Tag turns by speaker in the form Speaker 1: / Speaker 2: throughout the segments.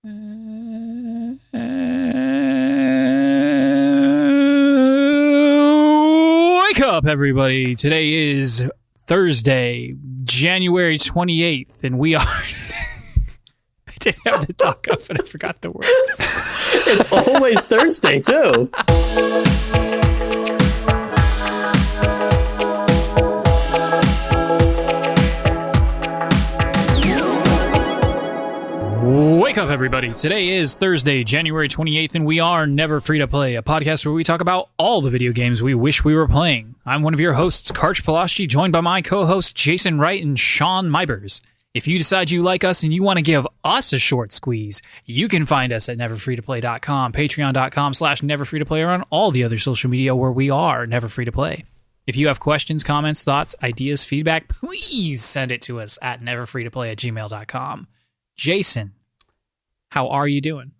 Speaker 1: Wake up, everybody. Today is Thursday, January 28th, and we are... I didn't have to talk up, and I forgot the words.
Speaker 2: It's always Thursday, too.
Speaker 1: Wake up, everybody. Today is Thursday, January 28th, and we are Never Free to Play, a podcast where we talk about all the video games we wish we were playing. I'm one of your hosts, Karch Palashi, joined by my co-hosts, Jason Wright and Sean Mybers. If you decide you like us and you want to give us a short squeeze, you can find us at neverfreetoplay.com, patreon.com/neverfreetoplay, or on all the other social media where we are Never Free to Play. If you have questions, comments, thoughts, ideas, feedback, please send it to us at neverfreetoplay@gmail.com. Jason, how are you doing?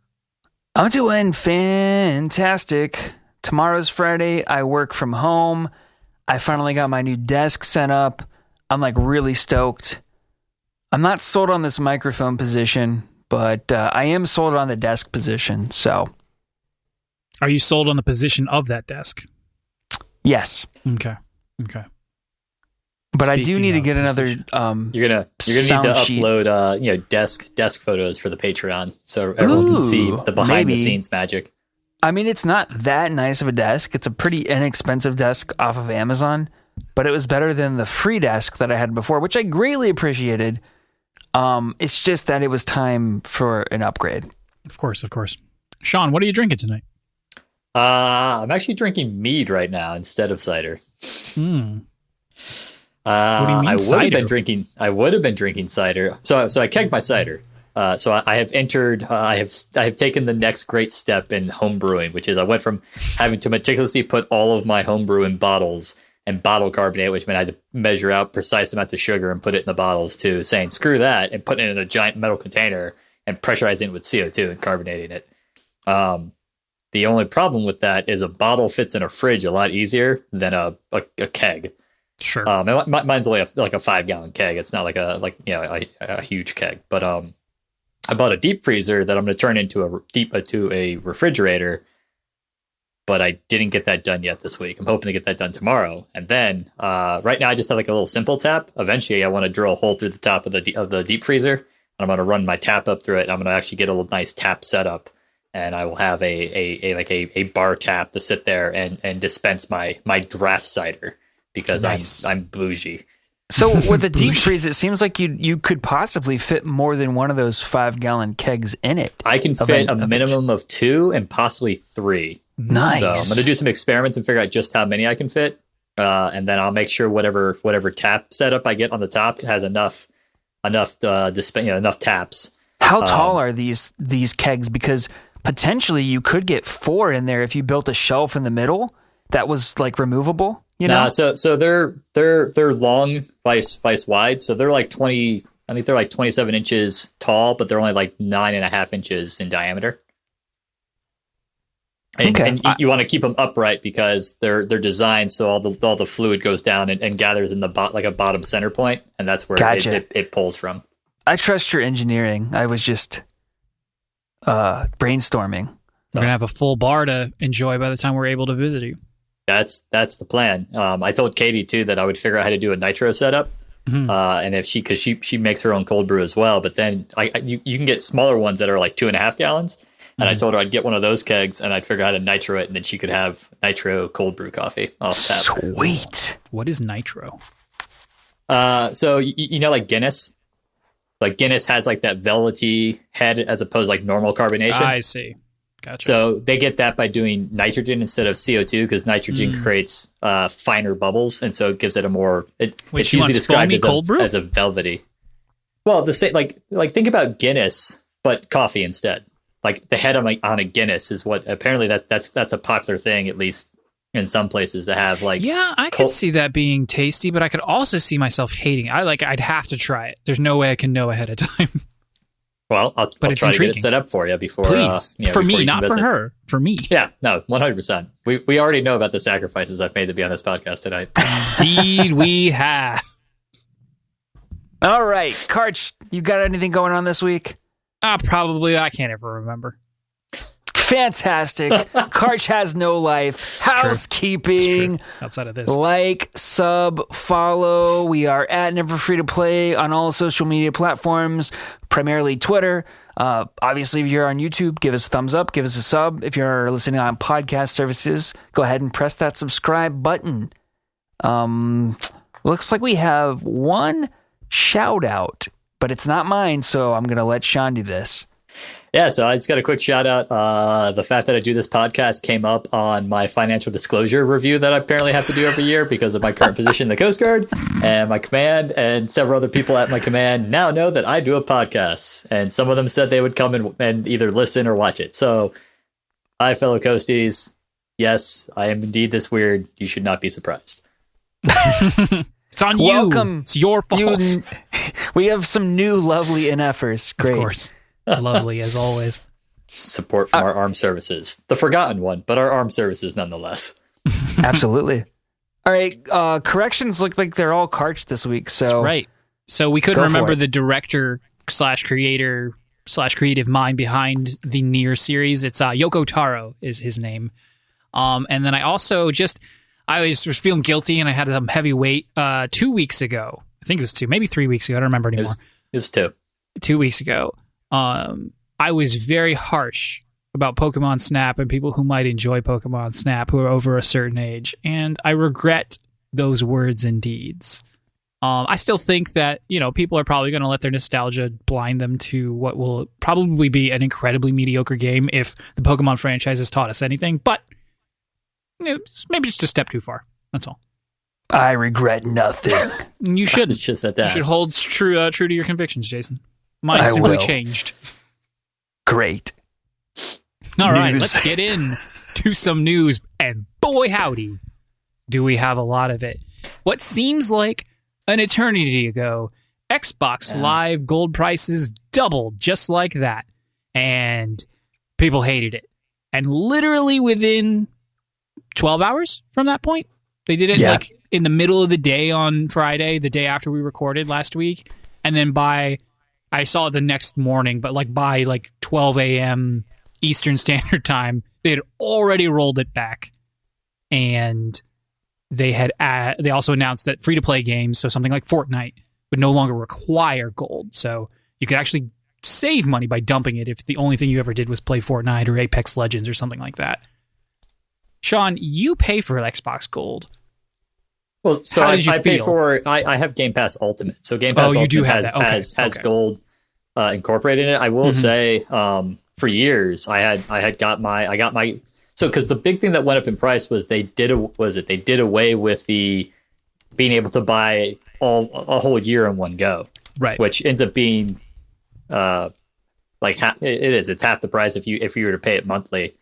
Speaker 3: I'm doing fantastic. Tomorrow's Friday. I work from home. I finally got my new desk set up. I'm like really stoked. I'm not sold on this microphone position, but I am sold on the desk position. So,
Speaker 1: are you sold on the position of that desk?
Speaker 3: Yes.
Speaker 1: Okay.
Speaker 3: But I do need to get another.
Speaker 2: You're gonna need to upload desk photos for the Patreon so everyone can see the behind the scenes magic.
Speaker 3: I mean, it's not that nice of a desk. It's a pretty inexpensive desk off of Amazon, but it was better than the free desk that I had before, which I greatly appreciated. It's just that it was time for an upgrade.
Speaker 1: Of course. Sean, what are you drinking tonight?
Speaker 2: I'm actually drinking mead right now instead of cider.
Speaker 1: What do you mean,
Speaker 2: I would have been drinking cider. So I kegged my cider. So I have entered. I have taken the next great step in home brewing, which is I went from having to meticulously put all of my home brew in bottles and bottle carbonate, which meant I had to measure out precise amounts of sugar and put it in the bottles, to saying screw that and putting it in a giant metal container and pressurizing it with CO2 and carbonating it. The only problem with that is a bottle fits in a fridge a lot easier than a keg.
Speaker 1: Sure.
Speaker 2: Mine's only like a 5-gallon keg. It's not like a huge keg. But I bought a deep freezer that I'm going to turn into a refrigerator. But I didn't get that done yet this week. I'm hoping to get that done tomorrow. And then right now I just have like a little simple tap. Eventually I want to drill a hole through the top of the deep freezer. And I'm going to run my tap up through it. And I'm going to actually get a little nice tap setup. And I will have a bar tap to sit there and dispense my draft cider. Because nice. I'm bougie.
Speaker 3: So with a deep freeze, it seems like you could possibly fit more than one of those 5-gallon kegs in it.
Speaker 2: I can fit a minimum of 2 and possibly 3.
Speaker 3: Nice.
Speaker 2: So I'm going to do some experiments and figure out just how many I can fit, and then I'll make sure whatever tap setup I get on the top has enough taps.
Speaker 3: How tall are these kegs? Because potentially you could get 4 in there if you built a shelf in the middle that was like removable.
Speaker 2: So they're long, vice wide. So they're like 20. I think they're like 27 inches tall, but they're only like 9.5 inches in diameter. And you want to keep them upright because they're designed so all the fluid goes down and gathers in the like a bottom center point, and that's where it pulls from.
Speaker 3: I trust your engineering. I was just brainstorming.
Speaker 1: We're gonna have a full bar to enjoy by the time we're able to visit you.
Speaker 2: That's the plan. I told Katie too that I would figure out how to do a nitro setup, and if because she makes her own cold brew as well. But then you can get smaller ones that are like 2.5 gallons, and I told her I'd get one of those kegs and I'd figure out how to nitro it, and then she could have nitro cold brew coffee off tap.
Speaker 3: Sweet.
Speaker 1: What is nitro?
Speaker 2: So like Guinness, has like that velvety head as opposed to like normal carbonation.
Speaker 1: I see. Gotcha.
Speaker 2: So they get that by doing nitrogen instead of CO2 because nitrogen creates finer bubbles, and so it gives it a more. It's usually described as a velvety. Well, the same like think about Guinness, but coffee instead. Like the head on a Guinness is what apparently that's a popular thing, at least in some places, to have like.
Speaker 1: Yeah, I could see that being tasty, but I could also see myself hating it. I'd have to try it. There's no way I can know ahead of time.
Speaker 2: Well, I'll try to get it set up for you before.
Speaker 1: Please, for me, not for her. For me.
Speaker 2: Yeah, no, 100%. We already know about the sacrifices I've made to be on this podcast tonight.
Speaker 1: Indeed, we have.
Speaker 3: All right, Karch, you got anything going on this week?
Speaker 1: Probably. I can't ever remember.
Speaker 3: Fantastic. Karch has no life. Housekeeping.
Speaker 1: Outside of this.
Speaker 3: Like, sub, follow. We are at Never Free to Play on all social media platforms, primarily Twitter. Obviously, if you're on YouTube, give us a thumbs up, give us a sub. If you're listening on podcast services, go ahead and press that subscribe button. Looks like we have one shout out, but it's not mine, so I'm going to let Sean do this.
Speaker 2: Yeah, so I just got a quick shout out. The fact that I do this podcast came up on my financial disclosure review that I apparently have to do every year because of my current position in the Coast Guard. And my command and several other people at my command now know that I do a podcast. And some of them said they would come and either listen or watch it. So, hi, fellow Coasties. Yes, I am indeed this weird. You should not be surprised.
Speaker 1: It's on you.
Speaker 3: Welcome.
Speaker 1: It's your fault.
Speaker 3: We have some new lovely NFers. Great.
Speaker 1: Of course. Lovely as always.
Speaker 2: Support from our armed services. The forgotten one, but our armed services nonetheless.
Speaker 3: Absolutely. All right. Corrections look like they're all Karch this week. So
Speaker 1: that's right. So we couldn't
Speaker 3: Go
Speaker 1: remember
Speaker 3: for it.
Speaker 1: the director / creator / creative mind behind the Nier series. It's Yoko Taro is his name. And then I also I was feeling guilty and I had some heavy weight 2 weeks ago. I think it was 2, maybe 3 weeks ago. I don't remember anymore.
Speaker 2: It was 2.
Speaker 1: 2 weeks ago. I was very harsh about Pokemon Snap and people who might enjoy Pokemon Snap who are over a certain age, and I regret those words and deeds. I still think that, people are probably going to let their nostalgia blind them to what will probably be an incredibly mediocre game if the Pokemon franchise has taught us anything, but maybe just a step too far. That's all.
Speaker 3: I regret nothing.
Speaker 1: You shouldn't.
Speaker 2: It's just that
Speaker 1: You should hold true to your convictions, Jason. Mine
Speaker 3: I
Speaker 1: simply
Speaker 3: will.
Speaker 1: changed.
Speaker 3: Great.
Speaker 1: All right,
Speaker 3: News.
Speaker 1: let's get in to some news, and boy howdy, do we have a lot of it. What seems like an eternity ago, Xbox Live gold prices doubled just like that, and people hated it. And literally within 12 hours from that point, they did it like in the middle of the day on Friday, the day after we recorded last week, and then I saw it the next morning, but by 12 a.m. Eastern Standard Time, they had already rolled it back. And they also announced that free-to-play games, so something like Fortnite, would no longer require gold. So you could actually save money by dumping it if the only thing you ever did was play Fortnite or Apex Legends or something like that. Sean, you pay for Xbox Gold.
Speaker 2: Well, so
Speaker 1: How
Speaker 2: I
Speaker 1: did you
Speaker 2: pay
Speaker 1: feel?
Speaker 2: for I have Game Pass Ultimate. So Game Pass
Speaker 1: you
Speaker 2: Ultimate
Speaker 1: do have that. Okay,
Speaker 2: has
Speaker 1: okay.
Speaker 2: gold incorporated in it. I will say for years I got my so because the big thing that went up in price was they did away with the being able to buy a whole year in one go.
Speaker 1: Right.
Speaker 2: Which ends up being it's half the price if you were to pay it monthly.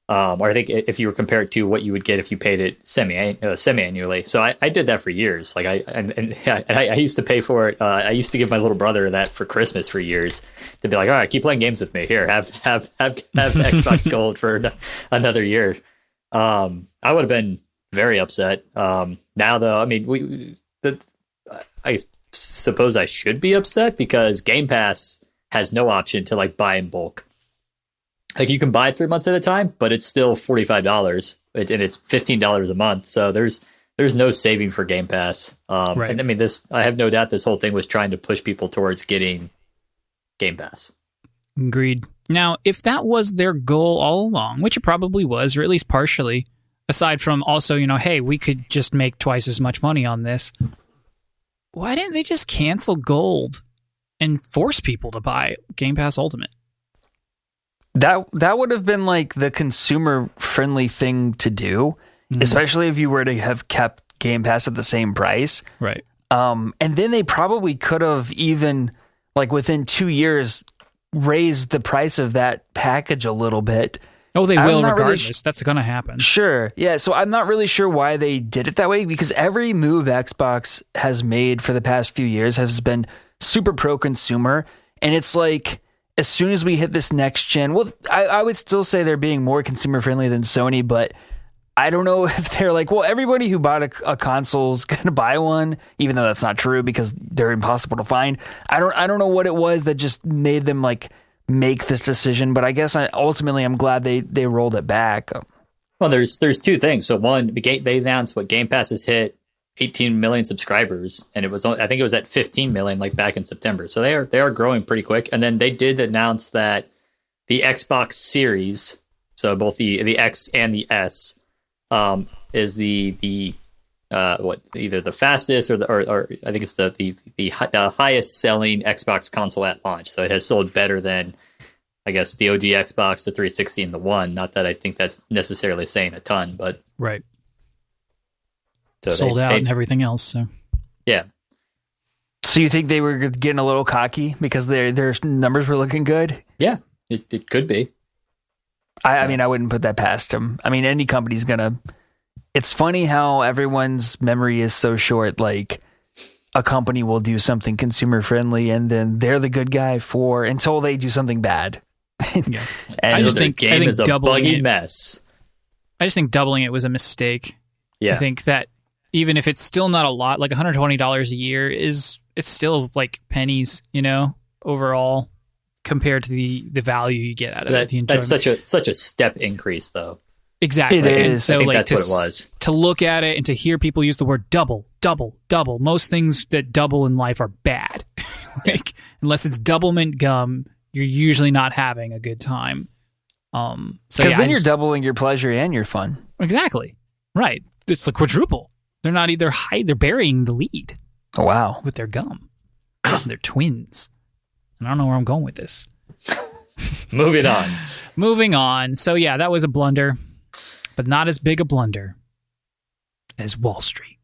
Speaker 2: Or I think if you were compared to what you would get if you paid it semi-annually. So I did that for years. I used to pay for it. I used to give my little brother that for Christmas for years to be like, all right, keep playing games with me. Here, have Xbox Gold for another year. I would have been very upset. Now though, I mean, I suppose I should be upset because Game Pass has no option to buy in bulk. You can buy it 3 months at a time, but it's still $45 and it's $15 a month. So there's no saving for Game Pass.
Speaker 1: Right.
Speaker 2: And I mean, I have no doubt this whole thing was trying to push people towards getting Game Pass.
Speaker 1: Agreed. Now, if that was their goal all along, which it probably was, or at least partially, aside from also, hey, we could just make twice as much money on this, why didn't they just cancel Gold and force people to buy Game Pass Ultimate?
Speaker 3: That would have been the consumer friendly thing to do, especially if you were to have kept Game Pass at the same price.
Speaker 1: Right.
Speaker 3: And then they probably could have even within 2 years raised the price of that package a little bit.
Speaker 1: Oh, they
Speaker 3: I'm
Speaker 1: will
Speaker 3: not really
Speaker 1: regardless. That's going to happen.
Speaker 3: Sure. Yeah. So I'm not really sure why they did it that way because every move Xbox has made for the past few years has been super pro consumer. And it's as soon as we hit this next gen, well, I would still say they're being more consumer friendly than Sony, but I don't know if they're well, everybody who bought a console is going to buy one, even though that's not true because they're impossible to find. I don't know what it was that just made them make this decision, but I guess ultimately I'm glad they rolled it back.
Speaker 2: Well, there's two things. So one, they announced what Game Pass has hit 18 million subscribers, and I think it was at 15 million like back in September. So they are growing pretty quick. And then they did announce that the Xbox Series, so both the X and the S, is the either the fastest or I think it's the highest selling Xbox console at launch. So it has sold better than, I guess, the OG Xbox, the 360, and the One. Not that I think that's necessarily saying a ton, but
Speaker 1: right.
Speaker 2: So
Speaker 1: sold out and everything else. So
Speaker 2: yeah.
Speaker 3: So you think they were getting a little cocky because their numbers were looking good?
Speaker 2: Yeah, it could be.
Speaker 3: I mean, I wouldn't put that past them. I mean, any company's gonna. It's funny how everyone's memory is so short. Like, a company will do something consumer friendly, and then they're the good guy until they do something bad.
Speaker 1: Yeah.
Speaker 3: And
Speaker 2: I think is a buggy mess.
Speaker 1: I just think doubling it was a mistake.
Speaker 2: Yeah.
Speaker 1: I think that even if it's still not a lot, like $120 a year it's still like pennies, overall compared to the value you get out of it.
Speaker 2: That's such a step increase, though.
Speaker 1: Exactly.
Speaker 3: It is.
Speaker 1: So,
Speaker 2: I think that's what it was.
Speaker 1: To look at it and to hear people use the word double. Most things that double in life are bad. Unless it's double mint gum, you're usually not having a good time.
Speaker 3: Because then you're doubling your pleasure and your fun.
Speaker 1: Exactly. Right. It's a quadruple. They're not either they're burying the lead.
Speaker 3: Oh, wow.
Speaker 1: With their gum. They're twins. And I don't know where I'm going with this.
Speaker 2: Moving on. So yeah, that was a blunder, but not as big a blunder as Wall Street.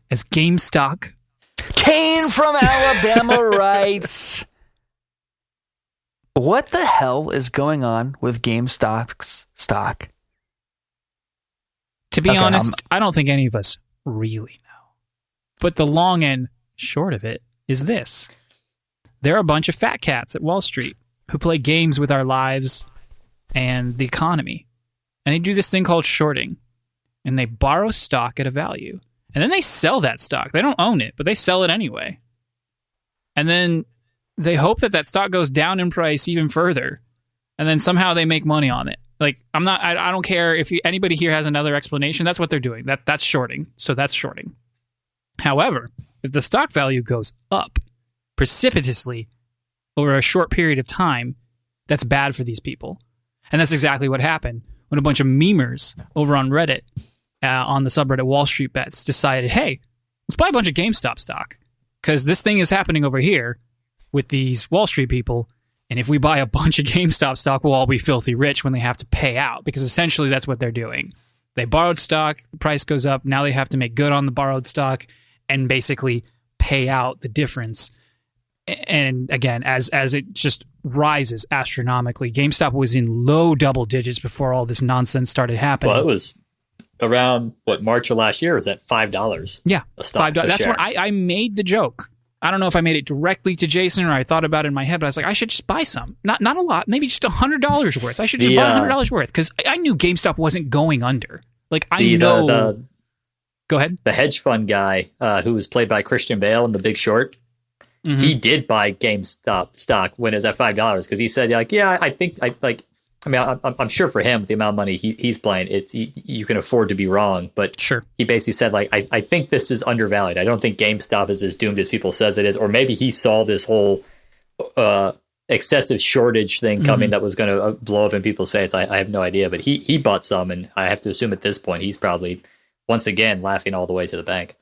Speaker 2: As GameStop.
Speaker 3: Kane from Alabama writes, what the hell is going on with GameStop's stock?
Speaker 1: To be honest, I don't think any of us really know. But the long and short of it is this. There are a bunch of fat cats at Wall Street who play games with our lives and the economy. And they do this thing called shorting. And they borrow stock at a value. And then they sell that stock. They don't own it, but they sell it anyway. And then they hope that stock goes down in price even further. And then somehow they make money on it. Like, I don't care if anybody here has another explanation. That's what they're doing. That's shorting. So that's shorting. However, if the stock value goes up precipitously over a short period of time, that's bad for these people. And that's exactly what happened when a bunch of memers over on Reddit, on the subreddit Wall Street Bets, decided, hey, let's buy a bunch of GameStop stock because this thing is happening over here with these Wall Street people. And if we buy a bunch of GameStop stock, we'll all be filthy rich when they have to pay out, because essentially that's what they're doing. They borrowed stock, the price goes up, now they have to make good on the borrowed stock and basically pay out the difference. And again, as it just rises astronomically, GameStop was in low double digits before all this nonsense started happening.
Speaker 2: Well, it was around, March of last year, was at $5.
Speaker 1: Yeah,
Speaker 2: a stock,
Speaker 1: $5. That's
Speaker 2: share.
Speaker 1: when I made the joke. I don't know if I made it directly to Jason or I thought about it in my head, but I was like, I should just buy some. Not a lot, maybe just $100 worth. I should just buy $100 worth because I knew GameStop wasn't going under. Like, know. Go ahead.
Speaker 2: The hedge fund guy who was played by Christian Bale in The Big Short, he did buy GameStop stock when it was at $5 because he said, I'm sure for him, with the amount of money he's playing, you can afford to be wrong. But
Speaker 1: sure,
Speaker 2: he basically said, I think this is undervalued. I don't think GameStop is as doomed as people says it is. Or maybe he saw this whole excessive shortage thing coming that was going to blow up in people's face. I have no idea. But he bought some, and I have to assume at this point he's probably, once again, laughing all the way to the bank.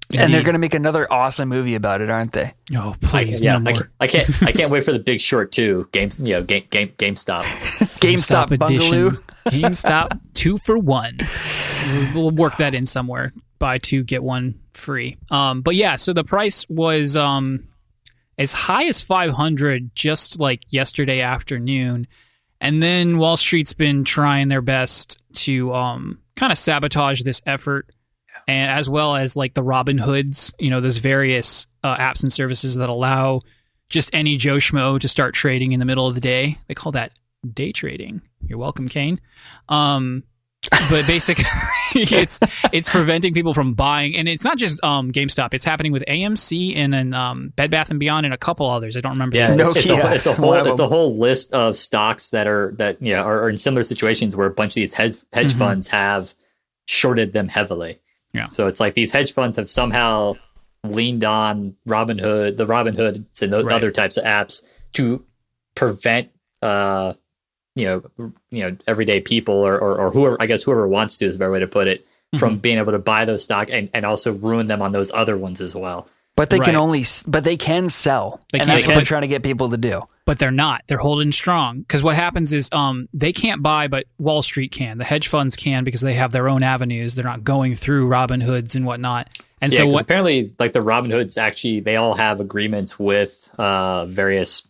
Speaker 3: Indeed. And they're going to make another awesome movie about it, aren't they?
Speaker 1: Oh, please, no more.
Speaker 2: I can't wait for The Big Short 2. GameStop.
Speaker 3: GameStop Bungaloo.
Speaker 1: GameStop 2 for 1. We'll work that in somewhere. Buy 2, get 1 free. But yeah, so the price was as high as 500 just like yesterday afternoon. And then Wall Street's been trying their best to kind of sabotage this effort. And as well as like the Robin Hoods, those various apps and services that allow just any Joe Schmo to start trading in the middle of the day. They call that day trading. You're welcome, Kane. But basically, it's preventing people from buying, and it's not just GameStop. It's happening with AMC and then Bed Bath and Beyond and a couple others. I don't remember.
Speaker 2: Yeah,
Speaker 3: Nokia.
Speaker 2: it's a whole list of stocks that are in similar situations where a bunch of these hedge funds have shorted them heavily.
Speaker 1: Yeah.
Speaker 2: So it's like these hedge funds have somehow leaned on the Robinhoods and those other types of apps to prevent everyday people or whoever wants to is a better way to put it, from being able to buy those stock and also ruin them on those other ones as well.
Speaker 3: But they can sell. That's what they're trying to get people to do.
Speaker 1: But they're not. They're holding strong. Because what happens is they can't buy, but Wall Street can. The hedge funds can because they have their own avenues. They're not going through Robinhoods and whatnot. And so
Speaker 2: apparently, like the Robinhoods, actually, they all have agreements with various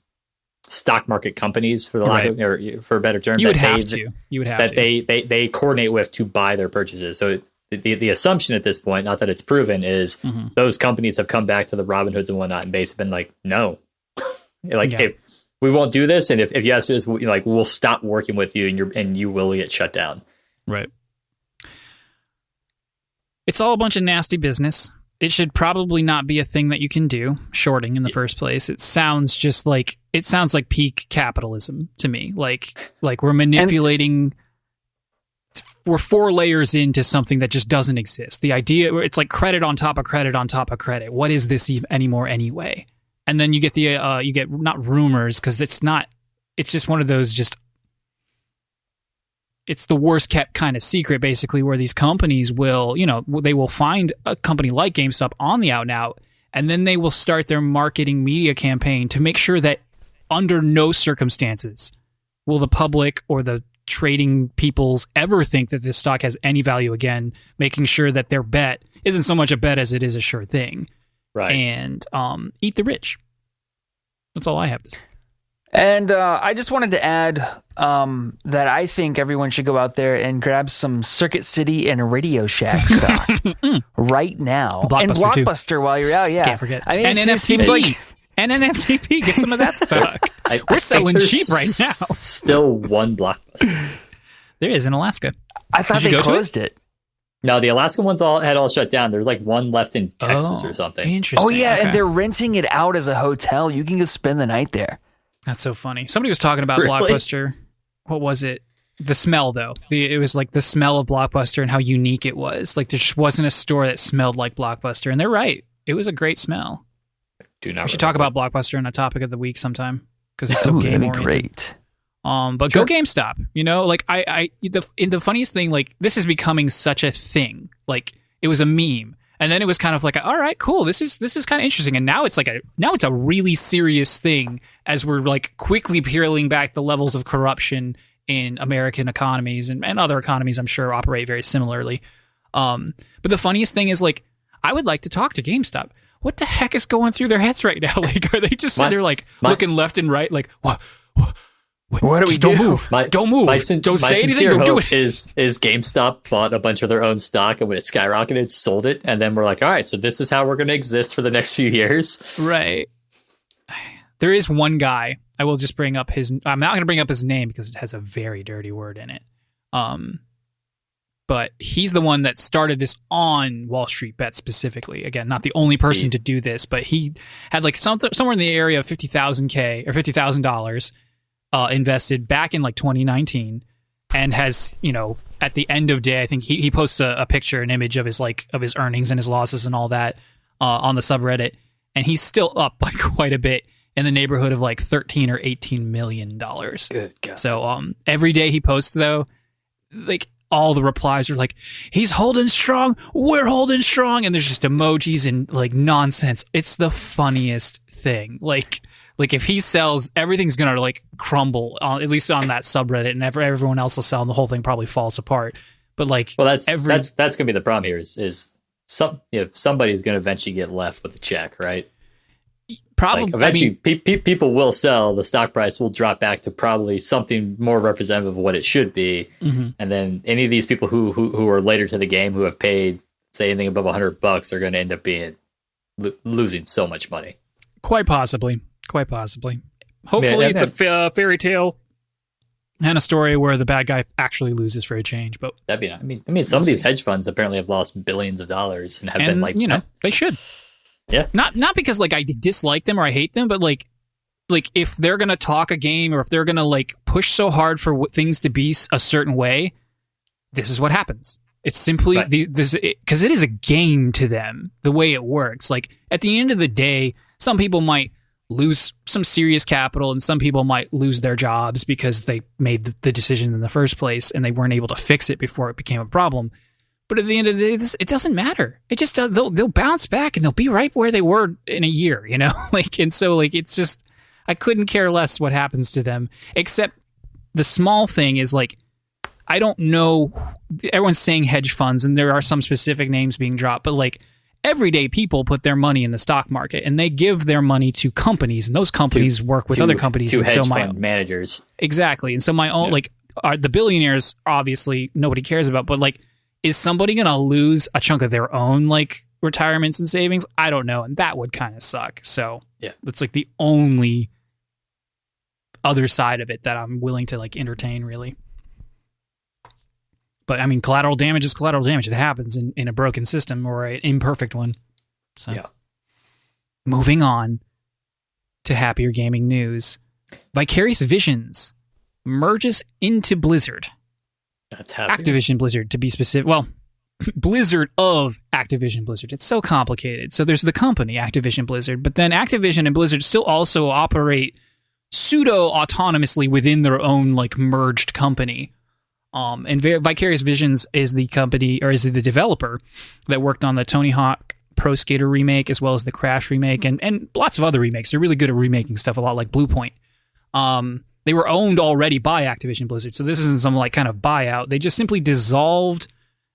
Speaker 2: stock market companies, for the or for a better term.
Speaker 1: You would have to.
Speaker 2: They coordinate with to buy their purchases. So the assumption at this point, not that it's proven, is those companies have come back to the Robinhoods and whatnot and basically been like, no, if we won't do this, and if you ask us, we'll stop working with you, and you will get shut down.
Speaker 1: Right. It's all a bunch of nasty business. It should probably not be a thing that you can do, shorting in the first place. It sounds like peak capitalism to me. Like we're manipulating. We're 4 layers into something that just doesn't exist. The idea, it's like credit on top of credit on top of credit. What is this anymore anyway? And then you get you get not rumors, because it's not. It's just one of those it's the worst kept kind of secret, basically, where these companies will, they will find a company like GameStop on the out and out, and then they will start their marketing media campaign to make sure that under no circumstances will the public or the trading peoples ever think that this stock has any value again, making sure that their bet isn't so much a bet as it is a sure thing.
Speaker 2: Right.
Speaker 1: And eat the rich. That's all I have to say.
Speaker 3: And I just wanted to add that I think everyone should go out there and grab some Circuit City and Radio Shack stock right now. And Blockbuster while you're out, yeah.
Speaker 1: Can't forget.
Speaker 3: I mean,
Speaker 1: and
Speaker 3: it seems like...
Speaker 1: And NFTP, get some of that stock. We're selling cheap right now.
Speaker 2: Still one Blockbuster.
Speaker 1: There is in Alaska.
Speaker 3: I thought they closed it.
Speaker 2: No, the Alaskan ones had all shut down. There's like one left in Texas or something.
Speaker 1: Interesting.
Speaker 3: Oh, yeah,
Speaker 1: okay.
Speaker 3: And they're renting it out as a hotel. You can just spend the night there.
Speaker 1: That's so funny. Somebody was talking about Blockbuster. What was it? The smell, though. It was like the smell of Blockbuster and how unique it was. Like there just wasn't a store that smelled like Blockbuster. And they're right. It was a great smell. We should talk about Blockbuster in a topic of the week sometime, because it's so game oriented.
Speaker 3: Great.
Speaker 1: But sure. Go GameStop. The funniest thing, like this is becoming such a thing. Like it was a meme, and then it was kind of like, all right, cool. This is kind of interesting, and now it's a really serious thing as we're like quickly peeling back the levels of corruption in American economies and other economies. I'm sure operate very similarly. But the funniest thing is, like, I would like to talk to GameStop. What the heck is going through their heads right now? Like, are they just sitting there like looking left and right? Like, what do we do? Don't move. Don't say anything. Don't do it.
Speaker 2: Is GameStop bought a bunch of their own stock, and when it skyrocketed, sold it, and then we're like, all right, so this is how we're going to exist for the next few years.
Speaker 1: Right. There is one guy. I will just bring up his. I'm not going to bring up his name because it has a very dirty word in it. But he's the one that started this on Wall Street Bet specifically. Again, not the only person to do this, but he had like somewhere in the area of $50,000 or $50,000 invested back in like 2019, and has, at the end of day, I think he posts a picture, an image of his earnings and his losses and all that on the subreddit, and he's still up by quite a bit, in the neighborhood of like $13 or $18 million.
Speaker 2: Good God.
Speaker 1: So every day he posts, though, like, all the replies are like, he's holding strong, we're holding strong, and there's just emojis and like nonsense. It's the funniest thing. Like if he sells, everything's gonna like crumble, at least on that subreddit, and everyone else will sell, and the whole thing probably falls apart. But like,
Speaker 2: well, that's gonna be the problem here. Is somebody's gonna eventually get left with a check, right?
Speaker 1: Probably.
Speaker 2: Like eventually, people will sell. The stock price will drop back to probably something more representative of what it should be. Mm-hmm. And then any of these people who are later to the game, who have paid, say, anything above $100, are going to end up losing so much money.
Speaker 1: Quite possibly. Hopefully, it's a fairy tale. and a story where the bad guy actually loses for a change. But
Speaker 2: that'd be. I mean, some of these hedge funds apparently have lost billions of dollars and have been like,
Speaker 1: they should.
Speaker 2: Yeah.
Speaker 1: Not because like I dislike them or I hate them, but like if they're gonna talk a game or if they're gonna like push so hard for things to be a certain way, this is what happens. It's simply because it is a game to them, the way it works. Like at the end of the day, some people might lose some serious capital and some people might lose their jobs because they made the decision in the first place and they weren't able to fix it before it became a problem. But at the end of the day, it doesn't matter. It just they'll bounce back and they'll be right where they were in a year, and so like it's just I couldn't care less what happens to them, except the small thing is like I don't know. Everyone's saying hedge funds, and there are some specific names being dropped, but like everyday people put their money in the stock market, and they give their money to companies, and those companies work with other companies.
Speaker 2: To
Speaker 1: and
Speaker 2: hedge
Speaker 1: so
Speaker 2: fund managers,
Speaker 1: exactly. And so my own are the billionaires obviously nobody cares about, but like, is somebody gonna lose a chunk of their own like retirements and savings? I don't know, and that would kind of suck. So
Speaker 2: yeah,
Speaker 1: it's like the only other side of it that I'm willing to like entertain, really. But I mean, collateral damage is collateral damage. It happens in a broken system or an imperfect one. So,
Speaker 2: yeah.
Speaker 1: Moving on to happier gaming news. Vicarious Visions merges into Blizzard.
Speaker 2: That's happy.
Speaker 1: Activision Blizzard, to be specific. Well, Blizzard of Activision Blizzard. It's so complicated. So there's the company, Activision Blizzard, but then Activision and Blizzard still also operate pseudo-autonomously within their own like merged company. And Vicarious Visions is the company, or is the developer that worked on the Tony Hawk Pro Skater remake, as well as the Crash remake, and lots of other remakes. They're really good at remaking stuff, a lot like Blue Point. They were owned already by Activision Blizzard, so this isn't some like kind of buyout. They just simply dissolved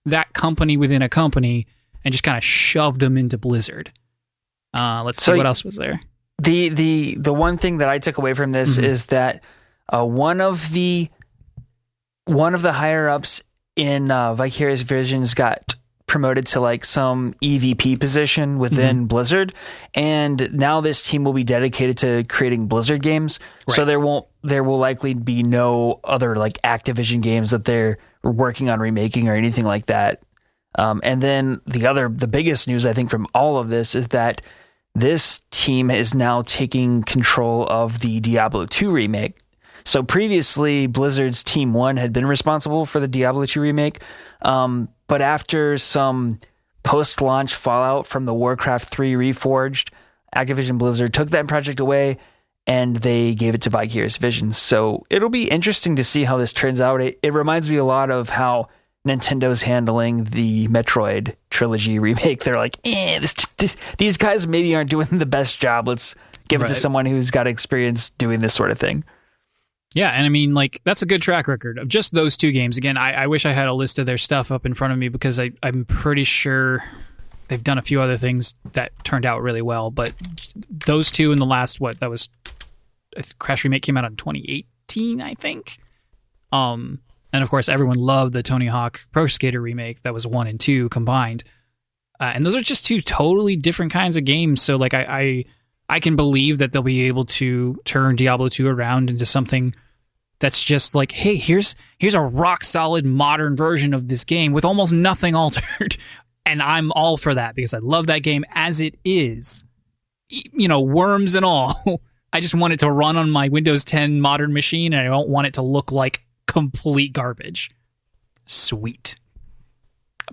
Speaker 1: that company within a company and just kind of shoved them into Blizzard. Let's see what else was there.
Speaker 3: The one thing that I took away from this is that one of the higher ups in Vicarious Visions got promoted to like some EVP position within Blizzard, and now this team will be dedicated to creating Blizzard games. Right. So there will likely be no other like Activision games that they're working on remaking or anything like that. And then the biggest news I think from all of this is that this team is now taking control of the Diablo 2 remake. So previously, Blizzard's Team 1 had been responsible for the Diablo 2 remake, but after some post-launch fallout from the Warcraft 3 Reforged, Activision Blizzard took that project away, and they gave it to Vicarious Visions. So it'll be interesting to see how this turns out. It reminds me a lot of how Nintendo's handling the Metroid trilogy remake. They're like, these guys maybe aren't doing the best job. Let's give it to someone who's got experience doing this sort of thing.
Speaker 1: Yeah, and I mean, like, that's a good track record of just those two games. Again, I wish I had a list of their stuff up in front of me because I'm pretty sure they've done a few other things that turned out really well. But those two in the last, Crash Remake came out in 2018, I think. And of course, everyone loved the Tony Hawk Pro Skater remake. That was 1 and 2 combined. And those are just two totally different kinds of games. So, like, I can believe that they'll be able to turn Diablo 2 around into something that's just like, hey, here's a rock solid modern version of this game with almost nothing altered. And I'm all for that because I love that game as it is. Worms and all. I just want it to run on my Windows 10 modern machine, and I don't want it to look like complete garbage. Sweet.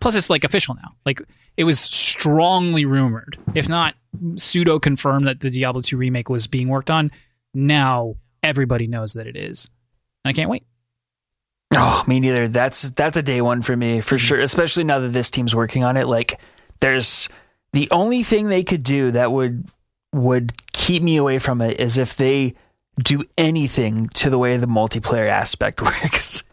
Speaker 1: Plus, it's like official now. Like, it was strongly rumored, if not pseudo confirmed, that the Diablo 2 remake was being worked on. Now everybody knows that it is. And I can't wait.
Speaker 3: Oh, me neither. That's a day one for me, for sure. Especially now that this team's working on it. Like, there's the only thing they could do that would keep me away from it is if they do anything to the way the multiplayer aspect works.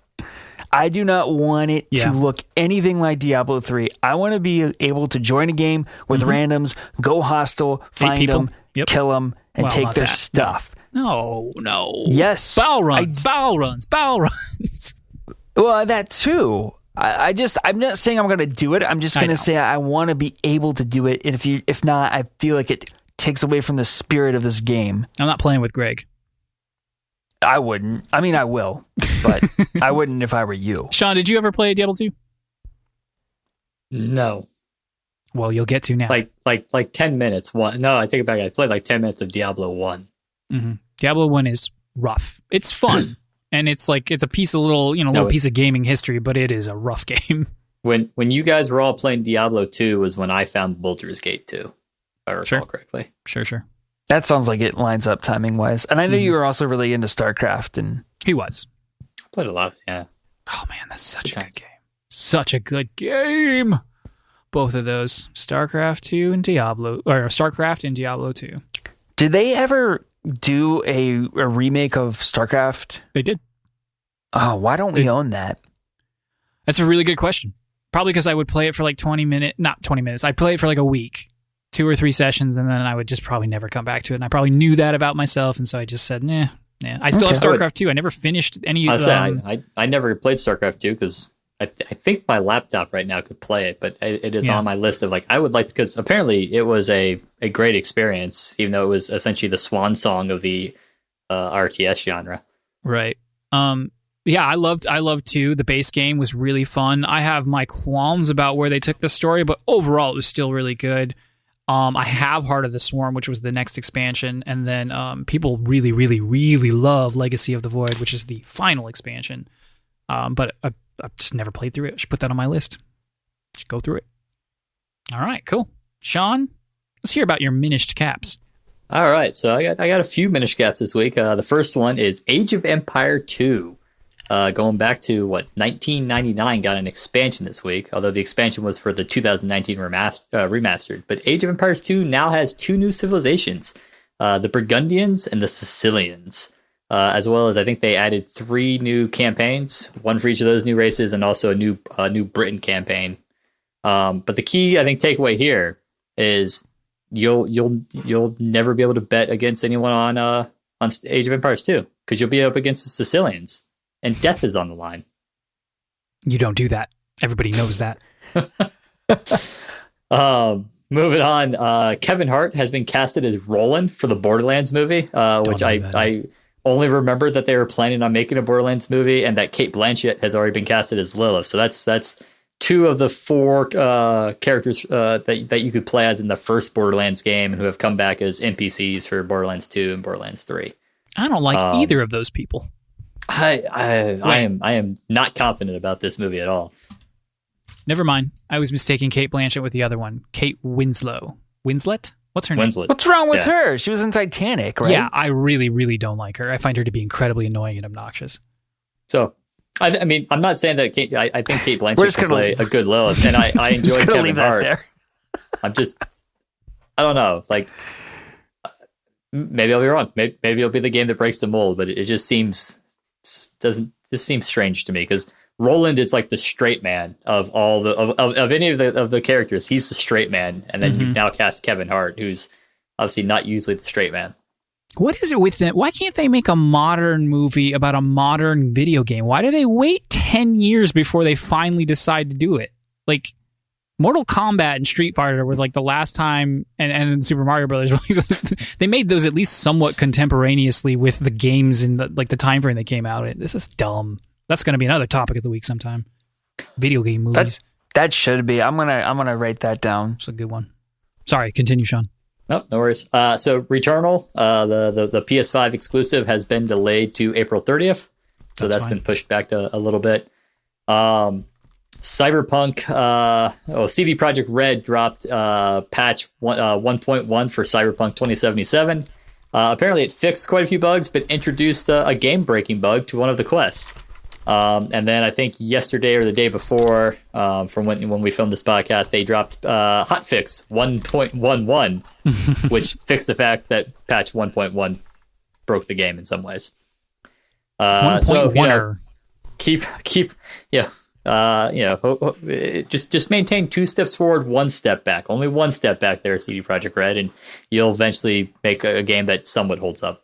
Speaker 3: I do not want it to look anything like Diablo 3. I want to be able to join a game with randoms, go hostile, find them, kill them, and take their stuff.
Speaker 1: No.
Speaker 3: Yes.
Speaker 1: Bow runs.
Speaker 3: Well, that too. I'm not saying I'm going to do it. I'm just going to say I want to be able to do it. And if not, I feel like it takes away from the spirit of this game.
Speaker 1: I'm not playing with Greg.
Speaker 3: I wouldn't. I mean, I will. but I wouldn't if I were you.
Speaker 1: Sean, did you ever play Diablo 2?
Speaker 2: No.
Speaker 1: Well, you'll get to now.
Speaker 2: Like 10 minutes. No, I take it back. I played like 10 minutes of Diablo 1.
Speaker 1: Mm-hmm. Diablo 1 is rough. It's fun. And it's like, it's a piece of little piece of gaming history, but it is a rough game.
Speaker 2: When you guys were all playing Diablo 2 was when I found Baldur's Gate 2, if I recall correctly.
Speaker 1: Sure.
Speaker 3: That sounds like it lines up timing wise. And I know you were also really into StarCraft, and
Speaker 1: He was.
Speaker 2: I played a lot, yeah.
Speaker 1: Oh man, that's such a good game. Such a good game. Both of those, StarCraft 2 and Diablo, or StarCraft and Diablo 2.
Speaker 3: Did they ever do a remake of StarCraft?
Speaker 1: They did.
Speaker 3: Oh, why don't we own that?
Speaker 1: That's a really good question. Probably because I would play it for like 20 minutes, not 20 minutes. I'd play it for like a week, 2 or 3 sessions, and then I would just probably never come back to it. And I probably knew that about myself, and so I just said, nah. I still have StarCraft 2. I never finished any of them.
Speaker 2: I never played StarCraft 2 because I think my laptop right now could play it, but it is on my list of like, I would like to, because apparently it was a great experience, even though it was essentially the swan song of the RTS genre.
Speaker 1: Right. Yeah, I loved 2. The base game was really fun. I have my qualms about where they took the story, but overall it was still really good. I have Heart of the Swarm, which was the next expansion, and then people really, really, really love Legacy of the Void, which is the final expansion. But I've just never played through it. I should put that on my list. Should go through it. All right, cool. Sean, let's hear about your Minish Caps.
Speaker 2: All right, so I got a few Minish Caps this week. The first one is Age of Empire 2. Going back to 1999, got an expansion this week, although the expansion was for the 2019 remastered. But Age of Empires 2 now has 2 new civilizations, the Burgundians and the Sicilians, as well as I think they added 3 new campaigns, one for each of those new races, and also a new Britain campaign. But the key, I think, takeaway here is you'll never be able to bet against anyone on Age of Empires 2 because you'll be up against the Sicilians. And death is on the line.
Speaker 1: You don't do that. Everybody knows that.
Speaker 2: Moving on, Kevin Hart has been casted as Roland for the Borderlands movie, which I only remember that they were planning on making a Borderlands movie, and that Cate Blanchett has already been casted as Lilith. So that's 2 of the 4 characters that you could play as in the first Borderlands game, and who have come back as NPCs for Borderlands 2 and Borderlands 3.
Speaker 1: I don't like either of those people.
Speaker 2: I am not confident about this movie at all.
Speaker 1: Never mind. I was mistaking Cate Blanchett with the other one, Kate Winslow. Winslet? What's her name?
Speaker 3: What's wrong with her? She was in Titanic, right?
Speaker 1: Yeah, I really, really don't like her. I find her to be incredibly annoying and obnoxious.
Speaker 2: So, I mean, I'm not saying that I think Cate Blanchett can play a good Lilith, and I enjoy Kevin Hart. I'm just, I don't know, like, maybe I'll be wrong. Maybe it'll be the game that breaks the mold, but it just seems strange to me because Roland is like the straight man of all of any of the characters. He's the straight man, and then you now cast Kevin Hart, who's obviously not usually the straight man.
Speaker 1: What is it with them? Why can't they make a modern movie about a modern video game? Why do they wait 10 years before they finally decide to do it? Like Mortal Kombat and Street Fighter were like the last time, and Super Mario Brothers. They made those at least somewhat contemporaneously with the games in the time frame they came out in. This is dumb. That's going to be another topic of the week sometime. Video game movies.
Speaker 3: That should be. I'm gonna write that down.
Speaker 1: It's a good one. Sorry, continue, Sean.
Speaker 2: Nope, no worries. So Returnal, the PS5 exclusive, has been delayed to April 30th. So that's been pushed back to a little bit. Cyberpunk, CD Projekt Red dropped patch 1.1 for Cyberpunk 2077. Apparently it fixed quite a few bugs, but introduced a game-breaking bug to one of the quests. And then I think yesterday or the day before, from when we filmed this podcast, they dropped hotfix 1.11, which fixed the fact that patch 1.1 broke the game in some ways.
Speaker 1: 1.1er.
Speaker 2: Just maintain 2 steps forward, 1 step back. Only 1 step back there, CD Projekt Red, and you'll eventually make a game that somewhat holds up.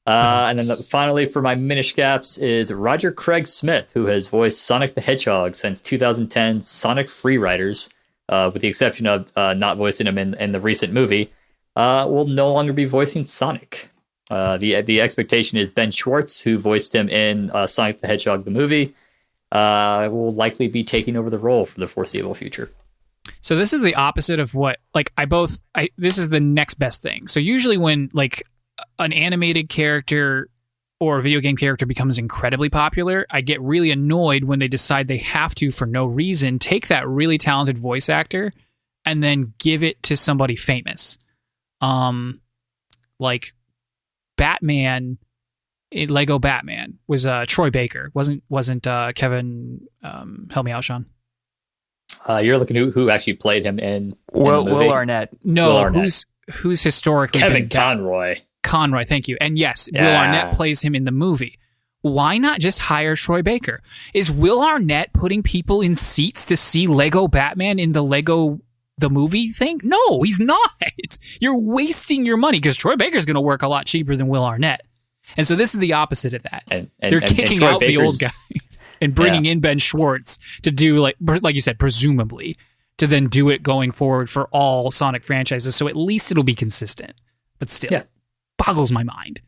Speaker 2: And then finally, for my Minish Caps, is Roger Craig Smith, who has voiced Sonic the Hedgehog since 2010's Sonic Freeriders, with the exception of not voicing him in the recent movie, will no longer be voicing Sonic. The expectation is Ben Schwartz, who voiced him in Sonic the Hedgehog the movie, will likely be taking over the role for the foreseeable future.
Speaker 1: So this is the opposite of what, like, this is the next best thing. So usually when, like, an animated character or a video game character becomes incredibly popular, I get really annoyed when they decide they have to, for no reason, take that really talented voice actor and then give it to somebody famous. Like Batman, Lego Batman was Troy Baker. Wasn't Kevin, help me out, Sean.
Speaker 2: You're looking who actually played him in
Speaker 3: Will
Speaker 2: the movie?
Speaker 3: Arnett.
Speaker 1: No,
Speaker 2: Will Arnett.
Speaker 1: who's historically
Speaker 2: Kevin
Speaker 1: been
Speaker 2: Conroy.
Speaker 1: Conroy, thank you. And yes,
Speaker 2: Yeah.
Speaker 1: Will Arnett plays him in the movie. Why not just hire Troy Baker? Is Will Arnett putting people in seats to see Lego Batman in the movie thing? No, he's not. You're wasting your money because Troy Baker's going to work a lot cheaper than Will Arnett. And so this is the opposite of that. They're kicking out the old guy and bringing in Ben Schwartz to do, like you said, presumably, to then do it going forward for all Sonic franchises. So at least it'll be consistent. But still, boggles my mind.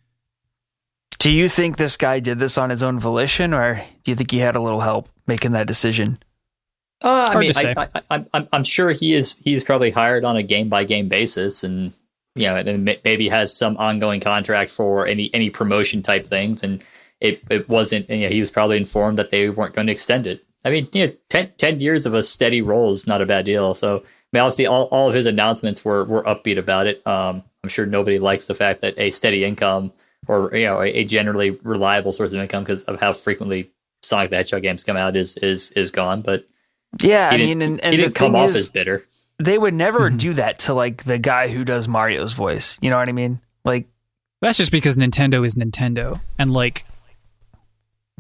Speaker 3: Do you think this guy did this on his own volition, or do you think he had a little help making that decision?
Speaker 2: I mean, I'm sure he's probably hired on a game by game basis, and and maybe has some ongoing contract for any promotion type things, and it wasn't. He was probably informed that they weren't going to extend it. I mean, 10 years of a steady role is not a bad deal. So, I mean, obviously, all of his announcements were upbeat about it. I'm sure nobody likes the fact that a steady income or a generally reliable source of income because of how frequently Sonic the Hedgehog games come out is gone. But
Speaker 3: yeah,
Speaker 2: he didn't come off as bitter.
Speaker 3: They would never do that to, like, the guy who does Mario's voice. You know what I mean? Like,
Speaker 1: that's just because Nintendo is Nintendo, and, like,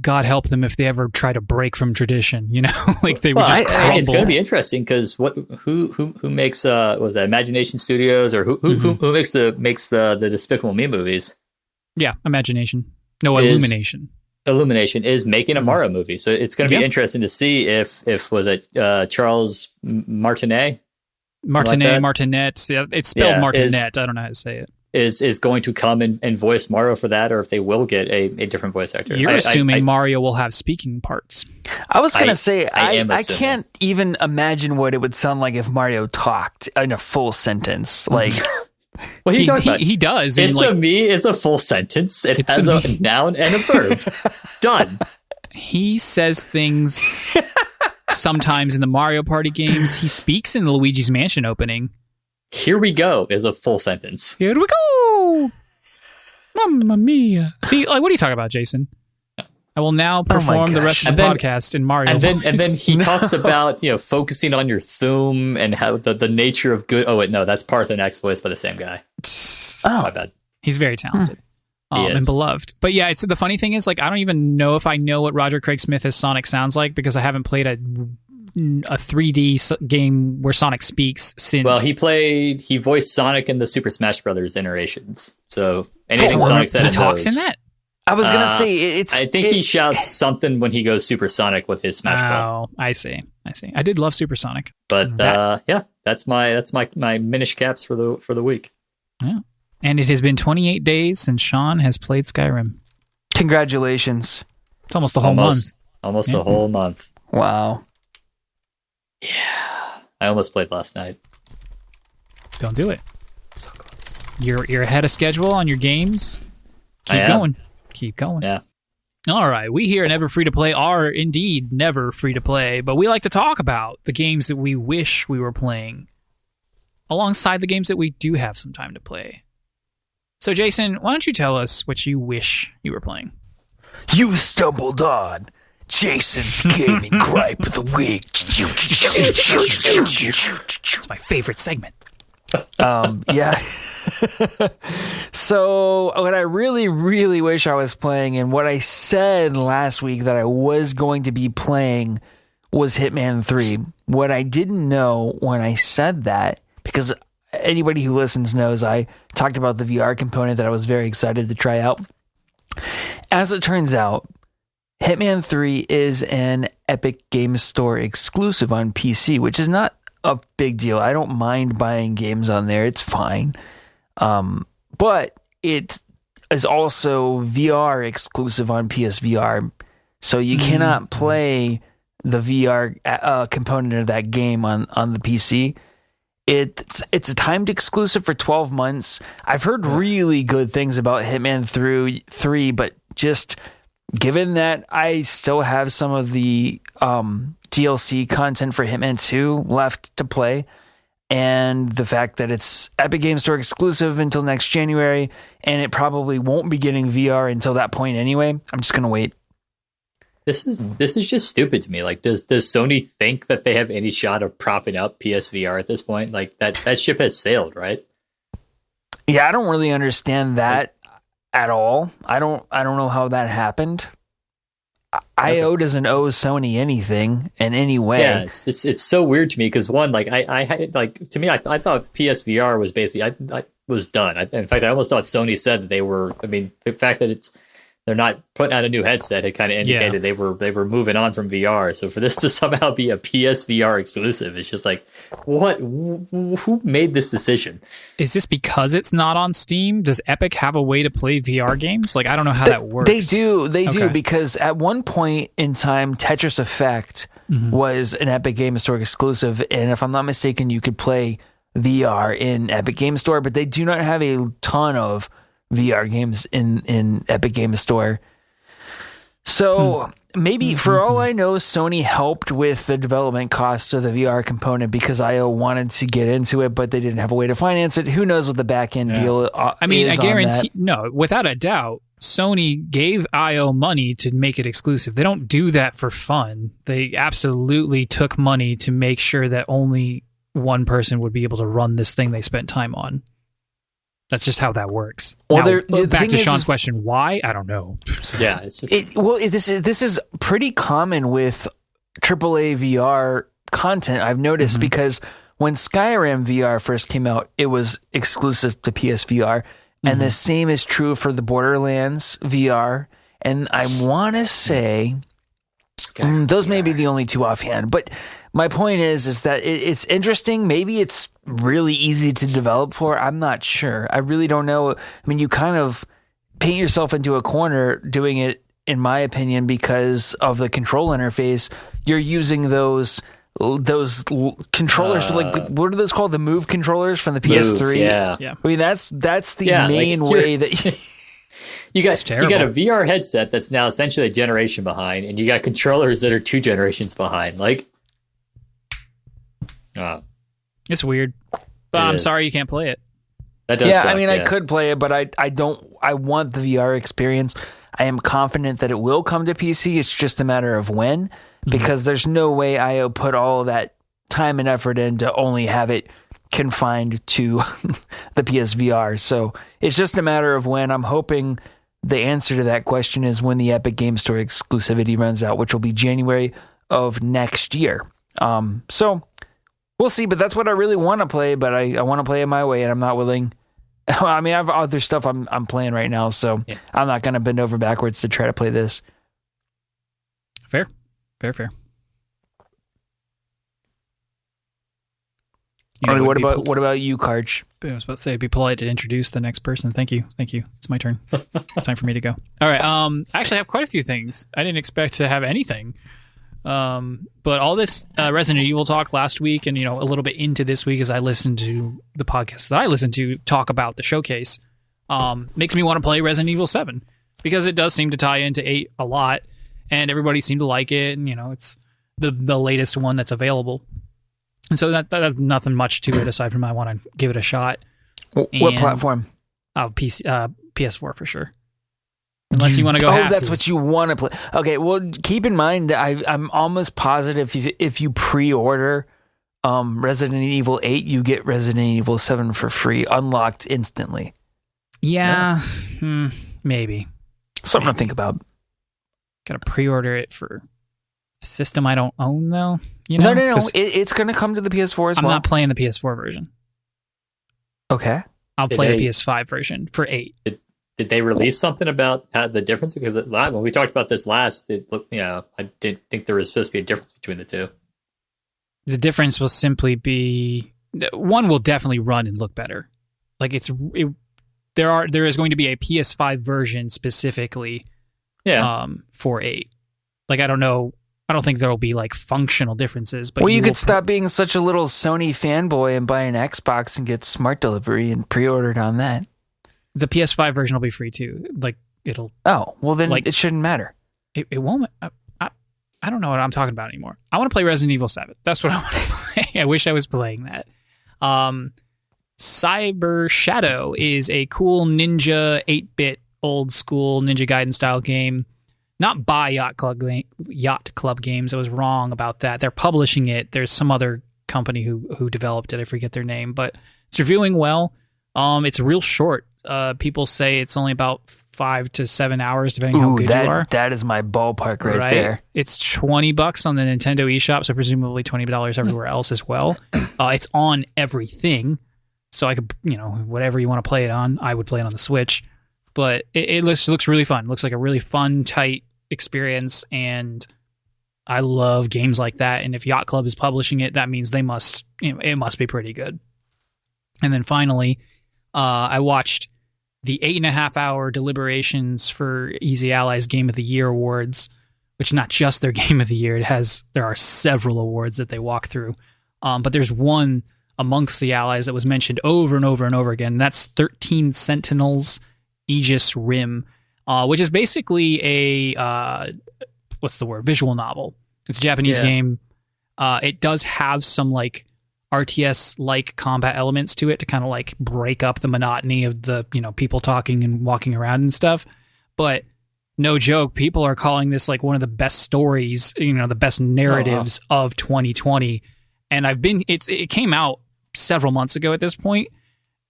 Speaker 1: God help them if they ever try to break from tradition. Like they would just crumble.
Speaker 2: It's going to be interesting because who makes was that Imagination Studios or who makes the Despicable Me movies?
Speaker 1: Yeah, Imagination. No, Illumination.
Speaker 2: Illumination is making a Mario movie, so it's going to be interesting to see if was it Charles Martinet.
Speaker 1: Martinet. It's spelled Martinet. I don't know how to say it.
Speaker 2: Is going to come and voice Mario for that, or if they will get a different voice actor.
Speaker 1: You're assuming Mario will have speaking parts.
Speaker 3: I was going to say, I can't even imagine what it would sound like if Mario talked in a full sentence. Like,
Speaker 2: what are you talking about?
Speaker 1: He does.
Speaker 2: It's a full sentence. It has a noun and a verb. Done.
Speaker 1: He says things sometimes in the Mario Party games. He speaks in the Luigi's Mansion opening.
Speaker 2: Here we go is a full sentence.
Speaker 1: Here we go. Mamma mia. See, like, what are you talking about, Jason? I will now perform the rest of the podcast in Mario.
Speaker 2: And then he talks about focusing on your thumb and how the nature of good. Oh wait, no, that's part of the next voice by the same guy. My bad.
Speaker 1: He's very talented and beloved. But yeah, the funny thing is, like, I don't even know if I know what Roger Craig Smith as Sonic sounds like because I haven't played a 3D game where Sonic speaks since.
Speaker 2: Well, he voiced Sonic in the Super Smash Brothers iterations. So anything Sonic said,
Speaker 1: he talks in that.
Speaker 3: I was gonna say
Speaker 2: I think he shouts something when he goes Super Sonic with his Smash Bros.
Speaker 1: Oh, I see. I did love Super Sonic,
Speaker 2: but that's my Minish caps for the week.
Speaker 1: Yeah, and it has been 28 days since Sean has played Skyrim.
Speaker 3: Congratulations!
Speaker 1: It's almost a whole month.
Speaker 2: Almost a whole month.
Speaker 3: Wow.
Speaker 2: Yeah, I almost played last night.
Speaker 1: Don't do it.
Speaker 2: So close.
Speaker 1: You're ahead of schedule on your games. Keep going.
Speaker 2: Yeah.
Speaker 1: All right. We here at Never Free to Play are indeed never free to play, but we like to talk about the games that we wish we were playing alongside the games that we do have some time to play. So, Jason, why don't you tell us what you wish you were playing?
Speaker 3: You stumbled on Jason's Gaming Gripe of the Week.
Speaker 1: It's my favorite segment.
Speaker 3: Yeah. So what I really, really wish I was playing, and what I said last week that I was going to be playing, was Hitman 3. What I didn't know when I said that, because anybody who listens knows I talked about the VR component that I was very excited to try out. As it turns out, Hitman 3 is an Epic Games Store exclusive on PC, which is not a big deal. I don't mind buying games on there. It's fine. But it is also VR exclusive on PSVR. So you cannot play the VR component of that game on the PC. It's a timed exclusive for 12 months. I've heard really good things about Hitman 3, but just given that I still have some of the DLC content for Hitman 2 left to play, and the fact that it's Epic Game Store exclusive until next January, and it probably won't be getting VR until that point anyway, I'm just going to wait.
Speaker 2: This is just stupid to me. Like, does Sony think that they have any shot of propping up PSVR at this point? Like, that ship has sailed, right?
Speaker 3: Yeah, I don't really understand that at all. I don't know how that happened. IO doesn't owe Sony anything in any way.
Speaker 2: Yeah, it's so weird to me because one, like I had like to me, I thought PSVR was basically I was done. In fact, I almost thought Sony said that they were. I mean, the fact that they're not putting out a new headset had kind of indicated they were moving on from VR. So for this to somehow be a PSVR exclusive, it's just like, what? Who made this decision?
Speaker 1: Is this because it's not on Steam? Does Epic have a way to play VR games? Like, I don't know how that works.
Speaker 3: They do, because at one point in time, Tetris Effect was an Epic Game Store exclusive, and if I'm not mistaken, you could play VR in Epic Game Store, but they do not have a ton of VR games in Epic Game Store. So maybe, for all I know, Sony helped with the development costs of the VR component because IO wanted to get into it, but they didn't have a way to finance it. Who knows what the back end deal
Speaker 1: I mean,
Speaker 3: is
Speaker 1: I guarantee,
Speaker 3: on that.
Speaker 1: no, without a doubt, Sony gave IO money to make it exclusive. They don't do that for fun. They absolutely took money to make sure that only one person would be able to run this thing they spent time on. That's just how that works.
Speaker 3: Well,
Speaker 1: now, back to Sean's question, why? I don't know.
Speaker 2: Yeah, it's just,
Speaker 3: this is pretty common with AAA VR content, I've noticed, because when Skyrim VR first came out, it was exclusive to PSVR, and the same is true for the Borderlands VR. And I want to say those may be the only two offhand, but my point is that it's interesting. Maybe it's really easy to develop for. I'm not sure. I really don't know. I mean, you kind of paint yourself into a corner doing it, in my opinion, because of the control interface. You're using those controllers, like, what are those called? The Move controllers from the PS3.
Speaker 2: Yeah.
Speaker 3: I mean, that's the main way that
Speaker 2: you got a VR headset that's now essentially a generation behind, and you got controllers that are 2 generations behind. Like,
Speaker 1: it's weird, but I'm sorry you can't play it.
Speaker 2: That does suck,
Speaker 3: I mean, I could play it, but I don't. I want the VR experience. I am confident that it will come to PC. It's just a matter of when, because there's no way IO put all of that time and effort in to only have it confined to the PSVR. So it's just a matter of when. I'm hoping the answer to that question is when the Epic Game Store exclusivity runs out, which will be January of next year. So we'll see, but that's what I really want to play, but I want to play it my way, and I'm not willing. I mean, I have other stuff I'm playing right now, so I'm not going to bend over backwards to try to play this.
Speaker 1: Fair.
Speaker 3: What about you, Karch?
Speaker 1: I was about to say, be polite to introduce the next person. Thank you. It's my turn. It's time for me to go. All right. I actually have quite a few things. I didn't expect to have anything. But all this Resident Evil talk last week, and a little bit into this week as I listened to the podcasts that I listened to talk about the showcase, makes me want to play Resident Evil 7 because it does seem to tie into 8 a lot, and everybody seemed to like it, and it's the latest one that's available. And so that's nothing much to it aside from I want to give it a shot.
Speaker 3: What platform?
Speaker 1: PC, PS4 for sure. Unless you want to go halfsies.
Speaker 3: That's what you want to play. Okay, well, keep in mind, I'm almost positive if you pre-order Resident Evil 8, you get Resident Evil 7 for free, unlocked instantly.
Speaker 1: Yeah. Maybe.
Speaker 3: Something to think about.
Speaker 1: Gotta pre-order it for a system I don't own, though.
Speaker 3: No. It's going to come to the PS4 as well.
Speaker 1: I'm not playing the PS4 version.
Speaker 3: Okay.
Speaker 1: I'll play the PS5 version for 8.
Speaker 2: Did they release something about the difference? Because when we talked about this last, it looked, I didn't think there was supposed to be a difference between the two.
Speaker 1: The difference will simply be one will definitely run and look better. Like there is going to be a PS5 version specifically for 8. Like, I don't know. I don't think there will be like functional differences. But
Speaker 3: you could stop being such a little Sony fanboy and buy an Xbox and get smart delivery and pre-ordered on that.
Speaker 1: The PS5 version will be free too. Like, it'll.
Speaker 3: Oh, well then it shouldn't matter.
Speaker 1: It won't. I don't know what I'm talking about anymore. I want to play Resident Evil 7. That's what I want to play. I wish I was playing that. Cyber Shadow is a cool ninja 8-bit old school Ninja Gaiden style game. Not by Yacht Club Games. I was wrong about that. They're publishing it. There's some other company who developed it. I forget their name, but it's reviewing well. It's real short. People say it's only about 5 to 7 hours, depending on how good you are.
Speaker 3: That is my ballpark right there.
Speaker 1: It's $20 on the Nintendo eShop, so presumably $20 everywhere else as well. It's on everything, so I could, whatever you want to play it on, I would play it on the Switch. But it looks really fun. It looks like a really fun, tight experience, and I love games like that. And if Yacht Club is publishing it, that means it must be pretty good. And then finally, I watched the 8.5-hour deliberations for Easy Allies Game of the Year awards, which not just their Game of the Year. There are several awards that they walk through. But there's one amongst the allies that was mentioned over and over and over again. And that's 13 Sentinels Aegis Rim, which is basically a visual novel. It's a Japanese game. It does have some like RTS like combat elements to it to kind of like break up the monotony of the people talking and walking around and stuff. But no joke, people are calling this like one of the best stories, the best narratives of 2020. And it came out several months ago at this point.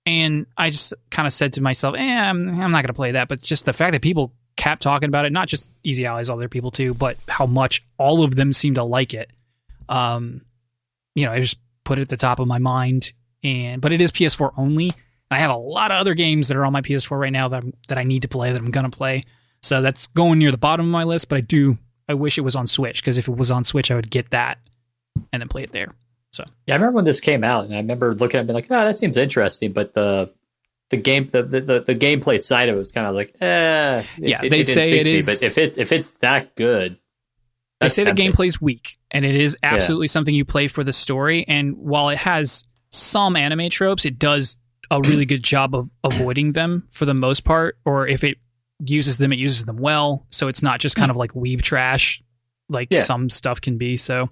Speaker 1: And I just kind of said to myself, I'm not going to play that. But just the fact that people kept talking about it, not just Easy Allies, other people too, but how much all of them seem to like it. I just put it at the top of my mind. But it is PS4 only. I have a lot of other games that are on my PS4 right now that I need to play, that I'm going to play. So that's going near the bottom of my list. But I wish it was on Switch, because if it was on Switch, I would get that and then play it there. So
Speaker 2: yeah, I remember when this came out, and I remember looking at it and being like, that seems interesting, but the gameplay side of it was kind of like,
Speaker 1: they say it is.
Speaker 2: But if it's that good,
Speaker 1: they say tempting. The gameplay's weak, and it is absolutely something you play for the story. And while it has some anime tropes, it does a really good job of avoiding them for the most part. Or if it uses them, it uses them well. So it's not just kind of like weeb trash, like some stuff can be. So.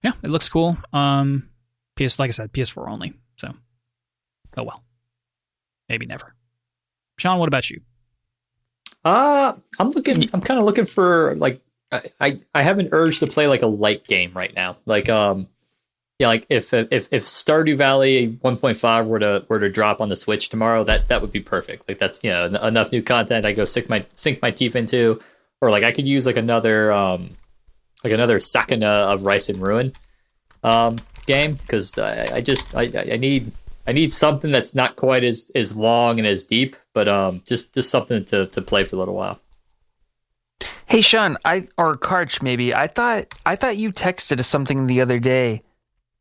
Speaker 1: Yeah, it looks cool. Like I said, PS4 only. So, oh well. Maybe never. Sean, what about you?
Speaker 2: I'm kind of looking for like I have an urge to play like a light game right now. Like like if Stardew Valley 1.5 were to drop on the Switch tomorrow, that would be perfect. Like that's enough new content I go sink my teeth into, or like I could use like another Sakana of Rice and Ruin game, because I need something that's not quite as long and as deep, but just something to play for a little while.
Speaker 3: Hey Sean, or Karch maybe. I thought you texted us something the other day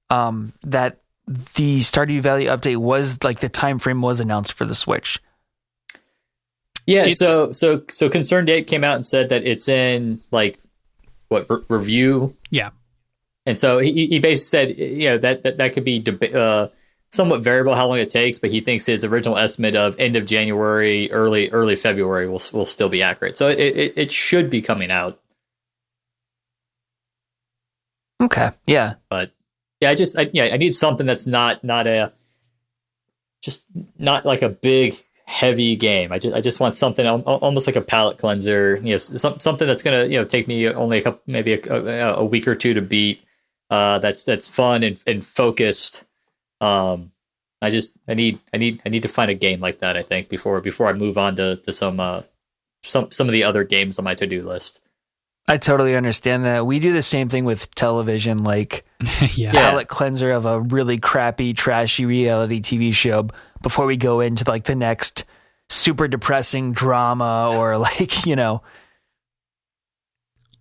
Speaker 3: that the Stardew Valley update was like the time frame was announced for the Switch.
Speaker 2: Yeah, so Concerned 8 came out and said that it's in like review.
Speaker 1: Yeah.
Speaker 2: And so he basically said, that could be somewhat variable how long it takes, but he thinks his original estimate of end of January, early February will still be accurate. So it should be coming out.
Speaker 3: Okay. Yeah.
Speaker 2: But yeah, I need something that's not like a big heavy game. I just want something almost like a palate cleanser. Something that's gonna take me only maybe a week or two to beat. That's fun and focused. I need to find a game like that, I think, before I move on to some of the other games on my to-do list.
Speaker 3: I totally understand that. We do the same thing with television, like palate cleanser of a really crappy, trashy reality TV show before we go into like the next super depressing drama or like, So,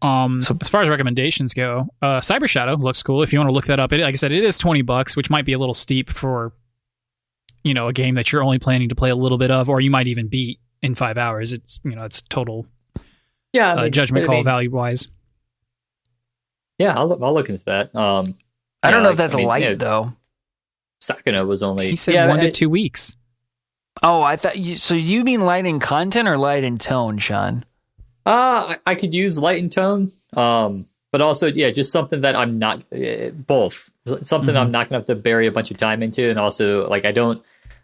Speaker 1: as far as recommendations go, Cyber Shadow looks cool. If you want to look that up, like I said, it is $20, which might be a little steep for a game that you're only planning to play a little bit of, or you might even beat in 5 hours. It's it's total judgment call value wise.
Speaker 2: Yeah, I'll look into that.
Speaker 3: I don't know if that's light though.
Speaker 2: Sakuna was only
Speaker 1: he said 1 to 2 weeks.
Speaker 3: Oh, I thought so you mean light in content or light in tone, Sean?
Speaker 2: I could use light and tone. But also, just something that I'm not both. Something I'm not gonna have to bury a bunch of time into, and also like I don't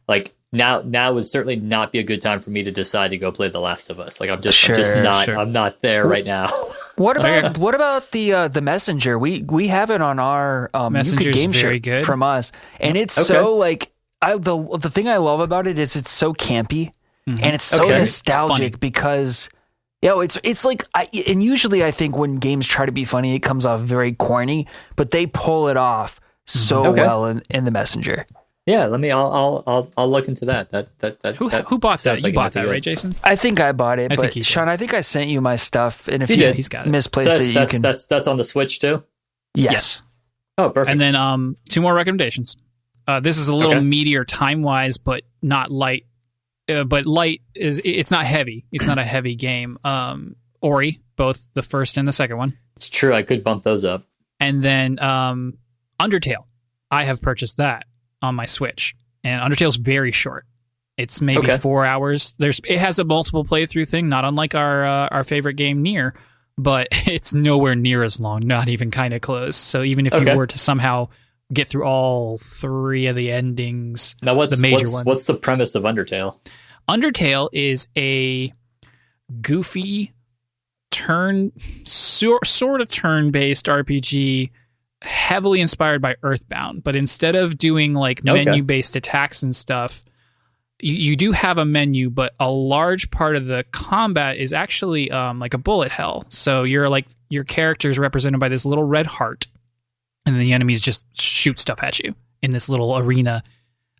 Speaker 2: like now would certainly not be a good time for me to decide to go play The Last of Us. Like I'm just not I'm not there right now.
Speaker 3: What about the Messenger? We have it on our
Speaker 1: Messenger's
Speaker 3: game
Speaker 1: very
Speaker 3: shirt
Speaker 1: good
Speaker 3: from us, and it's so like the thing I love about it is it's so campy and it's so nostalgic because. It's like, and usually I think when games try to be funny, it comes off very corny, but they pull it off so well in the Messenger.
Speaker 2: Yeah, I'll look into that.
Speaker 1: Who bought that? You bought that, right, Jason?
Speaker 3: I think I bought it, but Sean, I think I sent you my stuff, and if
Speaker 1: he's got it.
Speaker 3: Misplaced it,
Speaker 2: that's on the Switch too.
Speaker 3: Yes.
Speaker 2: Oh, perfect.
Speaker 1: And then 2 more recommendations. This is a little meatier time wise, but not light. But light it's not heavy. It's not a heavy game. Ori, both the first and the second one.
Speaker 2: It's true. I could bump those up.
Speaker 1: And then Undertale. I have purchased that on my Switch, and Undertale's very short. It's maybe 4 hours. It has a multiple playthrough thing, not unlike our favorite game, Nier, but it's nowhere near as long. Not even kind of close. So even if you were to somehow get through all 3 of the endings,
Speaker 2: now
Speaker 1: the major ones.
Speaker 2: What's the premise of Undertale?
Speaker 1: Undertale is a goofy sort of turn-based RPG, heavily inspired by Earthbound, but instead of doing like menu-based attacks and stuff, you do have a menu, but a large part of the combat is actually like a bullet hell. So your character is represented by this little red heart, and then the enemies just shoot stuff at you in this little arena,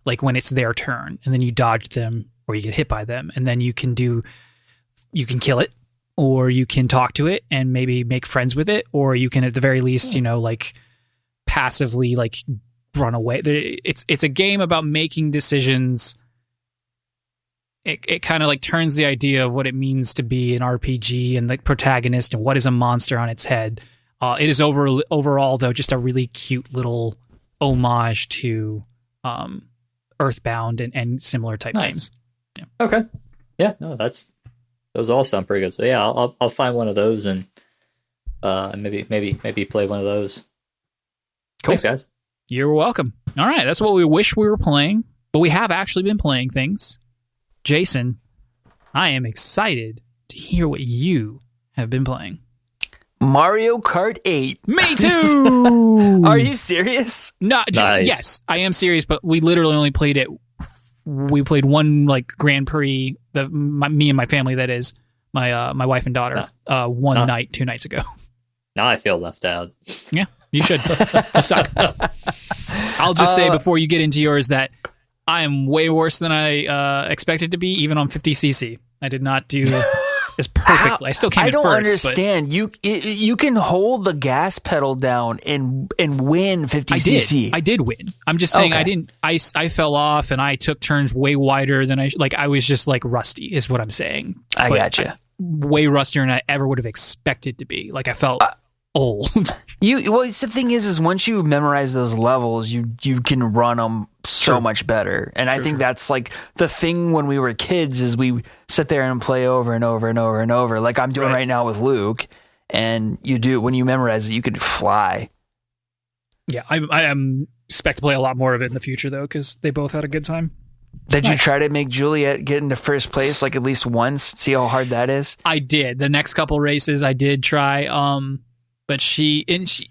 Speaker 1: like when it's their turn, and then you dodge them or you get hit by them, and then you can kill it, or you can talk to it and maybe make friends with it, or you can at the very least, like passively like run away. It's a game about making decisions. It kind of like turns the idea of what it means to be an RPG and the protagonist and what is a monster on its head. It is overall though just a really cute little homage to Earthbound and similar type games. Yeah.
Speaker 2: Okay. Yeah. No, those all sound pretty good. So yeah, I'll find one of those and maybe play one of those.
Speaker 1: Cool.
Speaker 2: Thanks, guys.
Speaker 1: You're welcome. All right, that's what we wish we were playing, but we have actually been playing things. Jason, I am excited to hear what you have been playing.
Speaker 3: Mario Kart 8.
Speaker 1: Me too.
Speaker 3: Are you serious?
Speaker 1: No,
Speaker 2: nice.
Speaker 1: Yes, I am serious, but we literally only played it. We played one like Grand Prix. Me and my family, that is my wife and daughter, one night 2 nights ago.
Speaker 2: Now I feel left out.
Speaker 1: Yeah, you should. You suck. I'll just say before you get into yours that I am way worse than I expected to be, even on 50cc. I did not do as perfectly. I still came in first.
Speaker 3: I don't understand. You can hold the gas pedal down and win 50cc.
Speaker 1: I did win. I'm just saying I didn't. I fell off and I took turns way wider than I was just like rusty is what I'm saying.
Speaker 3: I gotcha.
Speaker 1: Way rustier than I ever would have expected to be. Like I felt old.
Speaker 3: The thing is once you memorize those levels, you can run them so much better. And I think that's like the thing when we were kids is we sit there and play over and over and over and over, like I'm doing right now with Luke. And when you memorize it, you can fly.
Speaker 1: Yeah, I expect to play a lot more of it in the future though, because they both had a good time.
Speaker 3: Did you try to make Juliet get into first place like at least once? See how hard that is?
Speaker 1: I did. The next couple races I did try. But she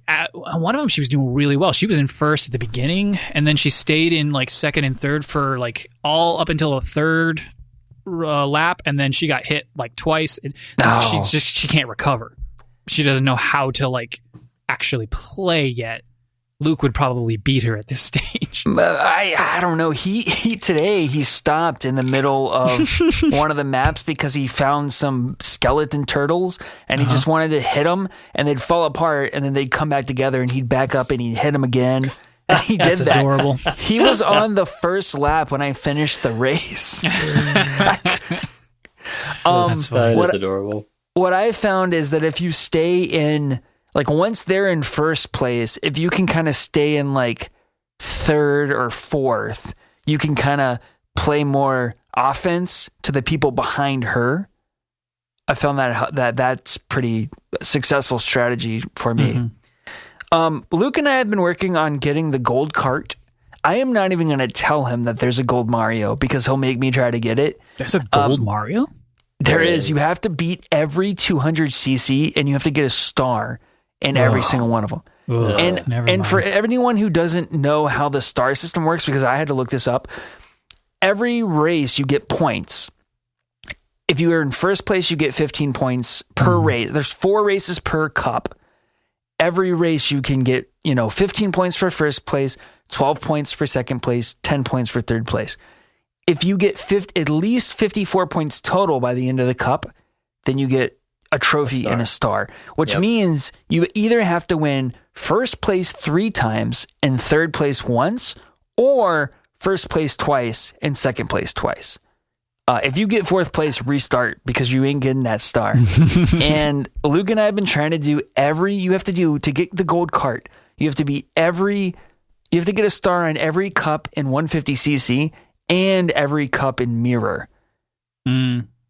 Speaker 1: at one of them she was doing really well. She was in first at the beginning, and then she stayed in like second and third for like all up until the third lap, and then she got hit like twice. And she can't recover. She doesn't know how to like actually play yet. Luke would probably beat her at this stage.
Speaker 3: I don't know. He stopped in the middle of one of the maps because he found some skeleton turtles and he just wanted to hit them and they'd fall apart and then they'd come back together and he'd back up and he'd hit them again. And he
Speaker 1: That's
Speaker 3: did that.
Speaker 1: adorable.
Speaker 3: He was on the first lap when I finished the race.
Speaker 1: That's funny.
Speaker 2: That is adorable.
Speaker 3: What I found is that if you stay in, like, once they're in first place, if you can kind of stay in like third or fourth, you can kind of play more offense to the people behind her. I found that's pretty successful strategy for me. Luke and I have been working on getting the gold cart. I am not even going to tell him that there's a gold Mario because he'll make me try to get it.
Speaker 1: There's a gold Mario?
Speaker 3: There is. You have to beat every 200cc and you have to get a star in every single one of them. And for anyone who doesn't know how the star system works, because I had to look this up, every race you get points. If you are in first place, you get 15 points per race. There's 4 races per cup. Every race you can get, 15 points for first place, 12 points for second place, 10 points for third place. If you get at least 54 points total by the end of the cup, then you get a trophy and a star, which means you either have to win first place 3 times and third place once, or first place twice and second place twice. If you get fourth place, restart because you ain't getting that star. And Luke and I have been trying to do to get the gold cart, you have to get a star on every cup in 150cc and every cup in mirror.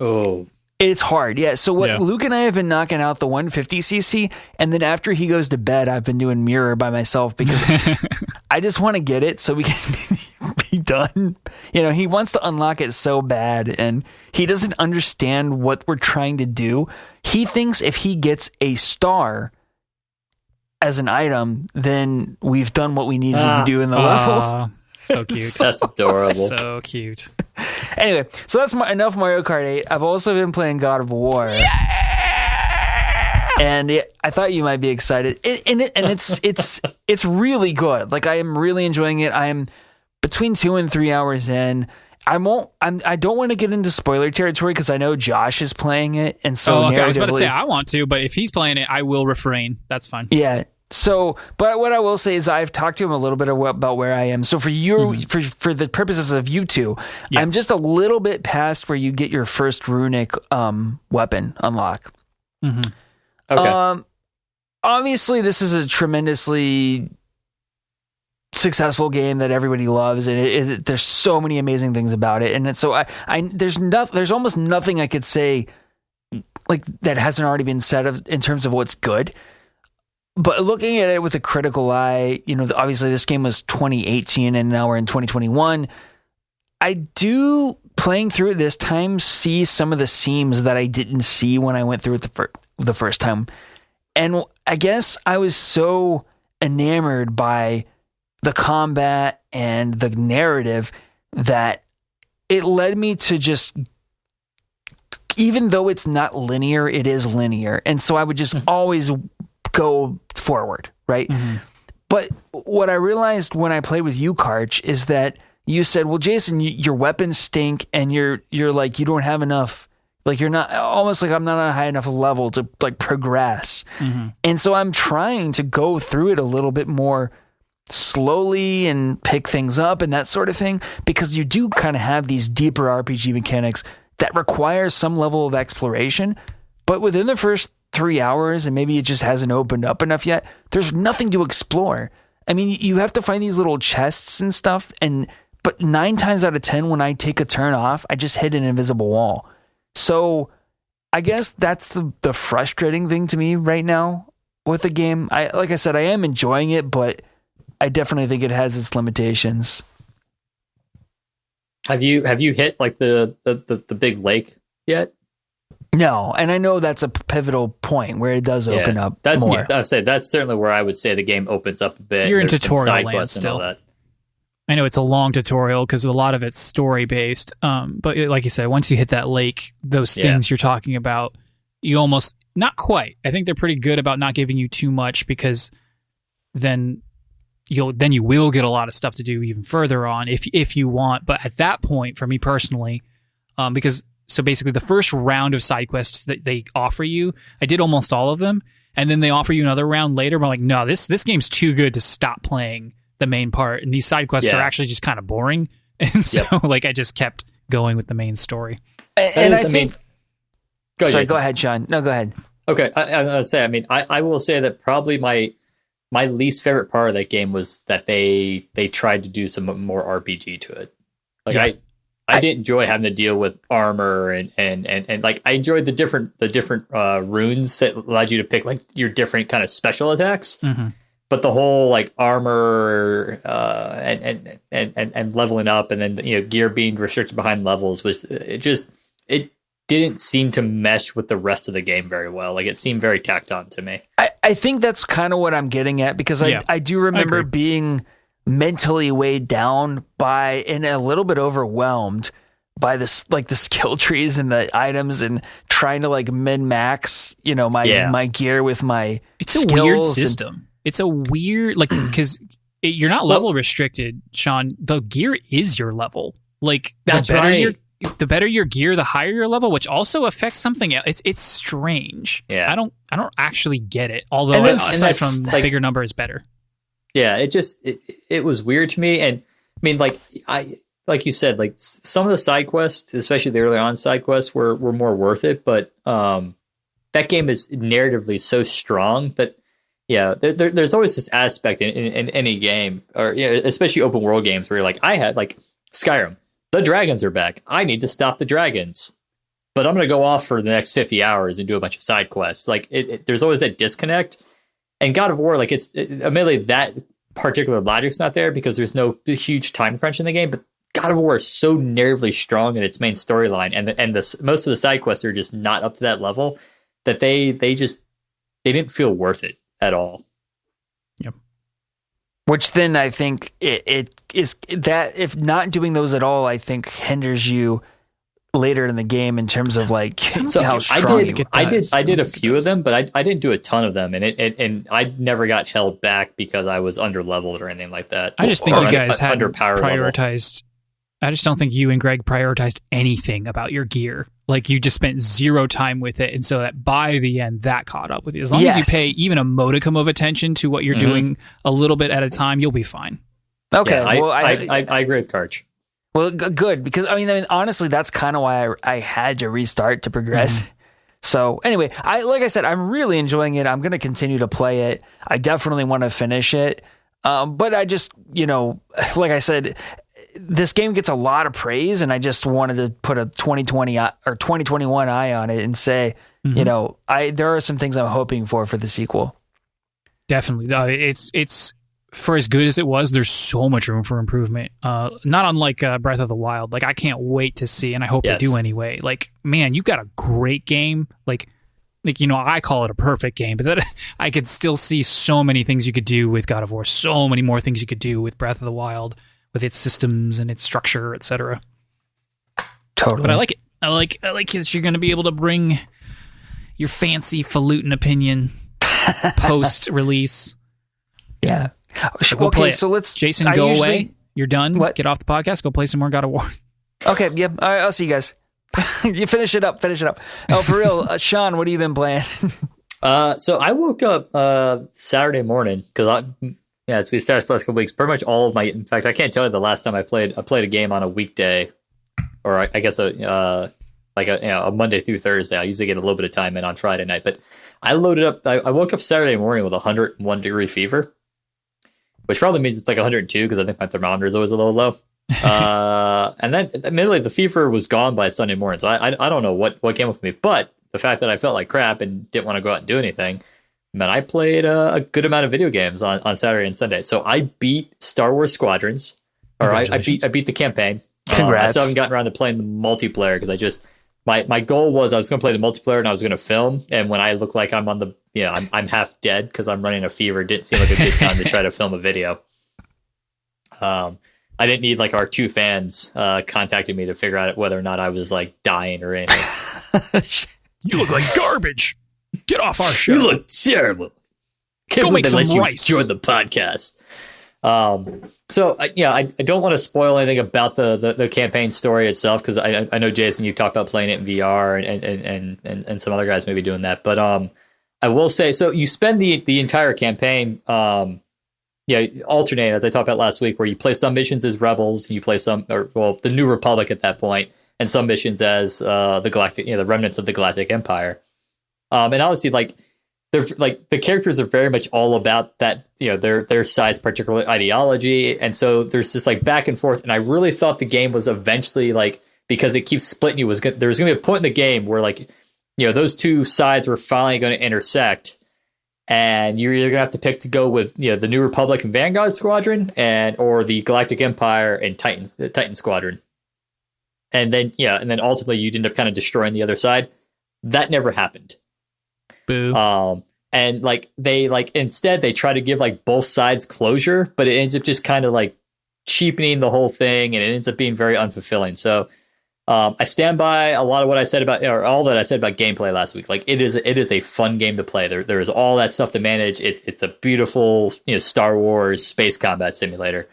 Speaker 2: Oh.
Speaker 3: It's hard, yeah. So Luke and I have been knocking out the 150cc, and then after he goes to bed, I've been doing mirror by myself because I just want to get it so we can be done. He wants to unlock it so bad, and he doesn't understand what we're trying to do. He thinks if he gets a star as an item, then we've done what we needed to do in the level.
Speaker 1: So cute.
Speaker 2: That's adorable.
Speaker 1: So cute.
Speaker 3: Anyway, so that's enough Mario Kart 8. I've also been playing God of War. And I thought you might be excited. It's really good. Like, I am really enjoying it. I am between 2 and 3 hours in. I don't want to get into spoiler territory because I know Josh is playing it, and so
Speaker 1: I was about to say I want to, but if he's playing it, I will refrain. That's fine.
Speaker 3: Yeah. So, but what I will say is I've talked to him a little bit about where I am. So for you, for the purposes of you two, I'm just a little bit past where you get your first runic weapon unlock.
Speaker 2: Okay.
Speaker 3: Obviously, this is a tremendously successful game that everybody loves, and there's so many amazing things about it. And so there's almost nothing I could say like that hasn't already been said in terms of what's good. But looking at it with a critical eye, obviously this game was 2018 and now we're in 2021. I do, playing through it this time, see some of the seams that I didn't see when I went through it the first time. And I guess I was so enamored by the combat and the narrative that it led me to just, even though it's not linear, it is linear. And so I would just always go forward, right? But what I realized when I played with you, Karch, is that you said, well, Jason, your weapons stink and you're like, you don't have enough, like you're not, almost like I'm not on a high enough level to like progress. And so I'm trying to go through it a little bit more slowly and pick things up and that sort of thing, because you do kind of have these deeper RPG mechanics that require some level of exploration. But within the first 3 hours, and maybe it just hasn't opened up enough yet, there's nothing to explore. I mean, you have to find these little chests and stuff, but 9 times out of 10, when I take a turn off, I just hit an invisible wall. So I guess that's the frustrating thing to me right now with the game. Like I said, I am enjoying it, but I definitely think it has its limitations.
Speaker 2: Have you hit like the big lake yet?
Speaker 3: No, and I know that's a pivotal point where it does open up more.
Speaker 2: That's certainly where I would say the game opens up a bit.
Speaker 1: You're in
Speaker 2: There's
Speaker 1: tutorial
Speaker 2: side
Speaker 1: land
Speaker 2: quests and all
Speaker 1: still.
Speaker 2: that.
Speaker 1: I know it's a long tutorial because a lot of it's story based. But like you said, once you hit that lake, those things you're talking about, you almost, not quite. I think they're pretty good about not giving you too much, because then you will get a lot of stuff to do even further on if you want. But at that point, for me personally, so basically the first round of side quests that they offer you, I did almost all of them, and then they offer you another round later. But I'm like, no, this game's too good to stop playing the main part, and these side quests are actually just kind of boring. And so, like, I just kept going with the main story.
Speaker 3: And I think. Sorry, go ahead, Sean. No, go ahead.
Speaker 2: Okay, I'll say. I mean, I will say that probably my least favorite part of that game was that they tried to do some more RPG to it. Like I didn't enjoy having to deal with armor and like I enjoyed the different runes that allowed you to pick like your different kind of special attacks.
Speaker 1: Mm-hmm.
Speaker 2: But the whole like armor and leveling up and then gear being restricted behind levels was it didn't seem to mesh with the rest of the game very well. Like it seemed very tacked on to me.
Speaker 3: I think that's kind of what I'm getting at because I do remember being mentally weighed down by and a little bit overwhelmed by this, like the skill trees and the items and trying to like min max, my gear with my
Speaker 1: skills. It's a weird system. It's a weird, like, because you're not level restricted, Sean. The gear is your level. Like
Speaker 2: that's right.
Speaker 1: The better your gear, the higher your level, which also affects something else. It's strange.
Speaker 2: Yeah,
Speaker 1: I don't actually get it. Although aside from like, bigger number is better.
Speaker 2: Yeah, it was weird to me, and I mean, like you said, like some of the side quests, especially the early on side quests, were more worth it. But that game is narratively so strong that there's always this aspect in any game, or especially open world games, where you're like, I had like Skyrim, the dragons are back. I need to stop the dragons, but I'm going to go off for the next 50 hours and do a bunch of side quests. Like there's always that disconnect. And God of War, like admittedly that particular logic's not there because there's no huge time crunch in the game. But God of War is so narratively strong in its main storyline, and most of the side quests are just not up to that level that they didn't feel worth it at all.
Speaker 1: Yep.
Speaker 3: Which then I think it is that if not doing those at all, I think hinders you later in the game in terms of like how strong
Speaker 2: I did a few of them, but I didn't do a ton of them, and I never got held back because I was under leveled or anything like that.
Speaker 1: I just think you guys had
Speaker 2: prioritized.
Speaker 1: I just don't think you and Greg prioritized anything about your gear. Like you just spent zero time with it, and so that by the end that caught up with you. As long as you pay even a modicum of attention to what you're doing a little bit at a time, you'll be fine.
Speaker 2: Okay, I agree with Karch.
Speaker 3: Well, good, because I mean, honestly, that's kind of why I had to restart to progress. Mm-hmm. So anyway, like I said, I'm really enjoying it. I'm going to continue to play it. I definitely want to finish it. But I just, like I said, this game gets a lot of praise, and I just wanted to put a 2020 or 2021 eye on it and say, there are some things I'm hoping for the sequel.
Speaker 1: Definitely. It's for as good as it was, there's so much room for improvement. Not unlike Breath of the Wild. Like, I can't wait to see, and I hope they do anyway. Like, man, you've got a great game. Like I call it a perfect game, but that I could still see so many things you could do with God of War. So many more things you could do with Breath of the Wild, with its systems and its structure, etc.
Speaker 3: Totally.
Speaker 1: But I like it. I like that you're going to be able to bring your fancy falutin opinion post-release.
Speaker 3: Yeah.
Speaker 1: We'll play it.
Speaker 3: So let's...
Speaker 1: Jason, go away. You're done.
Speaker 3: What?
Speaker 1: Get off the podcast. Go play some more God of War.
Speaker 3: Okay, yep. All right, I'll see you guys. You finish it up. Oh, for real. Sean, what have you been playing?
Speaker 2: So I woke up Saturday morning because as we started the last couple weeks, pretty much all of my... In fact, I can't tell you the last time I played a game on a weekday, or I guess a Monday through Thursday. I usually get a little bit of time in on Friday night, but I loaded up... I woke up Saturday morning with 101 degree fever, which probably means it's like 102 because I think my thermometer is always a little low. And then admittedly the fever was gone by Sunday morning. So I don't know what came up with me, but the fact that I felt like crap and didn't want to go out and do anything, man, I played a good amount of video games on Saturday and Sunday. So I beat Star Wars Squadrons, or I beat the campaign.
Speaker 3: Congrats.
Speaker 2: I still haven't gotten around to playing the multiplayer because my goal was I was going to play the multiplayer and I was going to film. And when I look like I'm on I'm half dead because I'm running a fever, it didn't seem like a good time to try to film a video. I didn't need like our two fans contacting me to figure out whether or not I was like dying or anything.
Speaker 1: You look like garbage. Get off our show.
Speaker 2: You look terrible.
Speaker 1: Go make some rice.
Speaker 2: Join the podcast. I don't want to spoil anything about the campaign story itself because I know Jason, you talked about playing it in VR and some other guys maybe doing that, but I will say so. You spend the entire campaign alternate, as I talked about last week, where you play some missions as rebels, and you play the New Republic at that point, and some missions as the Galactic, the remnants of the Galactic Empire. And obviously, they're the characters are very much all about that, their side's particular ideology, and so there's this back and forth. And I really thought the game was eventually because it keeps splitting you, there was going to be a point in the game where those two sides were finally going to intersect. And you're either gonna have to pick to go with the New Republic and Vanguard Squadron, or the Galactic Empire and Titan Squadron, and then ultimately you'd end up kind of destroying the other side. That never happened.
Speaker 1: Boo.
Speaker 2: And instead they try to give both sides closure, but it ends up just kind of cheapening the whole thing, and it ends up being very unfulfilling. So I stand by a lot of what I said about, or all that I said about gameplay last week. It is a fun game to play. There is all that stuff to manage. It's a beautiful, Star Wars space combat simulator.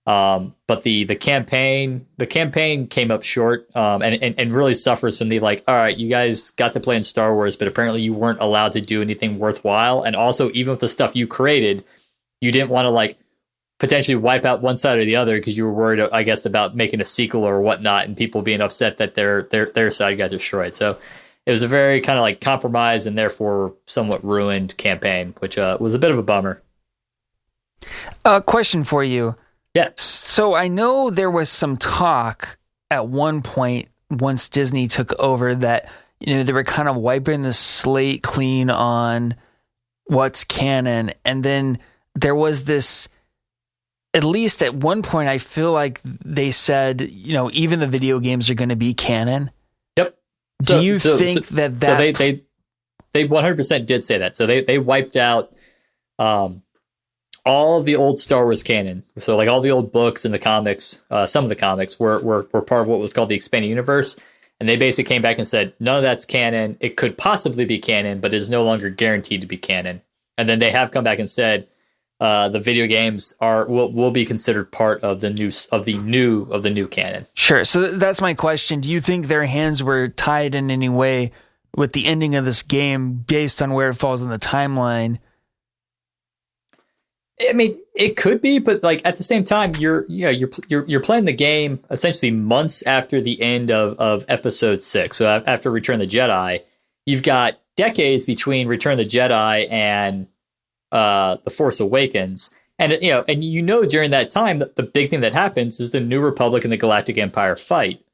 Speaker 2: But the campaign came up short, and really suffers from the all right, you guys got to play in Star Wars, but apparently you weren't allowed to do anything worthwhile. And also, even with the stuff you created, you didn't want to potentially wipe out one side or the other because you were worried, I guess, about making a sequel or whatnot, and people being upset that their side got destroyed. So it was a very kind of compromise and therefore somewhat ruined campaign, which was a bit of a bummer.
Speaker 3: Question for you.
Speaker 2: Yeah.
Speaker 3: So I know there was some talk at one point once Disney took over that, they were kind of wiping the slate clean on what's canon. And then there was this, at least at one point, I feel like they said, even the video games are going to be canon.
Speaker 2: Yep.
Speaker 3: Do you think that?
Speaker 2: So they 100% did say that. So they wiped out all of the old Star Wars canon. So all the old books and the comics, some of the comics were part of what was called the expanded universe. And they basically came back and said, none of that's canon. It could possibly be canon, but is no longer guaranteed to be canon. And then they have come back and said, the video games will be considered part of the new canon.
Speaker 3: Sure. So that's my question. Do you think their hands were tied in any way with the ending of this game based on where it falls in the timeline?
Speaker 2: I mean, it could be, but at the same time, you're playing the game essentially months after the end of Episode 6. So after Return of the Jedi, you've got decades between Return of the Jedi and The Force Awakens, and during that time that the big thing that happens is the New Republic and the Galactic Empire fight.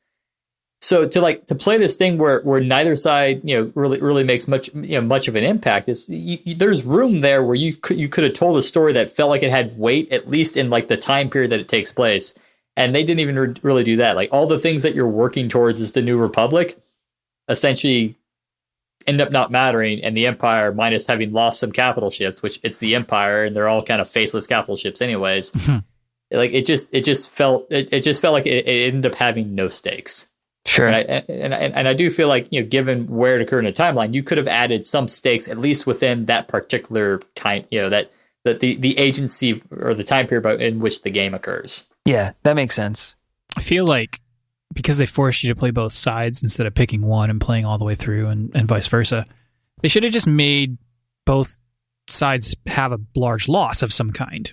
Speaker 2: So to play this thing where neither side really makes much of an impact, is there's room there where you could have told a story that felt like it had weight, at least in the time period that it takes place, and they didn't even really do that. All the things that you're working towards as the New Republic essentially end up not mattering, and the Empire, minus having lost some capital ships, which it's the Empire and they're all kind of faceless capital ships anyways. It just felt like it ended up having no stakes.
Speaker 3: Sure.
Speaker 2: And I do feel given where it occurred in the timeline, you could have added some stakes at least within that particular time, that the agency or the time period in which the game occurs.
Speaker 3: Yeah, that makes sense.
Speaker 1: I feel like because they forced you to play both sides instead of picking one and playing all the way through and vice versa, they should have just made both sides have a large loss of some kind.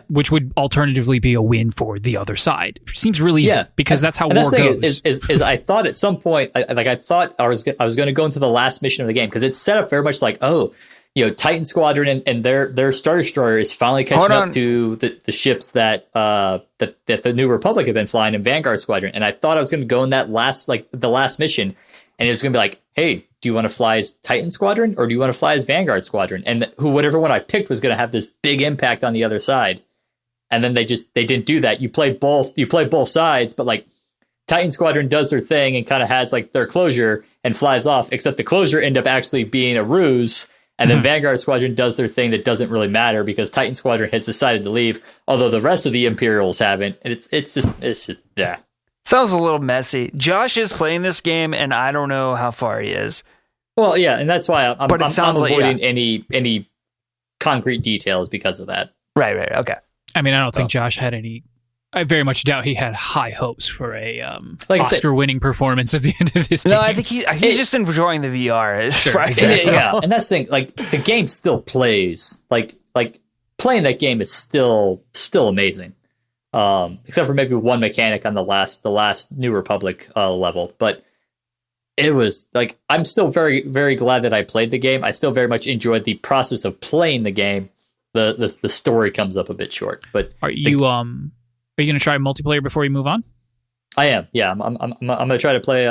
Speaker 1: Which would alternatively be a win for the other side. It seems really easy because that's how war goes.
Speaker 2: Is I thought at some point, I thought I was going to go into the last mission of the game because it's set up very much Titan Squadron and their Star Destroyer is finally catching up to the ships that the New Republic have been flying in Vanguard Squadron. And I thought I was going to go in that the last mission, and it was going to be hey, do you want to fly as Titan Squadron or do you want to fly as Vanguard Squadron? And whatever one I picked was going to have this big impact on the other side. And then they didn't do that. You play both sides, but Titan Squadron does their thing and kind of has their closure and flies off, except the closure ended up actually being a ruse. And then Vanguard Squadron does their thing that doesn't really matter because Titan Squadron has decided to leave, although the rest of the Imperials haven't. And it's just yeah.
Speaker 3: Sounds a little messy. Josh is playing this game, and I don't know how far he is.
Speaker 2: Well, yeah, and that's why I'm avoiding any concrete details because of that.
Speaker 3: Right. Okay.
Speaker 1: I mean, I don't think Josh had any. I very much doubt he had high hopes for a Oscar-winning performance at the end of this game.
Speaker 3: No, I think he's just enjoying the VR.
Speaker 2: Sure, exactly. Yeah, and that's the thing. The game still plays. playing that game is still amazing. Except for maybe one mechanic on the last New Republic level, but it was like, I'm still very, very glad that I played the game. I still very much enjoyed the process of playing the game. The story comes up a bit short, but
Speaker 1: are you going to try multiplayer before you move on?
Speaker 2: I am. Yeah, I'm going to try to play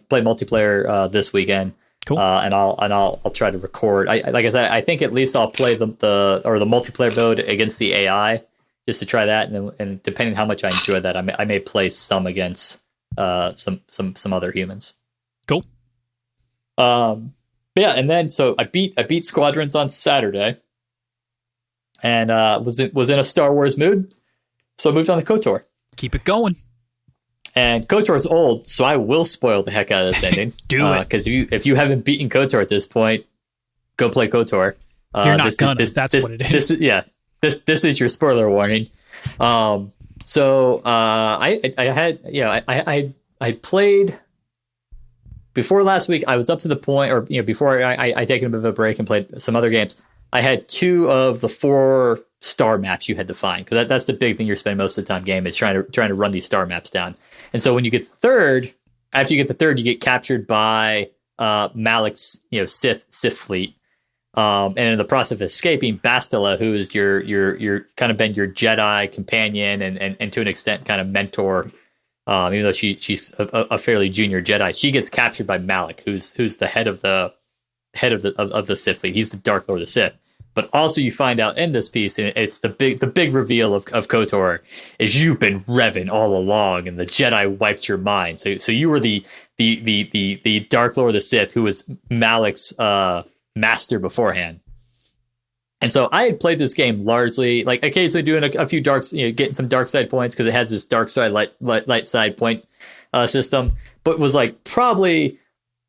Speaker 2: play multiplayer this weekend.
Speaker 1: Cool.
Speaker 2: And I'll try to record. Like I said, I think at least I'll play the multiplayer mode against the AI just to try that, and depending on how much I enjoy that, I may play some against some other humans.
Speaker 1: Cool.
Speaker 2: Yeah, and then so I beat Squadrons on Saturday, and was in a Star Wars mood, so I moved on to KOTOR.
Speaker 1: Keep it going.
Speaker 2: And KOTOR's old, so I will spoil the heck out of this ending.
Speaker 1: Do it,
Speaker 2: because if you haven't beaten KOTOR at this point, go play KOTOR.
Speaker 1: You're not gonna. That's what it is.
Speaker 2: This is your spoiler warning. So I played before last week. I was up to the point, or before I taken a bit of a break and played some other games. I had 2 of the 4 star maps you had to find, because that's the big thing you're spending most of the time game is trying to run these star maps down. And so when you get the third, after you get the third, you get captured by Malik's Sith fleet. And in the process of escaping, Bastila, who is your kind of been your Jedi companion and to an extent kind of mentor, even though she's a fairly junior Jedi, she gets captured by Malik, who's the head of the Sith fleet. He's the Dark Lord of the Sith. But also you find out in this piece, and it's the big reveal of KOTOR, is you've been Revan all along, and the Jedi wiped your mind. So you were the Dark Lord of the Sith, who was Malik's master beforehand. And so I had played this game largely, like occasionally doing a few getting some dark side points, because it has this dark side light side point system, but was like probably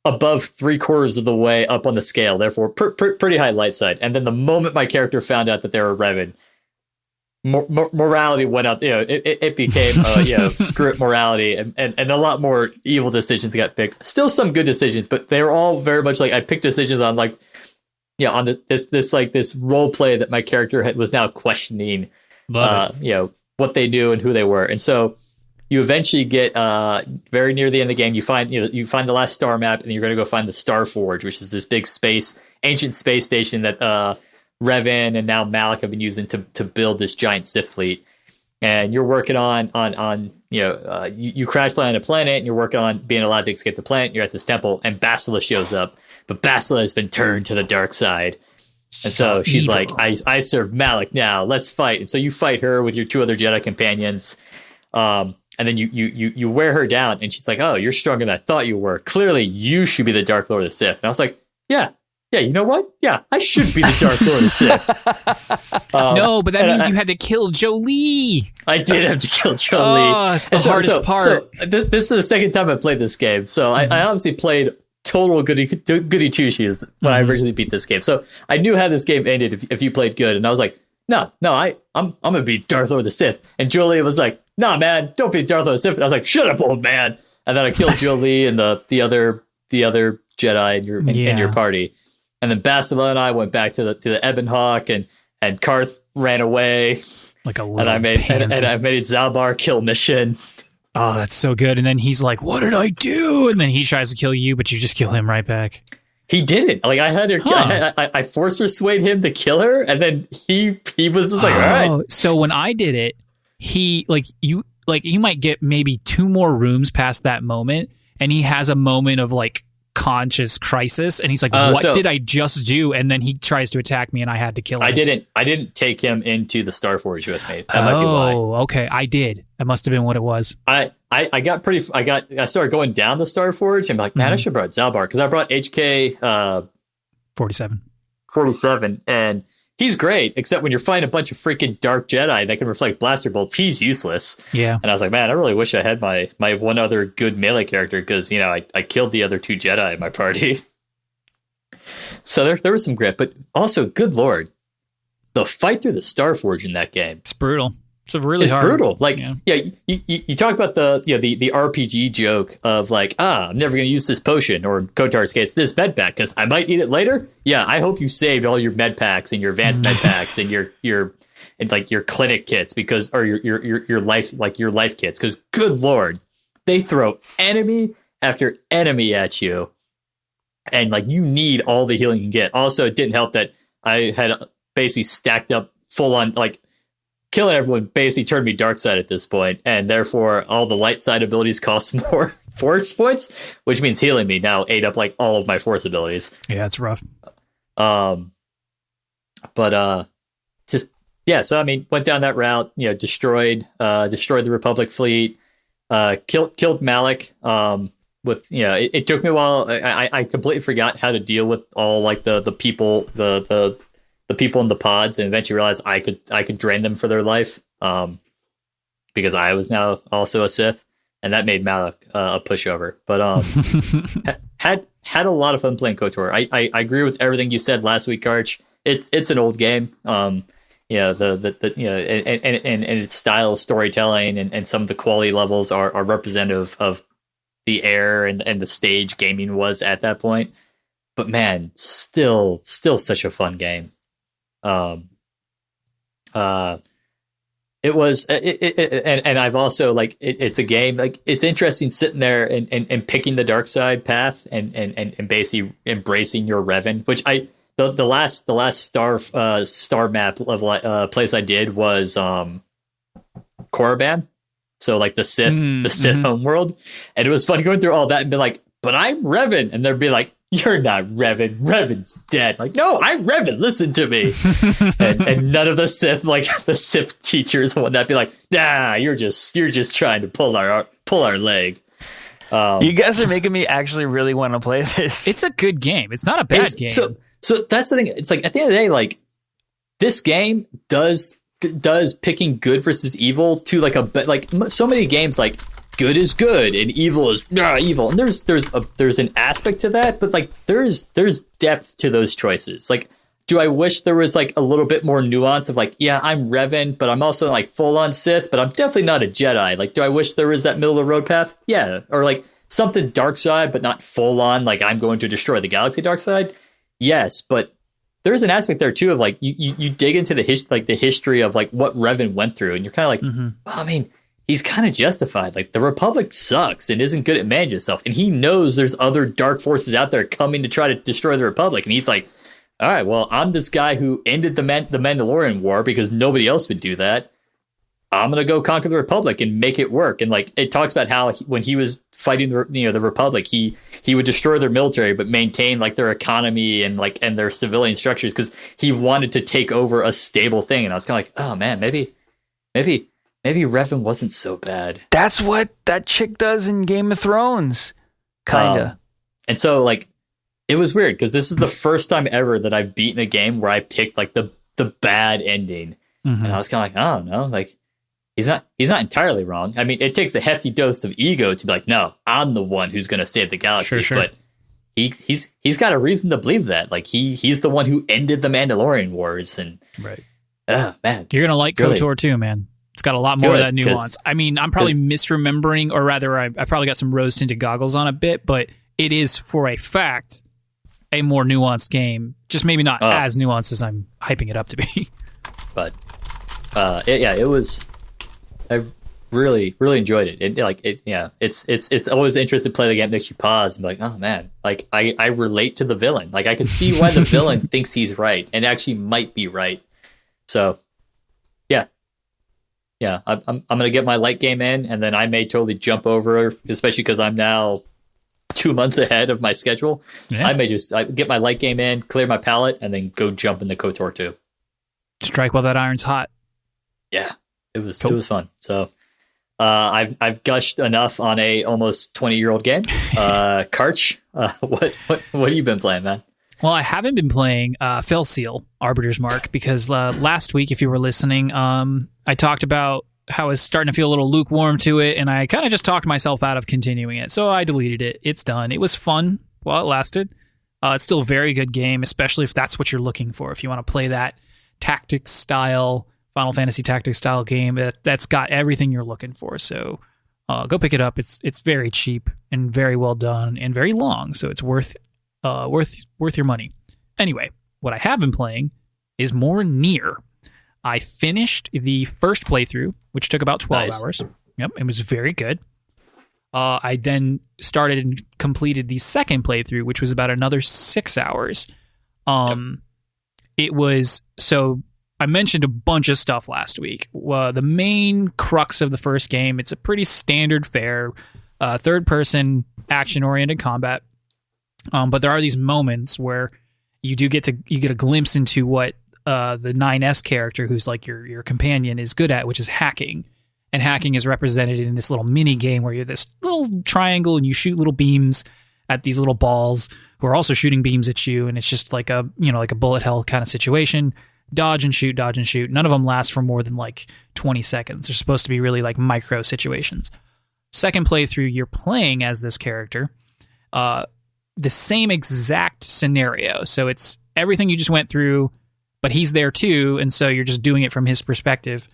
Speaker 2: above 3/4 of the way up on the scale, therefore pretty high light side. And then the moment my character found out that they were Revan, morality went out. It became screw it morality, and a lot more evil decisions got picked. Still some good decisions, but they were all very much like I picked decisions on on this role play that my character was now questioning. What they knew and who they were. And so you eventually get very near the end of the game. You find the last star map, and you're going to go find the Star Forge, which is this big ancient space station that Revan and now Malik have been using to build this giant Sith fleet. And you're working on you crash land on a planet, and you're working on being allowed to escape the planet. You're at this temple, and Bastila shows up, but Bastila has been turned to the dark side. And so she's like, I serve Malik now. Let's fight. And so you fight her with your 2 other Jedi companions. And then you wear her down, and she's like, "Oh, you're stronger than I thought you were. Clearly, you should be the Dark Lord of the Sith." And I was like, "Yeah, you know what? Yeah, I should be the Dark Lord of the Sith."
Speaker 1: No, but that means you had to kill Jolie.
Speaker 2: I did have to kill Jolie.
Speaker 1: Oh, it's the hardest part.
Speaker 2: So this is the second time I played this game. So I obviously played total goody two shoes when I originally beat this game. So I knew how this game ended if you played good, and I was like, "No, I'm gonna be Darth Lord of the Sith." And Jolie was like, "Nah, man, don't be Darth Lord of the Sith." And I was like, "Shut up, old man." And then I killed Jolie and the other Jedi in your party. And then Bastila and I went back to the Ebon Hawk, and Karth ran away.
Speaker 1: Like a little
Speaker 2: and I made Zalbar kill mission.
Speaker 1: Oh, that's so good. And then he's like, "What did I do?" And then he tries to kill you, but you just kill him right back.
Speaker 2: He didn't. Like I had her. I forced persuade him to kill her, and then he was just like, "All right."
Speaker 1: So when I did it, you might get maybe 2 more rooms past that moment, and he has a moment of like conscious crisis, and he's like, what did I just do? And then he tries to attack me, and I had to kill him.
Speaker 2: I didn't take him into the Star Forge with me. That might be why.
Speaker 1: Okay, I did. That must have been what it was.
Speaker 2: I started going down the Star Forge, and I'm like, man, I should have brought Zalbar, because I brought HK 47, and he's great, except when you're fighting a bunch of freaking dark Jedi that can reflect blaster bolts, he's useless.
Speaker 1: Yeah.
Speaker 2: And I was like, man, I really wish I had my one other good melee character, because, I killed the other 2 Jedi in my party. So there was some grit, but also, good Lord, the fight through the Star Forge in that game.
Speaker 1: It's brutal. It's a really
Speaker 2: it's
Speaker 1: hard.
Speaker 2: brutal. Like, you talk about the RPG joke of like, I'm never going to use this potion, or Kotar's case, this med pack, because I might need it later. Yeah, I hope you saved all your med packs and your advanced med packs and your clinic kits, because, or your life kits, because good Lord, they throw enemy after enemy at you, and like you need all the healing you can get. Also, it didn't help that I had basically stacked up full on, like, killing everyone basically turned me dark side at this point, and therefore all the light side abilities cost more force points, which means healing me now ate up like all of my force abilities.
Speaker 1: Yeah, it's rough.
Speaker 2: So I mean, went down that route, destroyed the Republic fleet, killed Malik. It took me a while. I completely forgot how to deal with all like the people, the people in the pods, and eventually realized I could drain them for their life, because I was now also a Sith, and that made Malik a pushover. But had a lot of fun playing KOTOR. I agree with everything you said last week, Arch. It's an old game. And its style of storytelling and some of the quality levels are representative of the era and the stage gaming was at that point. But man, still such a fun game. It was, and I've also like, it's a game, like it's interesting sitting there and picking the dark side path and basically embracing your Revan, which the last star map of place I did was Korriban. So like the Sith homeworld. And it was fun going through all that and be like, but I'm Revan. And they'd be like, you're not Revan. Revan's dead. Like, no, I'm Revan. Listen to me. and none of the Sith, like the Sith teachers and whatnot, be like, nah, you're just trying to pull our leg.
Speaker 3: You guys are making me actually really want to play this.
Speaker 1: It's a good game. It's not a bad game.
Speaker 2: So that's the thing. It's like at the end of the day, like this game does picking good versus evil to like so many games, like good is good and evil is evil, and there's an aspect to that, but like there's depth to those choices. Like, do I wish there was like a little bit more nuance of like, yeah, I'm Revan, but I'm also like full on Sith, but I'm definitely not a Jedi. Like, do I wish there was that middle of the road path? Yeah, or like something dark side, but not full on like I'm going to destroy the galaxy dark side. Yes, but there's an aspect there too of like you dig into the history of like what Revan went through, and you're kind of like, well, I mean, he's kind of justified. Like the Republic sucks and isn't good at managing itself, and he knows there's other dark forces out there coming to try to destroy the Republic, and he's like, all right, well, I'm this guy who ended the Mandalorian War because nobody else would do that. I'm gonna go conquer the Republic and make it work. And like it talks about how when he was fighting the Republic, he would destroy their military but maintain like their economy and their civilian structures because he wanted to take over a stable thing. And I was kind of like, oh man, maybe Revan wasn't so bad.
Speaker 3: That's what that chick does in Game of Thrones, kinda.
Speaker 2: And so like it was weird because this is the first time ever that I've beaten a game where I picked like the bad ending, and I was kind of like, oh no, like. He's not entirely wrong. I mean, it takes a hefty dose of ego to be like, no, I'm the one who's going to save the galaxy.
Speaker 1: Sure.
Speaker 2: But he's got a reason to believe that. Like he's the one who ended the Mandalorian Wars. And
Speaker 1: right,
Speaker 2: man,
Speaker 1: you're gonna like
Speaker 2: really?
Speaker 1: KOTOR too, man. It's got a lot more of that nuance. I mean, I'm probably misremembering, or rather, I probably got some rose tinted goggles on a bit, but it is for a fact a more nuanced game. Just maybe not as nuanced as I'm hyping it up to be.
Speaker 2: But it was. I really, really enjoyed it. It's always interesting to play the game. It makes you pause and be like, oh man, like I relate to the villain. Like I can see why the villain thinks he's right and actually might be right. So, I'm gonna get my light game in, and then I may totally jump over, especially because I'm now 2 months ahead of my schedule. Yeah. I may just get my light game in, clear my palette, and then go jump into KOTOR 2.
Speaker 1: Strike while that iron's hot.
Speaker 2: Yeah. It was fun. So I've gushed enough on a almost 20-year-old game. Karch, what have you been playing, man?
Speaker 1: Well, I haven't been playing Fell Seal, Arbiter's Mark, because last week, if you were listening, I talked about how I was starting to feel a little lukewarm to it, and I kind of just talked myself out of continuing it. So I deleted it. It's done. It was fun while it lasted. It's still a very good game, especially if that's what you're looking for. If you want to play that tactics style Final Fantasy Tactics style game that's got everything you're looking for. So go pick it up. It's very cheap and very well done and very long, so it's worth your money. Anyway, what I have been playing is more Nier. I finished the first playthrough, which took about 12 hours. Yep, it was very good. I then started and completed the second playthrough, which was about another 6 hours. It was so. I mentioned a bunch of stuff last week. The main crux of the first game, it's a pretty standard fare, third-person, action-oriented combat. But there are these moments where you get a glimpse into what the 9S character, who's like your companion, is good at, which is hacking. And hacking is represented in this little mini game where you're this little triangle and you shoot little beams at these little balls who are also shooting beams at you, and it's just like a bullet hell kind of situation. Dodge and shoot, dodge and shoot. None of them last for more than like 20 seconds. They're supposed to be really like micro situations. Second playthrough, you're playing as this character. The same exact scenario. So it's everything you just went through, but he's there too, and so you're just doing it from his perspective.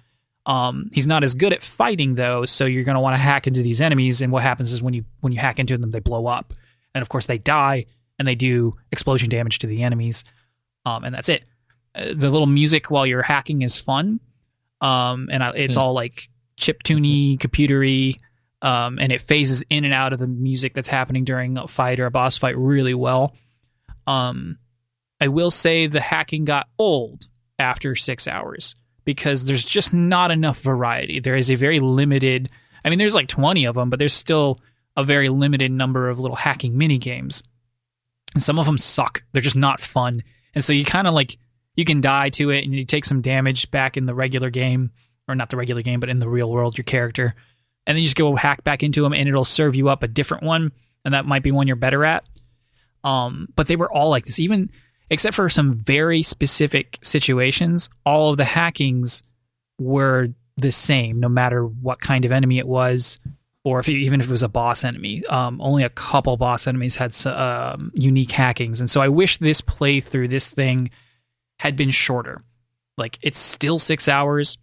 Speaker 1: He's not as good at fighting though, so you're going to want to hack into these enemies, and what happens is when you hack into them, they blow up. And of course they die, and they do explosion damage to the enemies. And that's it. The little music while you're hacking is fun. It's all like chiptune-y, computery, and it phases in and out of the music that's happening during a fight or a boss fight really well. I will say the hacking got old after 6 hours because there's just not enough variety. There is a very limited, there's like 20 of them, but there's still a very limited number of little hacking mini games. And some of them suck. They're just not fun. And so you kind of like, you can die to it and you take some damage back in the regular game, or not the regular game, but in the real world, your character. And then you just go hack back into them and it'll serve you up a different one. And that might be one you're better at. But they were all like this, even except for some very specific situations. All of the hackings were the same, no matter what kind of enemy it was, or even if it was a boss enemy. Only a couple boss enemies had unique hackings. And so I wish this playthrough, this thing, had been shorter. Like, it's still 6 hours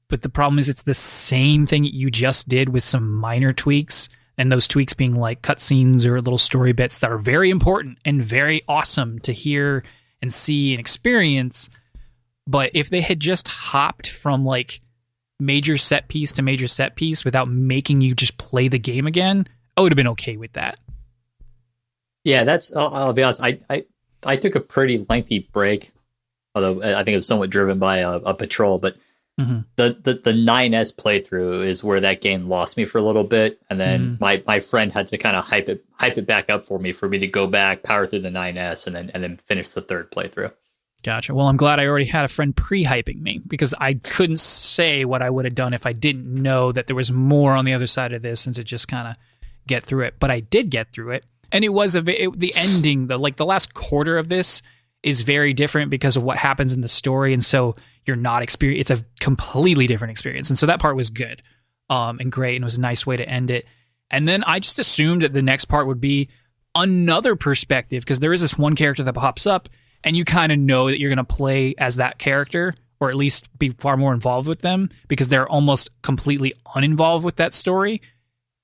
Speaker 1: but the problem is it's the same thing you just did with some minor tweaks, and those tweaks being like cutscenes or little story bits that are very important and very awesome to hear and see and experience. But if they had just hopped from like major set piece to major set piece without making you just play the game again, I would have been okay with that.
Speaker 2: Yeah, I'll be honest. I took a pretty lengthy break, although I think it was somewhat driven by a patrol, but the 9S playthrough is where that game lost me for a little bit. And then my friend had to kind of hype it back up for me to go back, power through the 9S and then finish the third playthrough.
Speaker 1: Gotcha. Well, I'm glad I already had a friend pre-hyping me, because I couldn't say what I would have done if I didn't know that there was more on the other side of this and to just kind of get through it. But I did get through it. And it was the ending, the last quarter of this is very different because of what happens in the story. And so you're not it's a completely different experience. And so that part was good and great. And it was a nice way to end it. And then I just assumed that the next part would be another perspective, because there is this one character that pops up and you kind of know that you're going to play as that character, or at least be far more involved with them, because they're almost completely uninvolved with that story.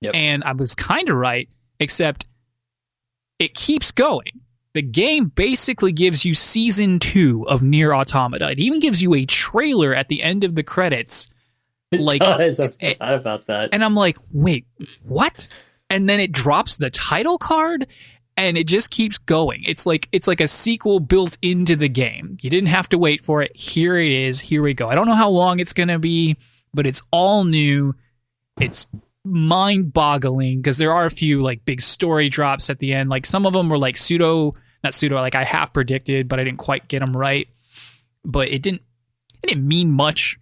Speaker 1: Yep. And I was kind of right, except it keeps going. The game basically gives you season 2 of Nier Automata. It even gives you a trailer at the end of the credits.
Speaker 2: It does. I forgot about that.
Speaker 1: And I'm like, wait, what? And then it drops the title card, and it just keeps going. It's like a sequel built into the game. You didn't have to wait for it. Here it is. Here we go. I don't know how long it's going to be, but it's all new. It's mind-boggling, because there are a few like big story drops at the end. Like, some of them were like like I half predicted, but I didn't quite get them right. But it didn't mean much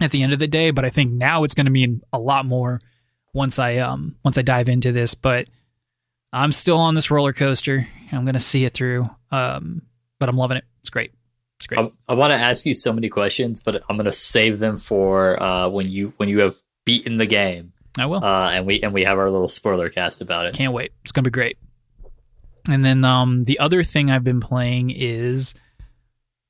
Speaker 1: at the end of the day. But I think now it's going to mean a lot more once I dive into this. But I'm still on this roller coaster. I'm going to see it through. But I'm loving it. It's great. It's great.
Speaker 2: I want to ask you so many questions, but I'm going to save them for when you have beaten the game.
Speaker 1: I will.
Speaker 2: And we have our little spoiler cast about it.
Speaker 1: Can't wait. It's going to be great. And then the other thing I've been playing is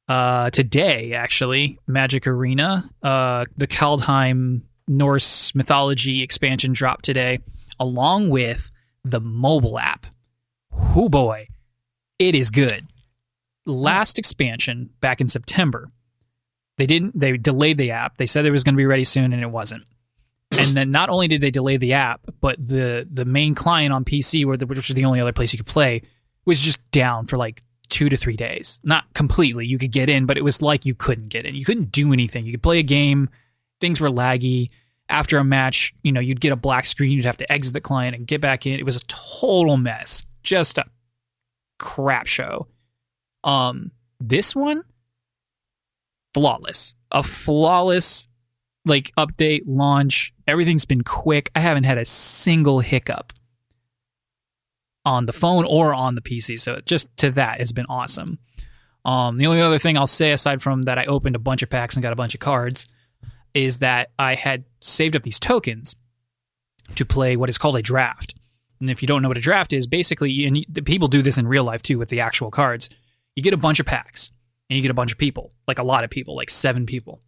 Speaker 1: today, actually, Magic Arena, the Kaldheim Norse mythology expansion dropped today, along with the mobile app. Oh boy, it is good. Last expansion back in September, they delayed the app. They said it was going to be ready soon, and it wasn't. And then not only did they delay the app, but the main client on PC, which was the only other place you could play, was just down for like 2 to 3 days. Not completely. You could get in, but it was like you couldn't get in. You couldn't do anything. You could play a game. Things were laggy. After a match, you'd get a black screen. You'd have to exit the client and get back in. It was a total mess. Just a crap show. This one, flawless. A flawless update, launch. Everything's been quick. I haven't had a single hiccup on the phone or on the PC. So just to that, it's been awesome. The only other thing I'll say, aside from that I opened a bunch of packs and got a bunch of cards, is that I had saved up these tokens to play what is called a draft. And if you don't know what a draft is, basically, and people do this in real life too with the actual cards, you get a bunch of packs and you get a bunch of people, like a lot of people, like 7 people.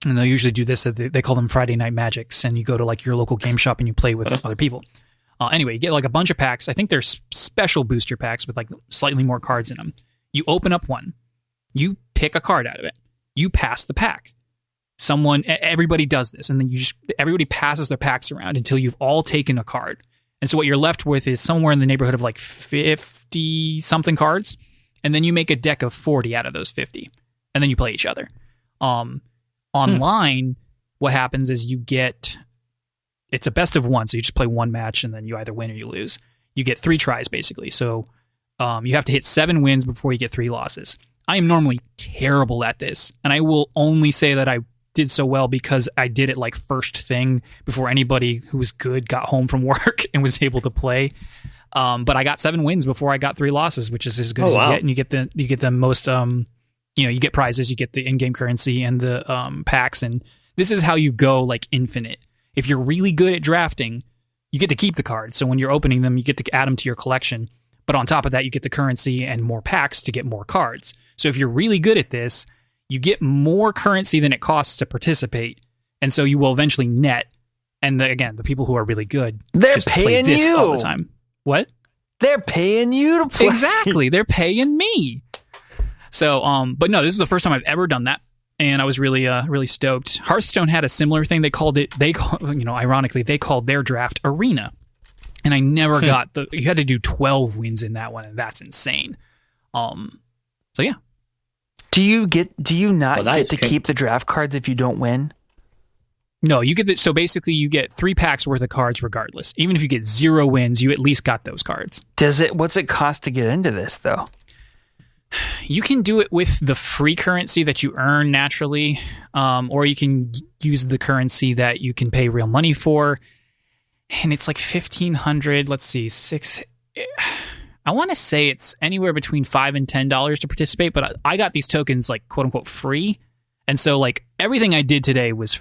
Speaker 1: And they'll usually do this. They call them Friday Night Magics, and you go to your local game shop and you play with other people. Anyway, you get a bunch of packs. I think they're special booster packs with slightly more cards in them. You open up one, you pick a card out of it, you pass the pack. Everybody does this, and then everybody passes their packs around until you've all taken a card. And so what you're left with is somewhere in the neighborhood of 50 something cards, and then you make a deck of 40 out of those 50, and then you play each other. Online, what happens is it's a best of one, so you just play one match, and then you either win or you lose. You get 3 tries, basically. So you have to hit 7 wins before you get 3 losses. I am normally terrible at this, and I will only say that I did so well because I did it first thing before anybody who was good got home from work and was able to play. But I got 7 wins before I got 3 losses, which is as good as you get, and you get the most. You get prizes, you get the in-game currency and the packs, and this is how you go infinite. If you're really good at drafting, you get to keep the cards. So when you're opening them, you get to add them to your collection. But on top of that, you get the currency and more packs to get more cards. So if you're really good at this, you get more currency than it costs to participate, and so you will eventually net. And again, the people who are really good,
Speaker 3: they're
Speaker 1: just
Speaker 3: paying
Speaker 1: play this
Speaker 3: you
Speaker 1: all the time. What?
Speaker 3: They're paying you to play.
Speaker 1: Exactly, they're paying me. So, but no, this is the first time I've ever done that, and I was really, really stoked. Hearthstone had a similar thing. Ironically, they called their draft Arena, and I never got you had to do 12 wins in that one, and that's insane. So yeah.
Speaker 3: Do you not get to keep the draft cards if you don't win?
Speaker 1: No, you get so basically you get 3 packs worth of cards regardless. Even if you get 0 wins, you at least got those cards.
Speaker 3: What's it cost to get into this though?
Speaker 1: You can do it with the free currency that you earn naturally, or you can use the currency that you can pay real money for. And it's $1,500. Let's see, 6. I want to say it's anywhere between $5 and $10 to participate, but I got these tokens quote unquote free, and so everything I did today was,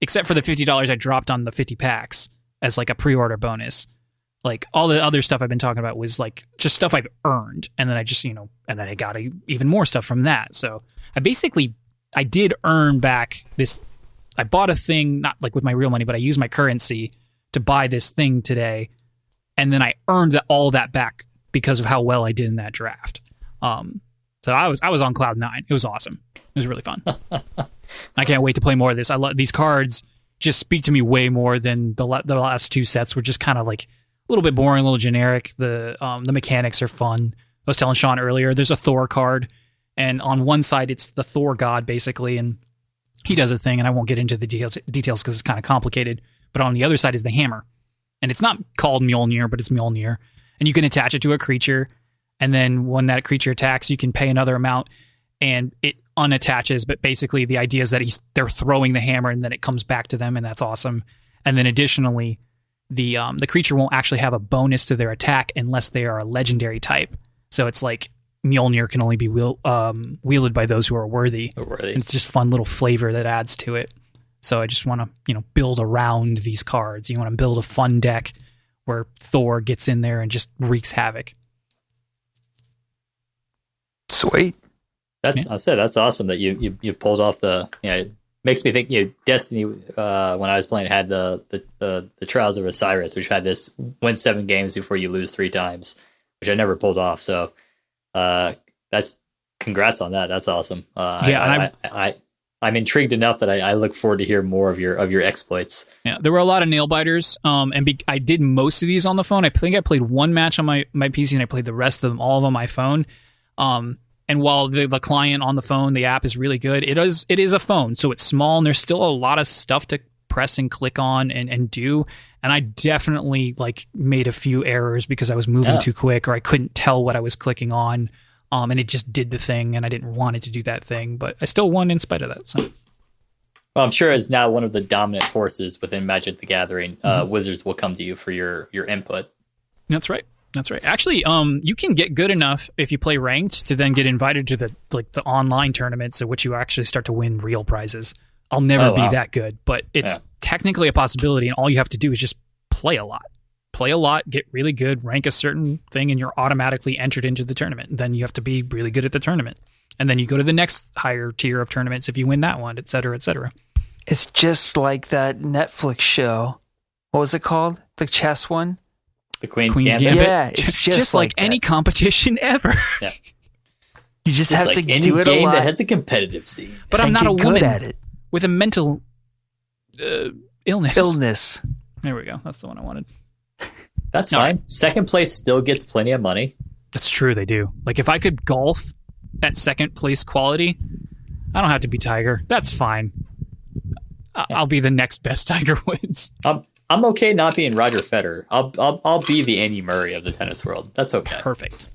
Speaker 1: except for the $50 I dropped on the 50 packs as a pre-order bonus. All the other stuff I've been talking about was just stuff I've earned, and then I just and then I got even more stuff from that. So I did earn back this. I bought a thing not with my real money, but I used my currency to buy this thing today, and then I earned all that back because of how well I did in that draft. So I was on cloud 9. It was awesome. It was really fun. I can't wait to play more of this. I love these cards. Just speak to me way more than the last 2 sets were just kind of a little bit boring, a little generic. The mechanics are fun. I was telling Sean earlier, there's a Thor card, and on one side it's the Thor god basically, and he does a thing, and I won't get into the details because it's kind of complicated. But on the other side is the hammer, and it's not called Mjolnir, but it's Mjolnir. And you can attach it to a creature, and then when that creature attacks, you can pay another amount, and it unattaches. But basically, the idea is that they're throwing the hammer, and then it comes back to them, and that's awesome. And then additionally, the creature won't actually have a bonus to their attack unless they are a legendary type. So it's Mjolnir can only be wielded by those who are worthy. And it's just fun little flavor that adds to it. So I just want to build around these cards. You want to build a fun deck where Thor gets in there and just wreaks havoc.
Speaker 3: Sweet.
Speaker 2: I said that's awesome that you pulled off the. It makes me think. Destiny. When I was playing, had the Trials of Osiris, which had this win 7 games before you lose 3 times, which I never pulled off. So, that's congrats on that. That's awesome. I'm intrigued enough that I look forward to hear more of your exploits.
Speaker 1: Yeah, there were a lot of nail biters. I did most of these on the phone. I think I played one match on my PC, and I played the rest of them all on my phone. And while the client on the phone, the app is really good, it is a phone, so it's small, and there's still a lot of stuff to press and click on and do. And I definitely made a few errors because I was moving too quick, or I couldn't tell what I was clicking on. And it just did the thing, and I didn't want it to do that thing, but I still won in spite of that. So,
Speaker 2: well, I'm sure as now one of the dominant forces within Magic the Gathering, Wizards will come to you for your input.
Speaker 1: That's right. Actually, you can get good enough if you play ranked to then get invited to the online tournaments at which you actually start to win real prizes. I'll never be that good, but it's technically a possibility, and all you have to do is just play a lot. Play a lot, get really good, rank a certain thing, and you're automatically entered into the tournament. Then you have to be really good at the tournament. And then you go to the next higher tier of tournaments if you win that one, et cetera, et cetera.
Speaker 3: It's just like that Netflix show. What was it called? The chess one?
Speaker 2: The Queen's Gambit?
Speaker 3: Yeah, it's just
Speaker 1: like any competition ever.
Speaker 2: Yeah.
Speaker 3: You just have to
Speaker 2: any
Speaker 3: do it a
Speaker 2: game
Speaker 3: lot.
Speaker 2: that has a competitive scene.
Speaker 1: But I'm not a woman
Speaker 3: at it.
Speaker 1: with a mental illness.
Speaker 3: Illness.
Speaker 1: There we go. That's the one I wanted.
Speaker 2: That's fine. Right. Second place still gets plenty of money.
Speaker 1: That's true. They do. If I could golf at second place quality, I don't have to be Tiger. That's fine. I'll be the next best Tiger Woods.
Speaker 2: I'm okay not being Roger Federer. I'll be the Andy Murray of the tennis world. That's okay.
Speaker 1: Perfect.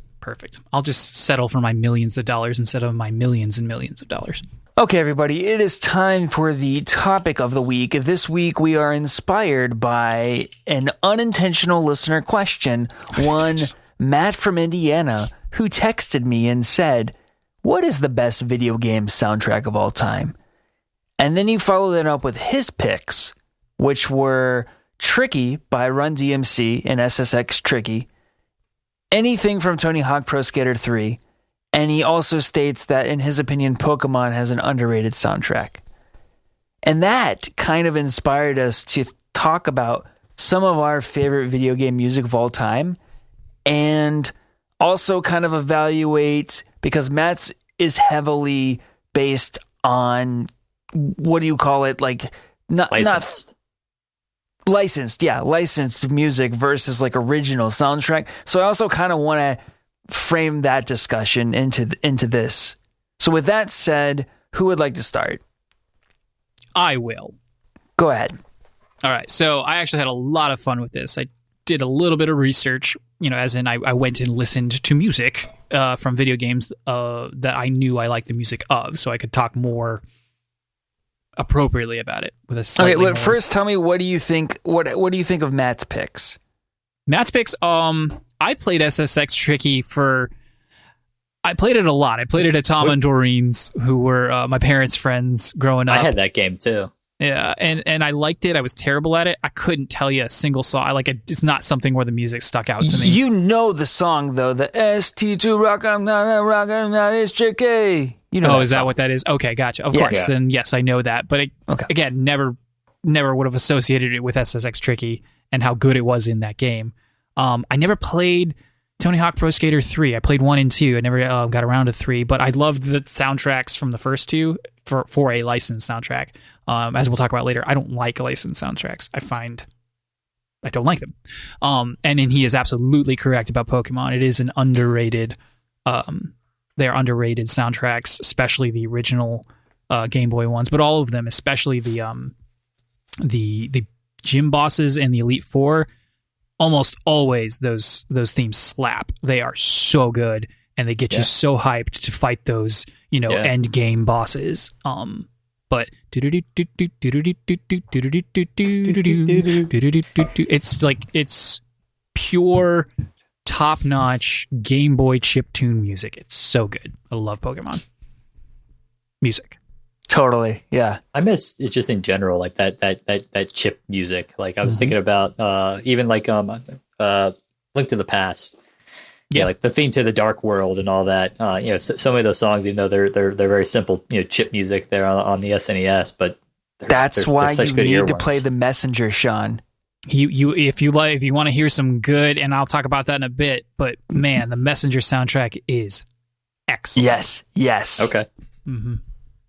Speaker 1: I'll just settle for my millions of dollars instead of my millions and millions of dollars.
Speaker 3: Okay, everybody, it is time for the topic of the week. This week, we are inspired by an unintentional listener question. One, Matt from Indiana, who texted me and said, "What is the best video game soundtrack of all time?" And then he followed it up with his picks, which were Tricky by Run DMC and SSX Tricky, anything from Tony Hawk Pro Skater 3, and he also states that, in his opinion, Pokemon has an underrated soundtrack. And that kind of inspired us to talk about some of our favorite video game music of all time, and also kind of evaluate, because Matt's is heavily based on, what do you call it? Licensed music versus original soundtrack. So I also kind of want to frame that discussion into this. So with that said, who would like to start?
Speaker 1: I will.
Speaker 3: Go ahead.
Speaker 1: All right. So I actually had a lot of fun with this. I did a little bit of research, as in I went and listened to music from video games that I knew I liked the music of, so I could talk more appropriately about it with a slightly more...
Speaker 3: First tell me, what do you think of Matt's picks?
Speaker 1: Matt's picks, I played SSX Tricky I played it a lot. I played it at Tom and Doreen's, who were my parents' friends growing up.
Speaker 2: I had that game too.
Speaker 1: Yeah, and I liked it. I was terrible at it. I couldn't tell you a single song. It's not something where the music stuck out to me.
Speaker 3: You know the song, though. The ST2 rock, I'm not a rock, I'm not, it's tricky.
Speaker 1: Is that what that is? Okay, gotcha. Of course. Yeah. Then yes, I know that. But again, never would have associated it with SSX Tricky and how good it was in that game. I never played Tony Hawk Pro Skater 3. I played 1 and 2. I never got around to 3, but I loved the soundtracks from the first 2 for a licensed soundtrack. As we'll talk about later, I don't like licensed soundtracks. I don't like them. And then he is absolutely correct about Pokemon. It is an underrated... they're underrated soundtracks, especially the original Game Boy ones, but all of them, especially the gym bosses and the Elite Four. Almost always those themes slap. They are so good, and they get you so hyped to fight those end game bosses. But it's pure top-notch Game Boy chiptune music. It's so good. I love Pokemon music.
Speaker 3: Totally, yeah.
Speaker 2: I miss it just in general, that chip music. I was thinking about even Link to the Past. Yeah, like the theme to the Dark World and all that. So many of those songs, even though they're very simple, chip music there on the SNES, but
Speaker 3: that's why
Speaker 2: such
Speaker 3: you
Speaker 2: good
Speaker 3: need to
Speaker 2: earworms.
Speaker 3: play the Messenger, Sean.
Speaker 1: If you want to hear some good, and I'll talk about that in a bit, but man, the Messenger soundtrack is excellent.
Speaker 3: Yes.
Speaker 2: Okay.
Speaker 1: Mm-hmm.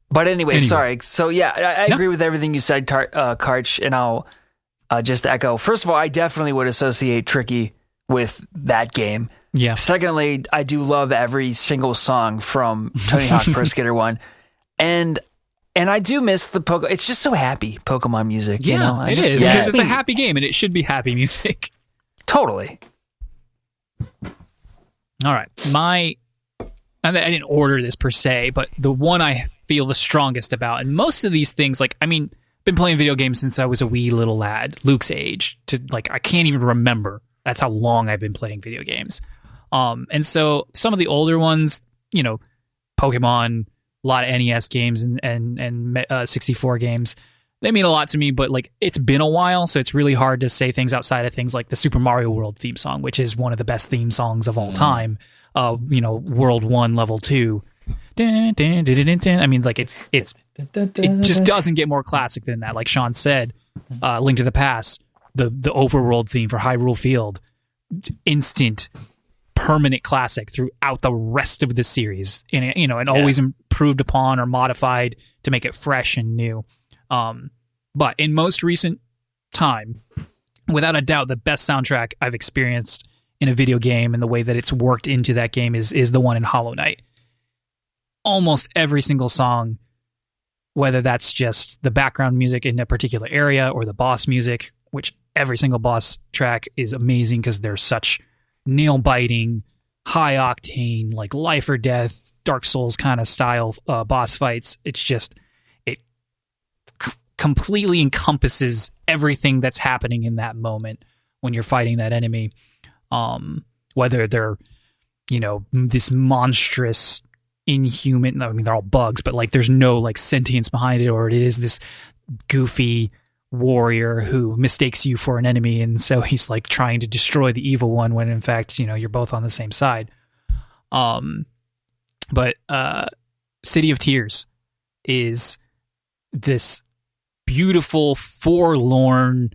Speaker 3: But anyway, sorry. So yeah, I agree with everything you said, Karch, and I'll just echo. First of all, I definitely would associate Tricky with that game.
Speaker 1: Yeah.
Speaker 3: Secondly, I do love every single song from Tony Hawk Pro Skater 1. And I do miss the Pokemon. It's just so happy Pokemon music.
Speaker 1: Yeah, it is, because it's a happy game and it should be happy music.
Speaker 3: Totally.
Speaker 1: All right. I didn't order this per se, but the one I feel the strongest about, and most of these things, been playing video games since I was a wee little lad, Luke's age, I can't even remember. That's how long I've been playing video games. And so some of the older ones, Pokemon, a lot of NES games and 64 games, they mean a lot to me, but it's been a while, so it's really hard to say things outside of things like the Super Mario World theme song, which is one of the best theme songs of all time. World 1, Level 2. Dun, dun, dun, dun, dun, dun. I mean, it just doesn't get more classic than that. Like Sean said, Link to the Past, the overworld theme for Hyrule Field, instant, permanent classic throughout the rest of the series, and always improved upon or modified to make it fresh and new. But in most recent time, without a doubt, the best soundtrack I've experienced in a video game and the way that it's worked into that game is the one in Hollow Knight. Almost every single song, whether that's just the background music in a particular area or the boss music, which every single boss track is amazing because they're such nail-biting, high-octane, life or death, Dark Souls kind of style boss fights. It's just, it completely encompasses everything that's happening in that moment when you're fighting that enemy. Whether they're, this monstrous, inhuman, I mean, they're all bugs, but there's no sentience behind it, or it is this goofy warrior who mistakes you for an enemy, and so he's trying to destroy the evil one when in fact, you're both on the same side. But City of Tears is this beautiful, forlorn,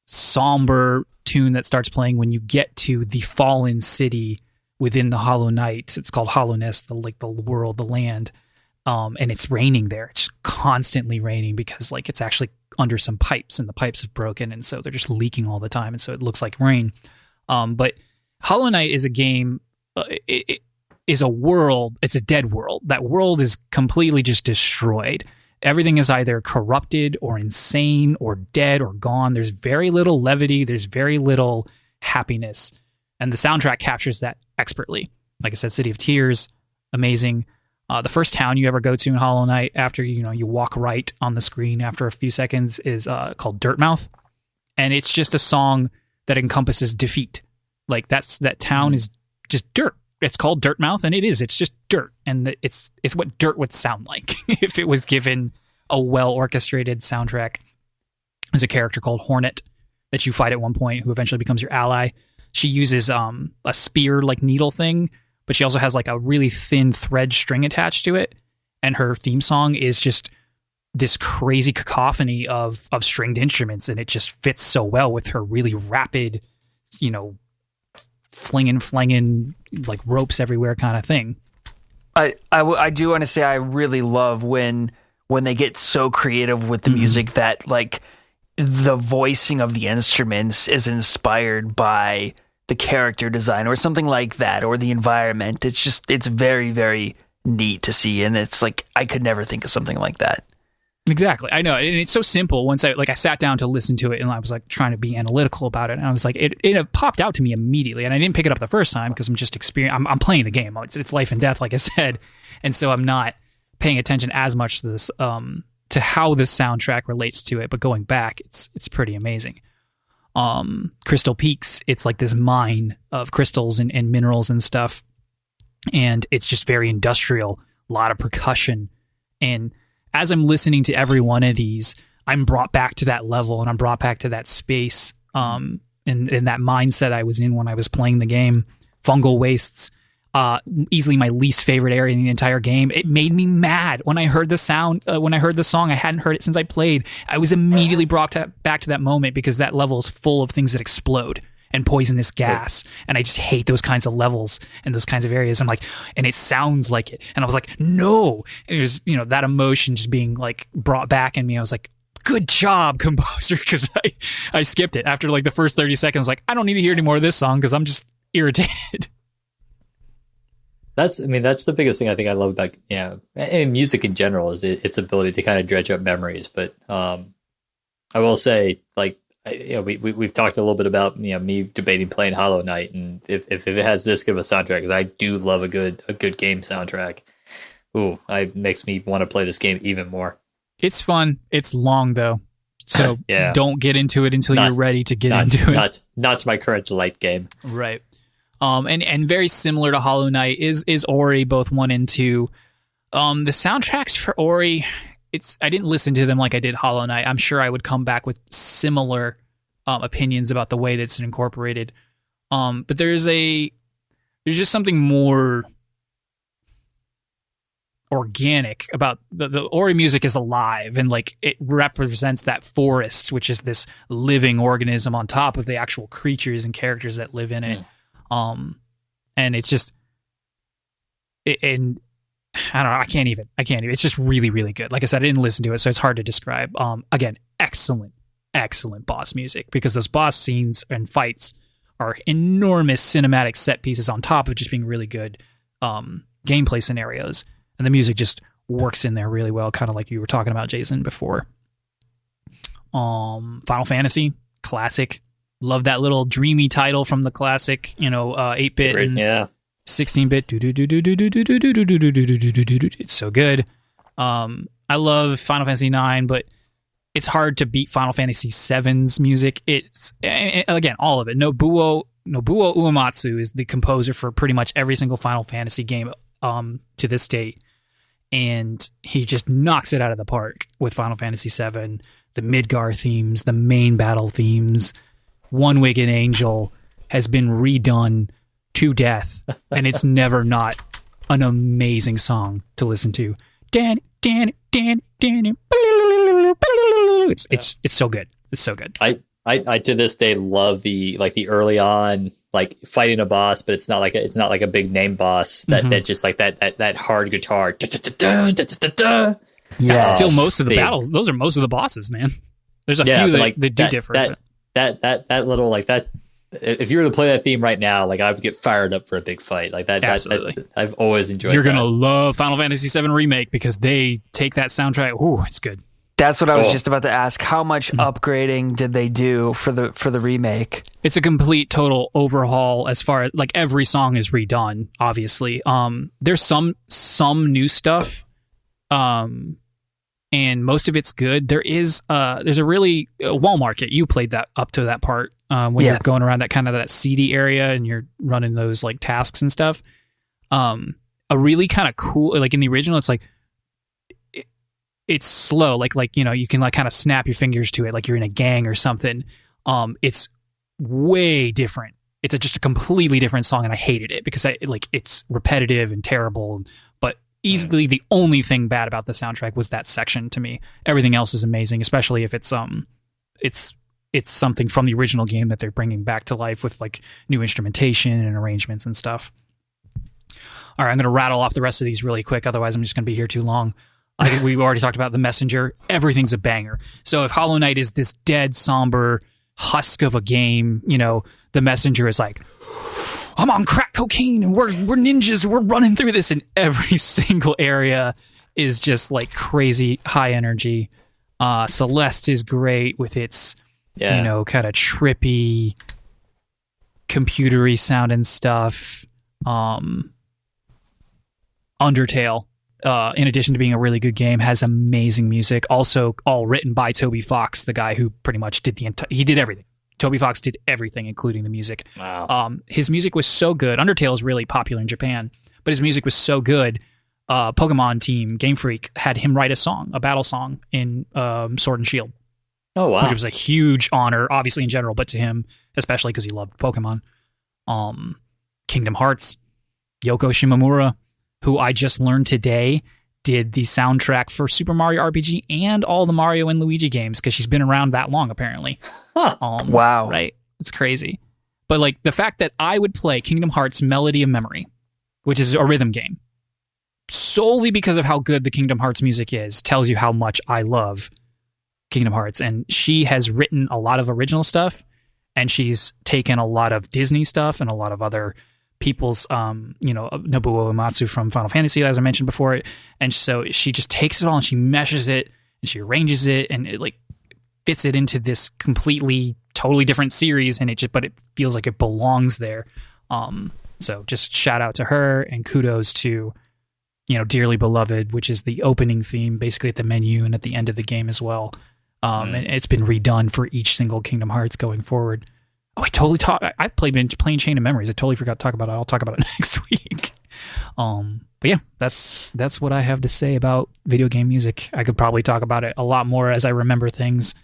Speaker 1: somber tune that starts playing when you get to the fallen city within the Hollow Knight. It's called Hollowness, the world, the land. And it's raining there. It's constantly raining because it's actually under some pipes, and the pipes have broken, and so they're just leaking all the time, and so it looks like rain. But Hollow Knight is a game. It is a world. It's a dead world. That world is completely just destroyed. Everything is either corrupted or insane or dead or gone. There's very little levity. There's very little happiness, and the soundtrack captures that expertly. Like I said, City of Tears, amazing. The first town you ever go to in Hollow Knight, after you walk right on the screen after a few seconds, is called Dirtmouth, and it's just a song that encompasses defeat. That town is just dirt. It's called Dirtmouth, and it's just dirt, and it's what dirt would sound like if it was given a well orchestrated soundtrack. There's a character called Hornet that you fight at one point, who eventually becomes your ally. She uses a spear needle thing, but she also has a really thin thread string attached to it. And her theme song is just this crazy cacophony of stringed instruments. And it just fits so well with her really rapid, flinging ropes everywhere kind of thing.
Speaker 3: I do want to say I really love when they get so creative with the music that the voicing of the instruments is inspired by the character design or something like that, or the environment. It's very, very neat to see, and it's I could never think of something like that.
Speaker 1: Exactly. I know. And it's so simple. Once I sat down to listen to it, and I was trying to be analytical about it, and I was it popped out to me immediately. And I didn't pick it up the first time because I'm just I'm playing the game. It's life and death, like I said. And so I'm not paying attention as much to this, to how this soundtrack relates to it. But going back, it's pretty amazing. Crystal Peaks, it's this mine of crystals and minerals and stuff. And it's just very industrial, a lot of percussion. And as I'm listening to every one of these, I'm brought back to that level, and I'm brought back to that space, and that mindset I was in when I was playing the game fungal wastes. Easily my least favorite area in the entire game. It made me mad when I heard the sound, when I heard the song. I hadn't heard it since I played. I was immediately brought back to that moment because that level is full of things that explode and poisonous gas. And I just hate those kinds of levels and those kinds of areas. I'm like, and it sounds like it. And I was like, no. And it was, that emotion just being like brought back in me. I was like, good job, composer. Because I skipped it after like the first 30 seconds. Like, I don't need to hear any more of this song because I'm just irritated.
Speaker 2: That's the biggest thing I think I love about and music in general is its ability to kind of dredge up memories. But I will say, like, we've talked a little bit about me debating playing Hollow Knight, and if it has this good of a soundtrack, because I do love a good game soundtrack. Ooh, it makes me want to play this game even more.
Speaker 1: It's fun. It's long though, so don't get into it until you're ready to get into it.
Speaker 2: Not to my current light game,
Speaker 1: right? And very similar to Hollow Knight is Ori, both 1 and 2. The soundtracks for Ori, I didn't listen to them like I did Hollow Knight. I'm sure I would come back with similar opinions about the way that's incorporated. But there's just something more organic about the Ori music is alive, and like it represents that forest, which is this living organism on top of the actual creatures and characters that live in it. And it's just, and I don't know, I can't even, it's just really, really good. Like I said, I didn't listen to it, so it's hard to describe. Again, excellent boss music, because those boss scenes and fights are enormous cinematic set pieces on top of just being really good, gameplay scenarios. And the music just works in there really well, kind of like you were talking about, Jason, before. Final Fantasy, classic. Love that little dreamy title from the classic, 8-bit and 16-bit. It's so good. I love Final Fantasy 9, but it's hard to beat Final Fantasy 7's music. It's, again, all of it. Nobuo Uematsu is the composer for pretty much every single Final Fantasy game to this date, and he just knocks it out of the park with Final Fantasy 7. The Midgar themes, the main battle themes. One-Winged Angel has been redone to death, and it's never not an amazing song to listen to. It's so good. It's so good.
Speaker 2: I to this day love the early on, like, fighting a boss, but it's not like a big name boss that just like that hard guitar.
Speaker 3: Yeah.
Speaker 1: Still most of the battles. Those are most of the bosses, man. There's a few that do differ. That
Speaker 2: little, like, that, if you were to play that theme right now, like, I would get fired up for a big fight. Like that.
Speaker 1: Absolutely.
Speaker 2: I've always enjoyed
Speaker 1: You're
Speaker 2: that.
Speaker 1: going to love Final Fantasy VII Remake, because they take that soundtrack. Ooh, it's good.
Speaker 3: That's what I was just about to ask. How much upgrading did they do for the remake?
Speaker 1: It's a complete total overhaul as far as, like, every song is redone, obviously. There's some new stuff. And most of it's good. There's a really Wall Market. You played that up to that part when you're going around that seedy area and you're running those like tasks and stuff. A really kind of cool, like in the original, it's like it's slow, like you can like kind of snap your fingers to it, like you're in a gang or something. It's way different. It's just a completely different song, and I hated it because it's repetitive and terrible. But easily the only thing bad about the soundtrack was that section to me. Everything else is amazing, especially if it's something from the original game that they're bringing back to life with like new instrumentation and arrangements and stuff. All right, I'm going to rattle off the rest of these really quick. Otherwise, I'm just going to be here too long. We've already talked about The Messenger. Everything's a banger. So if Hollow Knight is this dead, somber husk of a game, The Messenger is like, I'm on crack cocaine and we're ninjas. We're running through this, and every single area is just like crazy high energy. Celeste is great with its, kind of trippy, computery sound and stuff. Undertale, in addition to being a really good game, has amazing music. Also, all written by Toby Fox, the guy who pretty much did he did everything. Toby Fox did everything, including the music.
Speaker 2: Wow.
Speaker 1: His music was so good. Undertale is really popular in Japan, but his music was so good. Pokemon team, Game Freak, had him write a battle song in Sword and Shield.
Speaker 2: Oh, wow.
Speaker 1: Which was a huge honor, obviously in general, but to him, especially because he loved Pokemon. Kingdom Hearts. Yoko Shimomura, who I just learned today did the soundtrack for Super Mario RPG and all the Mario and Luigi games because she's been around that long, apparently.
Speaker 2: Huh.
Speaker 3: Wow.
Speaker 1: Right? It's crazy. But like the fact that I would play Kingdom Hearts Melody of Memory, which is a rhythm game, solely because of how good the Kingdom Hearts music is, tells you how much I love Kingdom Hearts. And she has written a lot of original stuff, and she's taken a lot of Disney stuff and a lot of other people's, Nobuo Uematsu from Final Fantasy, as I mentioned before. And so she just takes it all and she meshes it and she arranges it and it like fits it into this completely, totally different series. And but it feels like it belongs there. So just shout out to her and kudos to, Dearly Beloved, which is the opening theme, basically at the menu and at the end of the game as well. And it's been redone for each single Kingdom Hearts going forward. Oh, I've been playing Chain of Memories. I totally forgot to talk about it. I'll talk about it next week. But yeah, that's what I have to say about video game music. I could probably talk about it a lot more as I remember things.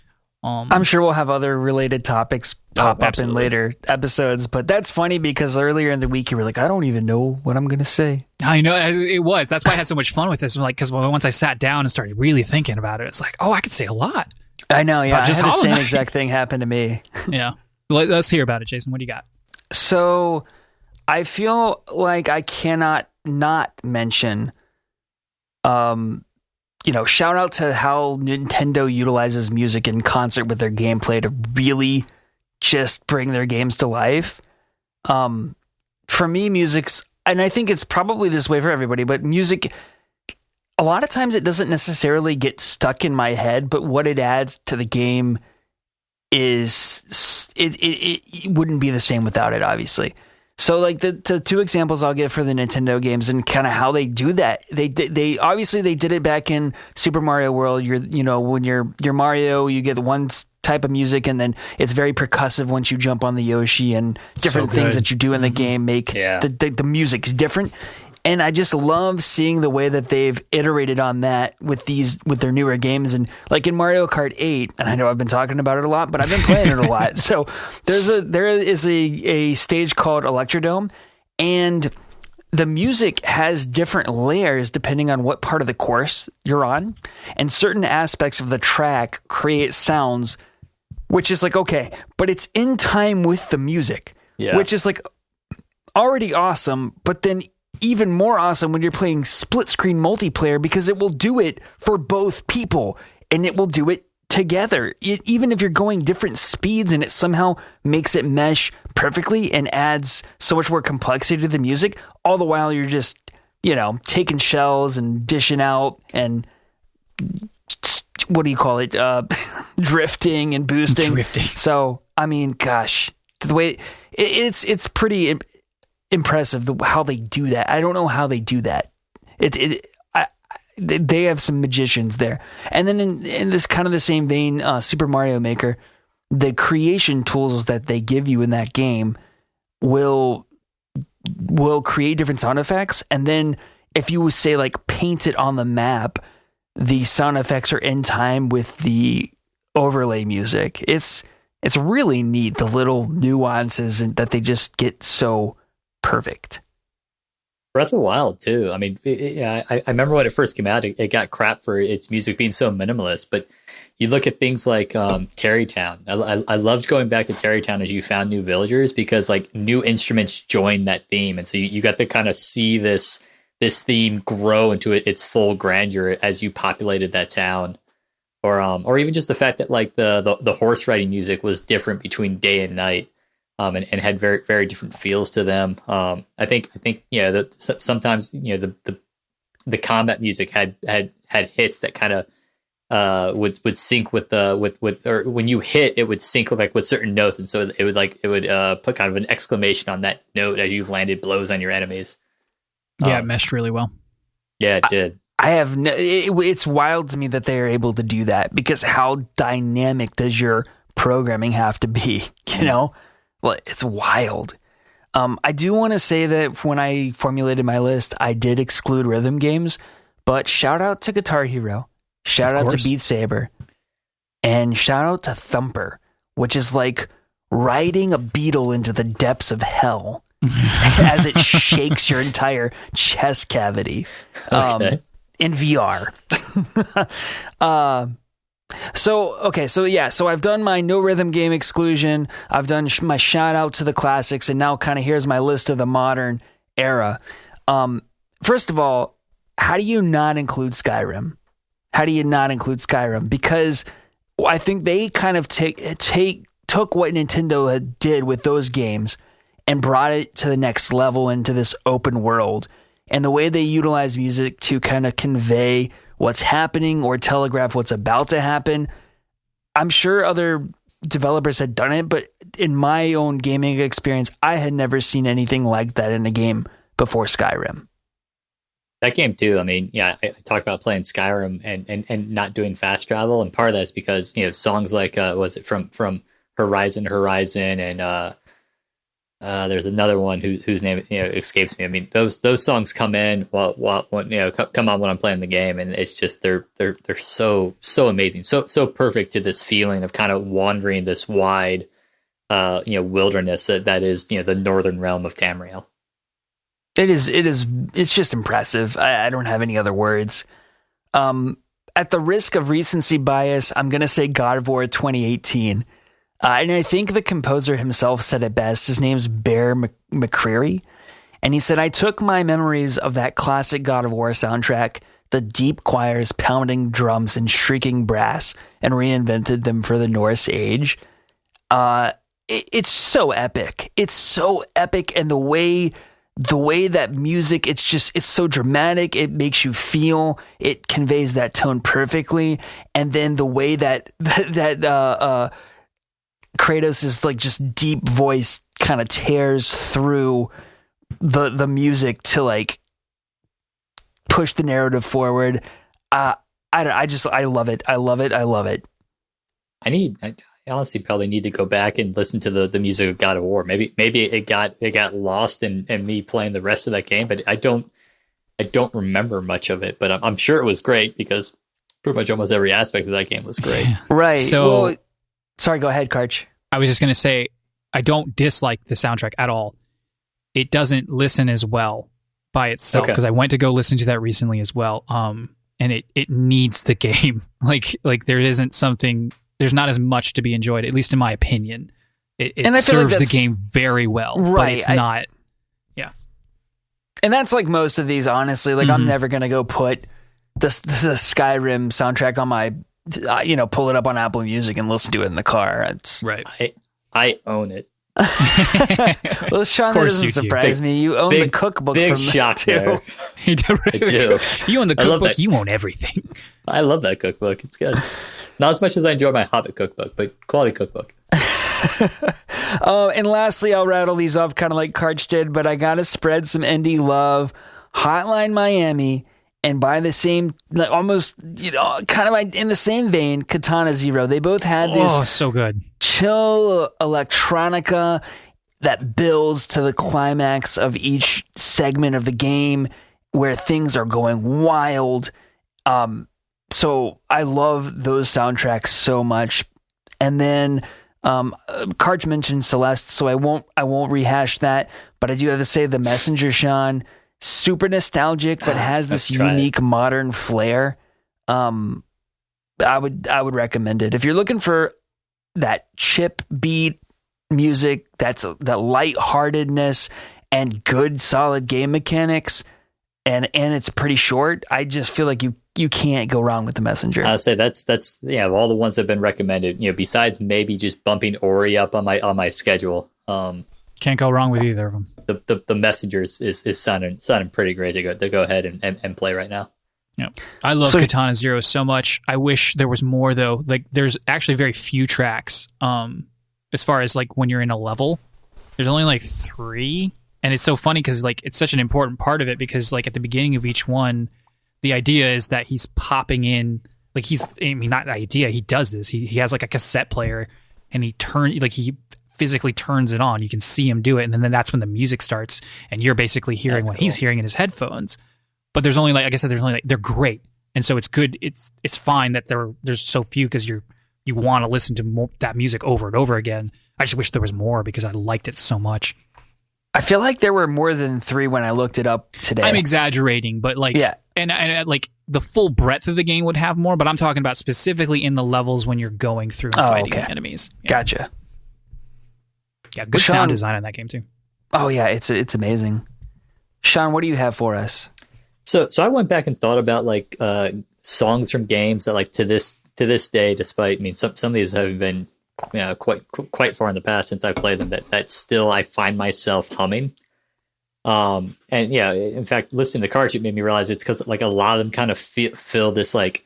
Speaker 3: I'm sure we'll have other related topics pop up in
Speaker 1: absolutely.
Speaker 3: later episodes, but that's funny because earlier in the week you were like, I don't even know what I'm going to say.
Speaker 1: I know it was. That's why I had so much fun with this. Like, because once I sat down and started really thinking about it, it's like, oh, I could say a lot.
Speaker 3: I know, yeah.
Speaker 1: Just
Speaker 3: I had the
Speaker 1: Hollow
Speaker 3: same
Speaker 1: Knight.
Speaker 3: exact thing happen to me.
Speaker 1: Yeah. Let's hear about it, Jason. What do you got?
Speaker 3: So I feel like I cannot not mention, shout out to how Nintendo utilizes music in concert with their gameplay to really just bring their games to life. For me, music's, and I think it's probably this way for everybody, but music, a lot of times it doesn't necessarily get stuck in my head, but what it adds to the game is it wouldn't be the same without it, obviously. So like the two examples I'll give for the Nintendo games and kind of how they do that. They obviously they did it back in Super Mario World. When you're Mario, you get one type of music and then it's very percussive once you jump on the Yoshi, and different things that you do in the game make the music's different. And I just love seeing the way that they've iterated on that with their newer games. And like in Mario Kart 8, and I know I've been talking about it a lot, but I've been playing it a lot. So there is a stage called Electrodome, and the music has different layers depending on what part of the course you're on. And certain aspects of the track create sounds, which is like, okay, but it's in time with the music, which is like already awesome, but then even more awesome when you're playing split screen multiplayer because it will do it for both people and it will do it together. Even if you're going different speeds, and it somehow makes it mesh perfectly and adds so much more complexity to the music, all the while you're just, taking shells and dishing out and what do you call it? Drifting and boosting. So, I mean, gosh, the way it's pretty impressive how they do that. I don't know how they do that. They have some magicians there. And then in this kind of the same vein, Super Mario Maker, the creation tools that they give you in that game will create different sound effects. And then if you say like paint it on the map, the sound effects are in time with the overlay music. It's really neat, the little nuances that they just get so perfect.
Speaker 2: Breath of the Wild too. I mean, I remember when it first came out, it got crap for its music being so minimalist. But you look at things like Terrytown. I loved going back to Terrytown as you found new villagers because like new instruments joined that theme, and so you got to kind of see this theme grow into its full grandeur as you populated that town. Or even just the fact that like the horse riding music was different between day and night. And had very, very different feels to them. I think that sometimes the combat music had hits that kind of would sync with or when you hit it would sync with certain notes, and so it would put kind of an exclamation on that note as you landed blows on your enemies.
Speaker 1: Yeah, it meshed really well.
Speaker 2: Yeah, it did.
Speaker 3: It's wild to me that they are able to do that, because how dynamic does your programming have to be? Well, it's wild. I do want to say that when I formulated my list, I did exclude rhythm games, but shout out to Guitar Hero, shout out to Beat Saber, and shout out to Thumper, which is like riding a beetle into the depths of hell as it shakes your entire chest cavity in VR. So I've done my no rhythm game exclusion. I've done my shout out to the classics, and now kind of here's my list of the modern era. First of all, how do you not include Skyrim? Because I think they kind of took what Nintendo did with those games and brought it to the next level into this open world. And the way they utilize music to kind of convey what's happening or telegraph what's about to happen. I'm sure other developers had done it, but in my own gaming experience, I had never seen anything like that in a game before Skyrim.
Speaker 2: That game too. I mean, yeah, I talk about playing Skyrim and not doing fast travel, and part of that's because songs like was it from Horizon, and there's another one whose name escapes me. I mean, those songs come in while come on when I'm playing the game, and it's just they're so amazing, so perfect to this feeling of kind of wandering this wide wilderness that is the northern realm of Tamriel. It's
Speaker 3: just impressive. I don't have any other words. At the risk of recency bias, I'm going to say God of War 2018. And I think the composer himself said it best. His name's Bear McCreary. And he said, I took my memories of that classic God of War soundtrack, the deep choirs, pounding drums, and shrieking brass, and reinvented them for the Norse age. It's so epic. It's so epic. And the way that music, it's so dramatic. It makes you feel, it conveys that tone perfectly. And then the way that Kratos' like just deep voice kind of tears through the music to like push the narrative forward. I love it. I love it.
Speaker 2: I honestly probably need to go back and listen to the music of God of War. Maybe it got lost in me playing the rest of that game, but I don't remember much of it. But I'm sure it was great because pretty much almost every aspect of that game was great.
Speaker 3: Right.
Speaker 1: So.
Speaker 3: Well, sorry, go ahead, Karch.
Speaker 1: I was just going to say, I don't dislike the soundtrack at all. It doesn't listen as well by itself because I went to go listen to that recently as well. And it needs the game. Like there's not as much to be enjoyed, at least in my opinion. It serves the game very well, right, but it's not. Yeah.
Speaker 3: And that's like most of these, honestly. Like I'm never going to go put the Skyrim soundtrack on my pull it up on Apple Music and listen to it in the car. It's
Speaker 2: right. I own it.
Speaker 3: Well, Sean, that doesn't surprise me. You own the cookbook.
Speaker 2: Big
Speaker 3: from
Speaker 2: shock
Speaker 3: there.
Speaker 2: I do.
Speaker 1: You own the cookbook. You own everything.
Speaker 2: I love that cookbook. It's good. Not as much as I enjoy my Hobbit cookbook, but quality cookbook.
Speaker 3: And lastly, I'll rattle these off kind of like Karch did, but I got to spread some indie love. Hotline Miami. And by the same, like almost, kind of in the same vein, Katana Zero. They both had this
Speaker 1: so good,
Speaker 3: chill electronica that builds to the climax of each segment of the game where things are going wild. So I love those soundtracks so much. And then Karch mentioned Celeste, so I won't rehash that. But I do have to say The Messenger, Sean. Super nostalgic, but has this unique modern flair. I would recommend it if you're looking for that chip beat music. That lightheartedness and good solid game mechanics, and it's pretty short. I just feel like you can't go wrong with The Messenger.
Speaker 2: I'll say that's of all the ones that have been recommended. Besides maybe just bumping Ori up on my schedule.
Speaker 1: Can't go wrong with either of them.
Speaker 2: The Messenger is sounding pretty great to go ahead and play right now.
Speaker 1: Yeah, I love Katana Zero so much. I wish there was more though. Like there's actually very few tracks. As far as like when you're in a level, there's only like 3, and it's so funny because like it's such an important part of it because like at the beginning of each one, the idea is that he's popping in like not the idea. He does this. He has like a cassette player, and he physically turns it on. You can see him do it, and then that's when the music starts, and you're basically hearing what he's hearing in his headphones. But there's only they're great, and so it's good. It's fine that there's so few because you want to listen to that music over and over again. I just wish there was more because I liked it so much.
Speaker 3: I feel like there were more than 3 when I looked it up today.
Speaker 1: I'm exaggerating, but like,
Speaker 3: Yeah.
Speaker 1: and like the full breadth of the game would have more, but I'm talking about specifically in the levels when you're going through and fighting the enemies. Yeah.
Speaker 3: Gotcha.
Speaker 1: Yeah, good
Speaker 3: Sean,
Speaker 1: sound design in that game too.
Speaker 3: Oh yeah, it's amazing. Sean, what do you have for us?
Speaker 2: So I went back and thought about like songs from games that like to this day, despite some of these have been quite far in the past since I played them, that still I find myself humming. And yeah, in fact, listening to Cards, it made me realize it's because like a lot of them kind of feel this like,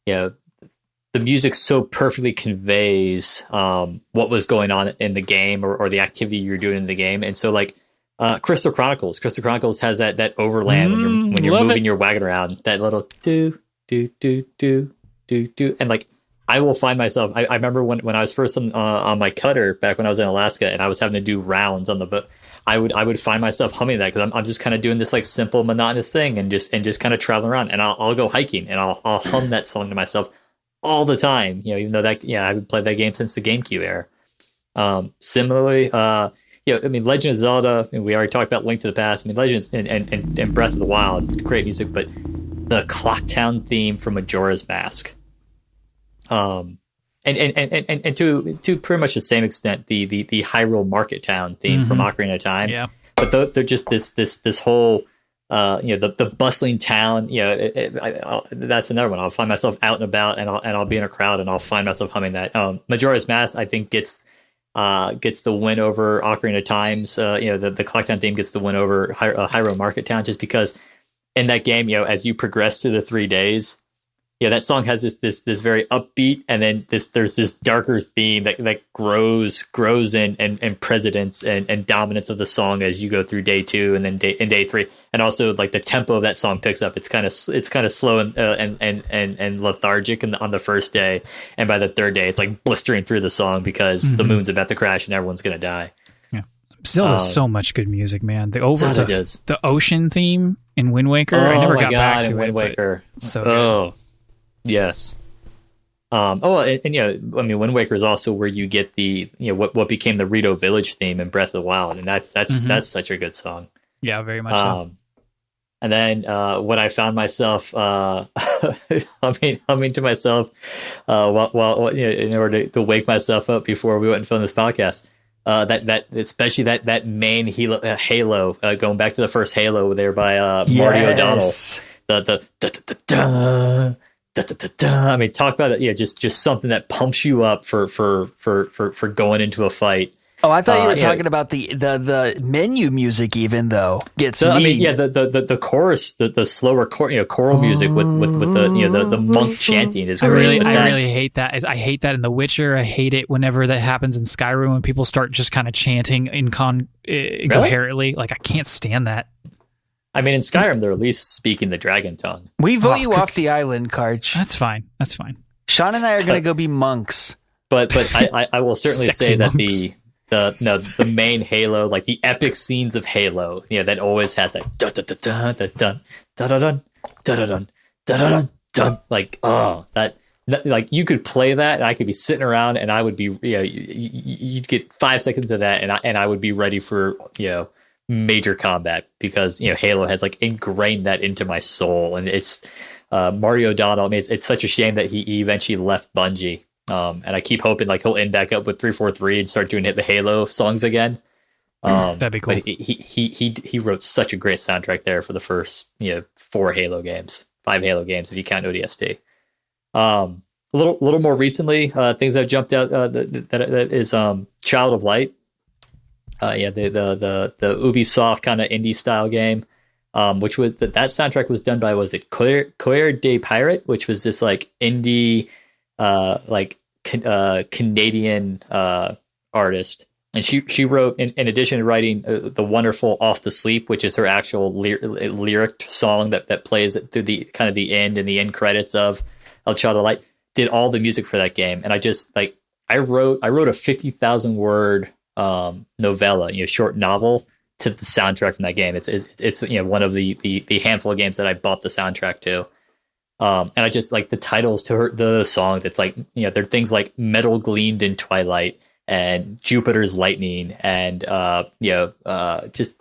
Speaker 2: the music so perfectly conveys what was going on in the game or the activity you're doing in the game. And so like Crystal Chronicles has that overland when you're moving your wagon around, that little do do do do do do, and like I will find myself. I remember when I was first on my cutter back when I was in Alaska and I was having to do rounds on the boat. I would find myself humming that because I'm just kind of doing this like simple monotonous thing and just kind of traveling around, and I'll go hiking and I'll hum that song to myself all the time. Even though that I would play that game since the GameCube era. Similarly, Legend of Zelda, and we already talked about Link to the Past. Legends and Breath of the Wild, great music, but the Clocktown theme from Majora's Mask. And to pretty much the same extent, the Hyrule Market Town theme from Ocarina of Time.
Speaker 1: Yeah.
Speaker 2: But they're just this whole the bustling town. That's another one. I'll find myself out and about, and I'll be in a crowd, and I'll find myself humming that. Majora's Mask, I think, gets the win over Ocarina of Time's. The Clocktown theme gets the win over Hyrule Market Town, just because in that game, as you progress through the 3 days. That song has this very upbeat, and then there's this darker theme that grows in precedence and dominance of the song as you go through day 2 and then day 3, and also like the tempo of that song picks up. It's kind of slow and lethargic on the first day, and by the 3rd day it's like blistering through the song because the moon's about to crash and everyone's gonna die.
Speaker 1: Yeah, Zelda's so much good music, man. The ocean theme in Wind Waker.
Speaker 2: I
Speaker 1: never got back to it.
Speaker 2: Wind Waker,
Speaker 1: so good.
Speaker 2: Yes. Wind Waker is also where you get the what became the Rito Village theme in Breath of the Wild, and that's such a good song.
Speaker 1: Yeah, very much so.
Speaker 2: And then what I found myself humming to myself while in order to wake myself up before we went and filmed this podcast. That especially that main Halo, going back to the first Halo there by Marty O'Donnell. The talk about it. Just something that pumps you up for going into a fight.
Speaker 3: Oh, I thought you were talking about the menu music, even though gets me.
Speaker 2: The chorus, the slower choral music with the monk chanting is great.
Speaker 1: I really hate that. I hate that in The Witcher. I hate it whenever that happens in Skyrim when people start just kind of chanting incoherently. Like I can't stand that.
Speaker 2: In Skyrim, they're at least speaking the dragon tongue.
Speaker 3: We vote you off the island, Karch.
Speaker 1: That's fine.
Speaker 3: Sean and I are going to go be monks.
Speaker 2: But I will certainly say that the main Halo, like the epic scenes of Halo, that always has that dun dun dun dun dun dun dun dun dun, like that. Like you could play that, and I could be sitting around, and I would be you'd get 5 seconds of that, and I would be ready for major combat because Halo has like ingrained that into my soul, and it's Marty O'Donnell. It's such a shame that he eventually left Bungie, and I keep hoping like he'll end back up with 343 and start doing the Halo songs again.
Speaker 1: That'd be cool.
Speaker 2: But he wrote such a great soundtrack there for the first 5 Halo games if you count ODST. A little more recently, things that have jumped out that is Child of Light. The Ubisoft kind of indie style game, which was that soundtrack was done by, was it Claire de Pirate, which was this like indie Canadian artist, and she wrote in addition to writing the wonderful Off to Sleep, which is her actual lyric song that plays through the kind of the end and the end credits of Child of Light, did all the music for that game. And I just like I wrote a 50,000 word novella, short novel to the soundtrack from that game. It's one of the handful of games that I bought the soundtrack to. And I just like the titles to the songs. It's like, they're things like Metal Gleamed in Twilight, and Jupiter's lightning, and just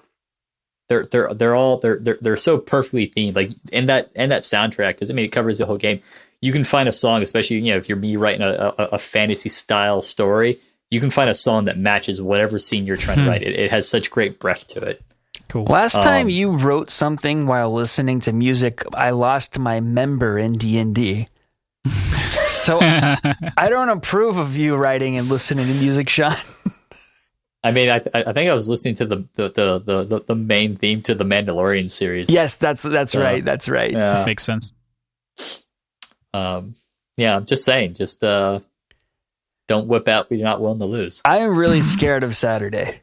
Speaker 2: they're so perfectly themed. Like in that soundtrack, because I mean it covers the whole game. You can find a song, especially if you're me writing a fantasy style story, you can find a song that matches whatever scene you're trying to write. It has such great breadth to it.
Speaker 1: Cool.
Speaker 3: Last time you wrote something while listening to music, I lost my member in D&D. So I don't approve of you writing and listening to music, Sean.
Speaker 2: I mean, I think I was listening to the main theme to the Mandalorian series.
Speaker 3: Yes, that's right. That's right.
Speaker 2: Yeah.
Speaker 1: Makes sense.
Speaker 2: I'm just saying, don't whip out what you're not willing to lose.
Speaker 3: I am really scared of Saturday.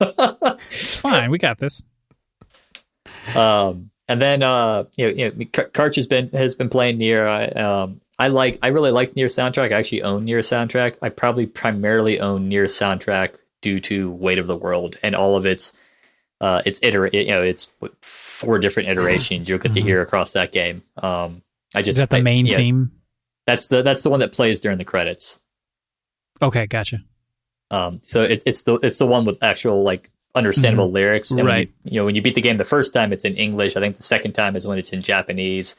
Speaker 1: It's fine. We got this.
Speaker 2: And then Karch has been playing Nier. I really like Nier soundtrack. I actually own Nier soundtrack. I probably primarily own Nier soundtrack due to Weight of the World and all of it's 4 different iterations you'll get to hear across that game. Is
Speaker 1: that the main theme?
Speaker 2: That's the one that plays during the credits.
Speaker 3: Okay, gotcha.
Speaker 2: So it's the one with actual like understandable lyrics. And
Speaker 1: right.
Speaker 2: When you beat the game the first time, it's in English. I think the second time is when it's in Japanese.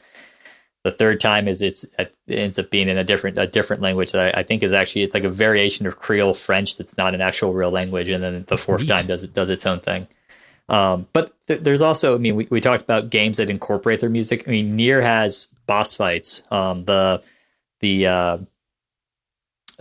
Speaker 2: The third time is it ends up being in a different language that I think is actually it's like a variation of Creole French that's not an actual real language. And then the fourth time does its own thing. But there's also, I mean, we talked about games that incorporate their music. I mean, Nier has boss fights.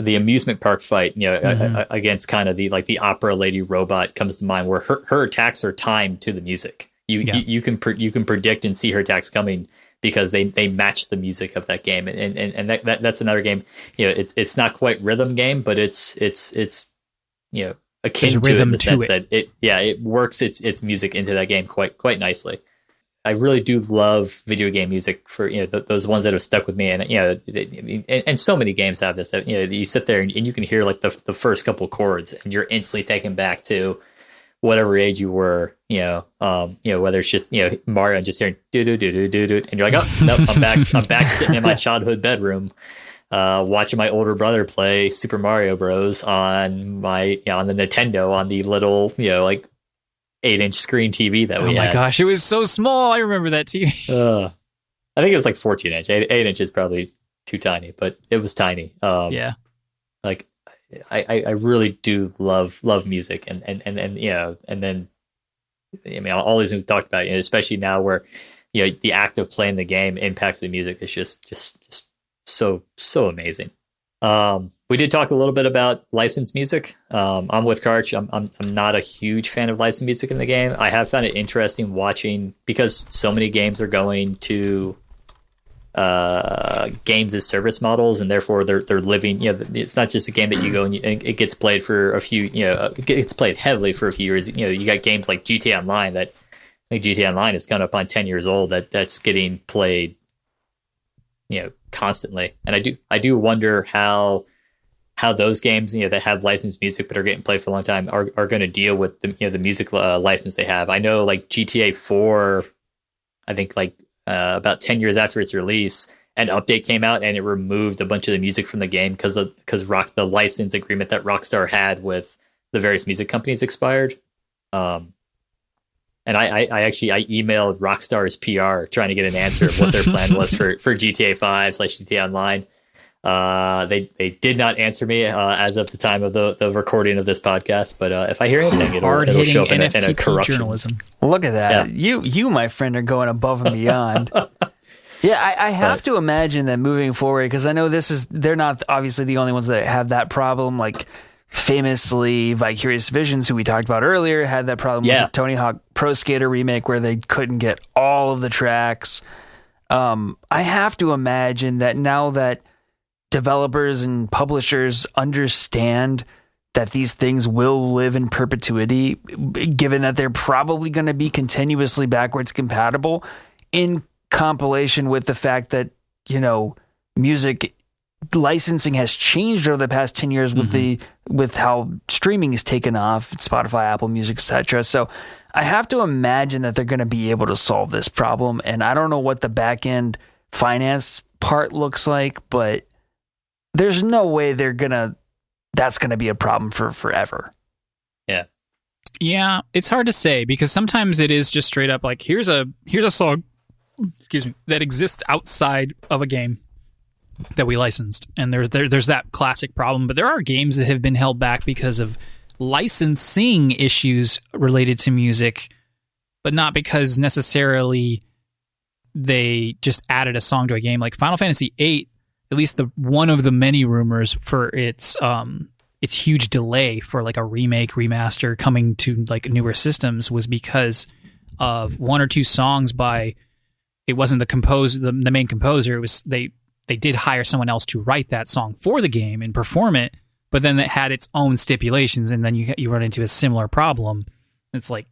Speaker 2: The amusement park fight, against kind of the opera lady robot comes to mind, where her attacks are timed to the music. You can predict and see her attacks coming because they match the music of that game, and that's another game. It's not quite rhythm game, but it's akin to it in the sense that it works its music into that game quite nicely. I really do love video game music for those ones that have stuck with me, and so many games have this. That you sit there and you can hear like the first couple chords, and you're instantly taken back to whatever age you were. Whether it's just Mario and just hearing do do do do do do, and you're like, oh nope, I'm back sitting in my childhood bedroom, watching my older brother play Super Mario Bros. On the Nintendo on the little 8-inch screen TV that we had.
Speaker 1: Oh my gosh, it was so small. I remember that TV.
Speaker 2: I think it was like 14-inch. 8 inch is probably too tiny, but it was tiny.
Speaker 1: Yeah.
Speaker 2: Like I really do love music and then I mean all these things we talked about, especially now where the act of playing the game impacts the music is just so amazing. We did talk a little bit about licensed music. I'm with Karch. I'm not a huge fan of licensed music in the game. I have found it interesting watching because so many games are going to games as service models, and therefore they're living. It's not just a game that you go and it gets played for a few. It gets played heavily for a few years. You got games like GTA Online that I think GTA Online is coming up on 10 years old. That's getting played, constantly. And I do wonder how those games, that have licensed music but are getting played for a long time are going to deal with the music license they have. I know like GTA 4, I think about 10 years after its release, an update came out and it removed a bunch of the music from the game because the license agreement that Rockstar had with the various music companies expired. And I emailed Rockstar's PR trying to get an answer of what their plan was for GTA 5/GTA Online. They did not answer me as of the time of the recording of this podcast. But if I hear anything, it'll show up in a corruption.
Speaker 3: Journalism. Look at that. Yeah. You, my friend, are going above and beyond. Yeah, I have to imagine that moving forward, because I know they're not obviously the only ones that have that problem. Like famously, Vicarious Visions, who we talked about earlier, had that problem with the Tony Hawk Pro Skater remake where they couldn't get all of the tracks. I have to imagine that now that developers and publishers understand that these things will live in perpetuity, given that they're probably going to be continuously backwards compatible, in compilation with the fact that, music licensing has changed over the past 10 years with how streaming is taken off, Spotify, Apple Music, etc. So I have to imagine that they're going to be able to solve this problem. And I don't know what the back end finance part looks like, but there's no way they're that's going to be a problem for forever.
Speaker 2: Yeah.
Speaker 1: Yeah, it's hard to say because sometimes it is just straight up like here's a song, excuse me, that exists outside of a game that we licensed, and there's that classic problem. But there are games that have been held back because of licensing issues related to music, but not because necessarily they just added a song to a game. Like Final Fantasy VIII, at least the one of the many rumors for its huge delay for like a remake remaster coming to like newer systems was because of one or two songs by, it wasn't the main composer. It was they did hire someone else to write that song for the game and perform it, but then it had its own stipulations, and then you run into a similar problem. It's like,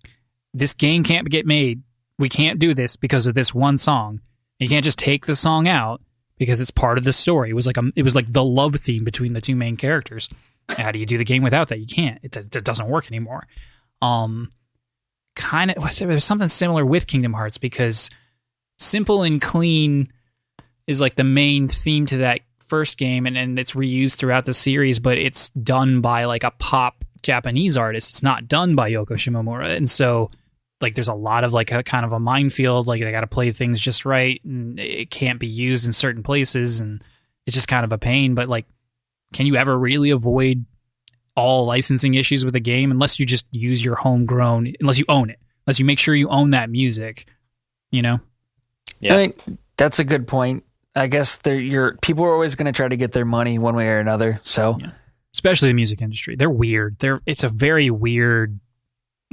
Speaker 1: this game can't get made. We can't do this because of this one song. You can't just take the song out because it's part of the story. It was like the love theme between the two main characters. How do you do the game without that? You can't. It doesn't work anymore. Kind of, there was something similar with Kingdom Hearts because simple and clean is like the main theme to that first game, and it's reused throughout the series, but it's done by like a pop Japanese artist. It's not done by Yoko Shimomura, and so like there's a lot of like a kind of a minefield. Like they got to play things just right, and it can't be used in certain places, and it's just kind of a pain. But like, can you ever really avoid all licensing issues with a game unless you just use your homegrown, unless you own it, unless you make sure you own that music, you know?
Speaker 3: Yeah. I mean, that's a good point. I guess people are always going to try to get their money one way or another. So,
Speaker 1: yeah. Especially the music industry, they're weird. It's a very weird.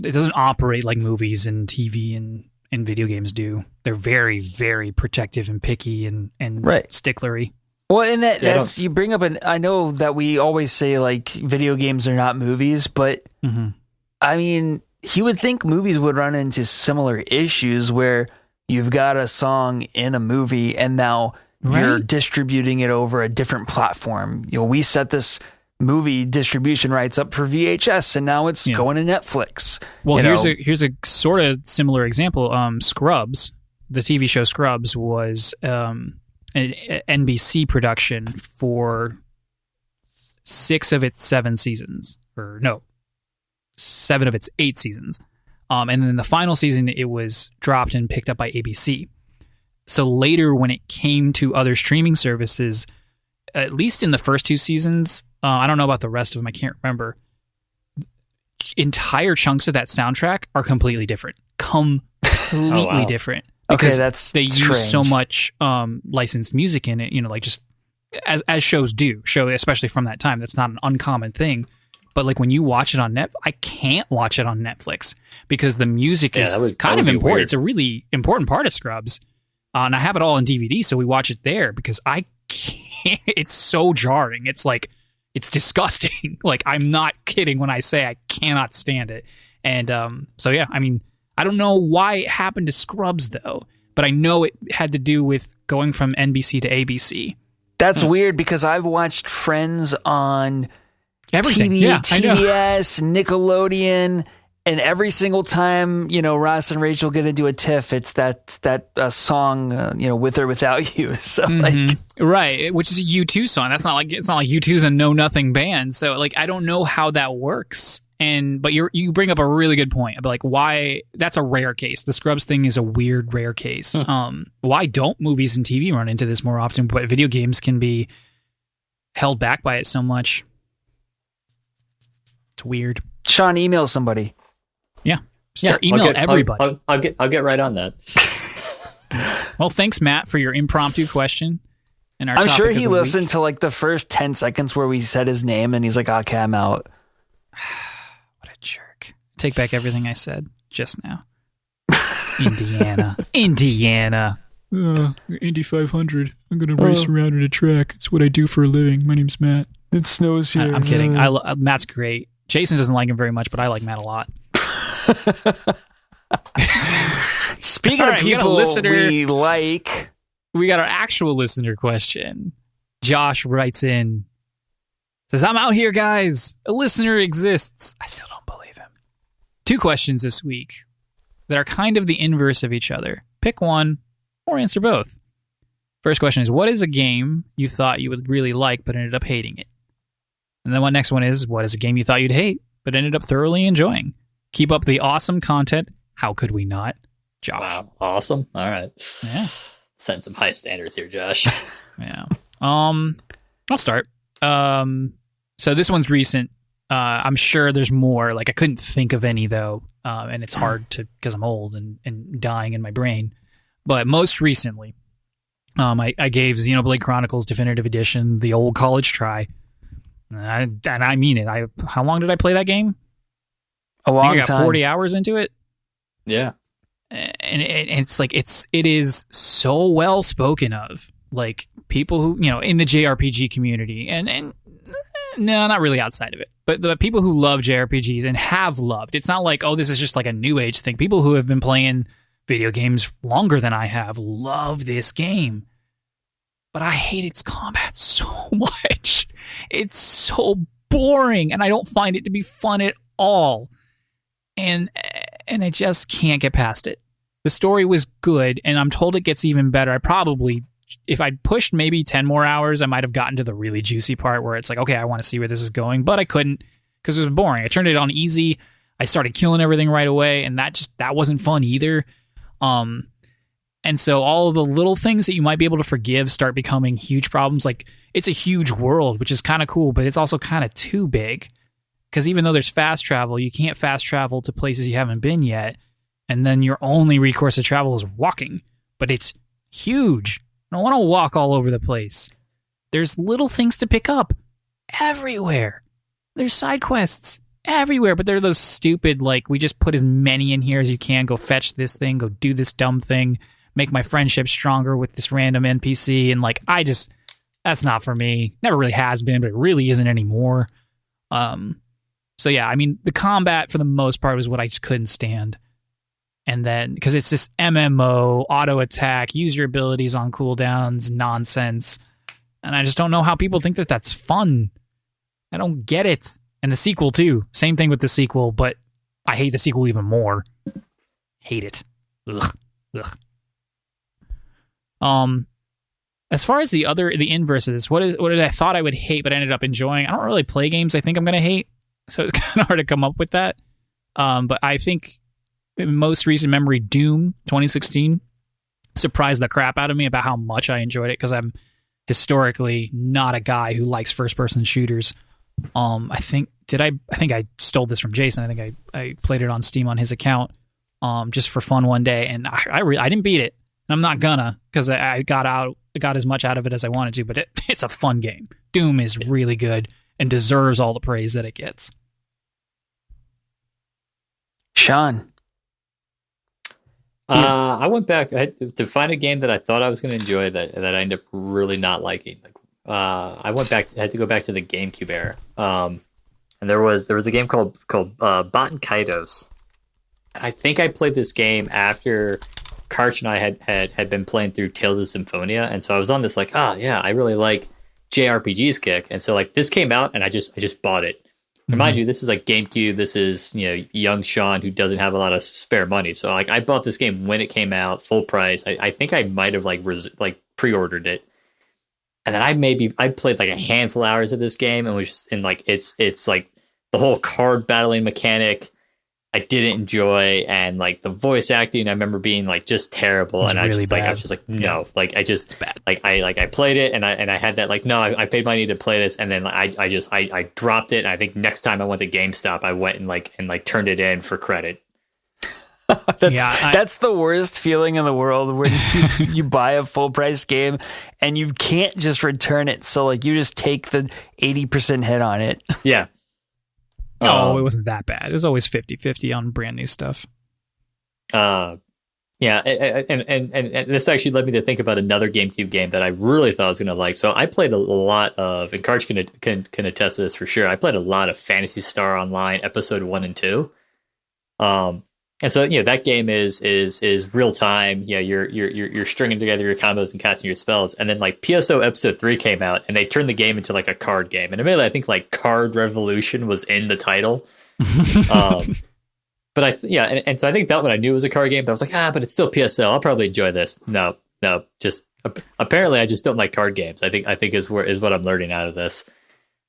Speaker 1: It doesn't operate like movies and TV and video games do. They're very, very protective and picky and
Speaker 3: right.
Speaker 1: sticklery.
Speaker 3: Well, and that's you bring up I know that we always say like video games are not movies, but I mean, you would think movies would run into similar issues where you've got a song in a movie and now you're distributing it over a different platform. You know, we set this movie distribution rights up for VHS and now it's going to Netflix.
Speaker 1: Well, here's a sort of similar example. Scrubs, the TV show Scrubs, was an NBC production for 6 of its 7 seasons, or no, 7 of its 8 seasons. And then the final season, it was dropped and picked up by ABC. So later, when it came to other streaming services, at least in the first 2 seasons, I don't know about the rest of them, I can't remember, entire chunks of that soundtrack are completely different. Completely different. Because they use so much licensed music in it, you know, like just as shows do, especially from that time. That's not an uncommon thing. But like when you watch it on Netflix, I can't watch it on Netflix because the music is kind of important. Weird. It's a really important part of Scrubs. And I have it all on DVD, so we watch it there because I can't. It's so jarring. It's like, it's disgusting. Like, I'm not kidding when I say I cannot stand it. And so, yeah, I mean, I don't know why it happened to Scrubs, though, but I know it had to do with going from NBC to ABC.
Speaker 3: That's weird because I've watched Friends on
Speaker 1: everything.
Speaker 3: TV, TBS, Nickelodeon, and every single time, you know, Ross and Rachel get into a tiff, it's that song, you know, With or Without You. So like,
Speaker 1: right, which is a U2 song. It's not like U2's a know nothing band. So like, I don't know how that works. But you bring up a really good point about like why that's a rare case. The Scrubs thing is a weird rare case. Why don't movies and TV run into this more often? But video games can be held back by it so much. It's weird.
Speaker 3: Sean, email somebody.
Speaker 1: Yeah, email everybody.
Speaker 2: I'll get right on that.
Speaker 1: Well, thanks, Matt, for your impromptu question. And
Speaker 3: I'm sure he listened to like the first 10 seconds where we said his name, and he's like, "Okay, I'm out."
Speaker 1: What a jerk! Take back everything I said just now. Indiana. Indy 500. I'm gonna race around in a track. It's what I do for a living. My name's Matt.
Speaker 3: It snows here.
Speaker 1: I'm kidding. Matt's great. Jason doesn't like him very much, but I like Matt a lot.
Speaker 3: Speaking of people we like,
Speaker 1: we got our actual listener question. Josh writes in, says, "I'm out here, guys. A listener exists." I still don't believe him. 2 questions this week that are kind of the inverse of each other. Pick one or answer both. First question is, what is a game you thought you would really like but ended up hating it? And then next one is, what is a game you thought you'd hate, but ended up thoroughly enjoying? Keep up the awesome content. How could we not? Josh.
Speaker 2: Wow. Awesome. All right.
Speaker 1: Yeah.
Speaker 2: Setting some high standards here, Josh.
Speaker 1: Yeah. I'll start. So this one's recent. I'm sure there's more. Like, I couldn't think of any, though. And it's hard to, because I'm old and dying in my brain. But most recently, I gave Xenoblade Chronicles Definitive Edition the old college try. And I mean it. How long did I play that game?
Speaker 3: A long
Speaker 1: I got
Speaker 3: time.
Speaker 1: 40 hours into it.
Speaker 2: Yeah.
Speaker 1: And it's like, it is so well spoken of. Like, people who, in the JRPG community, and no, not really outside of it, but the people who love JRPGs and have loved. It's not like, oh, this is just like a new age thing. People who have been playing video games longer than I have love this game. But I hate its combat so much. It's so boring, and I don't find it to be fun at all. And I just can't get past it. The story was good, and I'm told it gets even better. I probably, if I'd pushed maybe 10 more hours, I might have gotten to the really juicy part where it's like, okay, I want to see where this is going, but I couldn't because it was boring. I turned it on easy. I started killing everything right away, and that wasn't fun either. And so all of the little things that you might be able to forgive start becoming huge problems. Like, it's a huge world, which is kind of cool, but it's also kind of too big. Because even though there's fast travel, you can't fast travel to places you haven't been yet. And then your only recourse to travel is walking. But it's huge. I don't want to walk all over the place. There's little things to pick up everywhere. There's side quests everywhere, but they're those stupid, like, we just put as many in here as you can. Go fetch this thing. Go do this dumb thing. Make my friendship stronger with this random NPC. And, like, that's not for me. Never really has been, but it really isn't anymore. So yeah, I mean, the combat for the most part was what I just couldn't stand. And then, because it's this MMO, auto attack, use your abilities on cooldowns, nonsense. And I just don't know how people think that that's fun. I don't get it. And the sequel too. Same thing with the sequel, but I hate the sequel even more. Hate it. Ugh. As far as the inverse of this, what did I thought I would hate but ended up enjoying? I don't really play games I think I'm gonna hate, so it's kind of hard to come up with that. But I think in most recent memory, Doom 2016 surprised the crap out of me about how much I enjoyed it, because I'm historically not a guy who likes first person shooters. I think I stole this from Jason. I think I played it on Steam on his account just for fun one day, and I didn't beat it. I'm not gonna, because I got as much out of it as I wanted to, but it's a fun game. Doom is really good and deserves all the praise that it gets.
Speaker 3: Sean.
Speaker 2: I went back to find a game that I thought I was going to enjoy that I ended up really not liking. I had to go back to the GameCube era. And there was a game called Baten Kaitos. And I think I played this game after Karch and I had been playing through Tales of Symphonia, and so I was on this like, I really like JRPGs kick, and so like this came out and I just bought it. And mind you, this is like GameCube. This is young Sean who doesn't have a lot of spare money, so like I bought this game when it came out, full price. I think I might have like pre-ordered it, and then I played like a handful of hours of this game and was just in like it's like the whole card battling mechanic I didn't enjoy, and like the voice acting I remember being like just terrible, and really I was just like no, like I just bad. I played it and I had that like no, I paid money to play this, and then I dropped it, and I think next time I went to GameStop I went and turned it in for credit.
Speaker 3: That's the worst feeling in the world when you buy a full price game and you can't just return it, so like you just take the 80% hit on it.
Speaker 2: Yeah.
Speaker 1: Oh, it wasn't that bad. It was always 50-50 on brand new stuff.
Speaker 2: And this actually led me to think about another GameCube game that I really thought I was going to like. So I played a lot of, and Karch can attest to this for sure. I played a lot of Phantasy Star Online episode 1 and 2. And so that game is real time. You're stringing together your combos and casting your spells, and then like PSO episode 3 came out, and they turned the game into like a card game. And admittedly, I think like Card Revolution was in the title. But and so I think that one I knew was a card game, but I was like, but it's still PSO. I'll probably enjoy this. No, just apparently I just don't like card games. I think is what I'm learning out of this.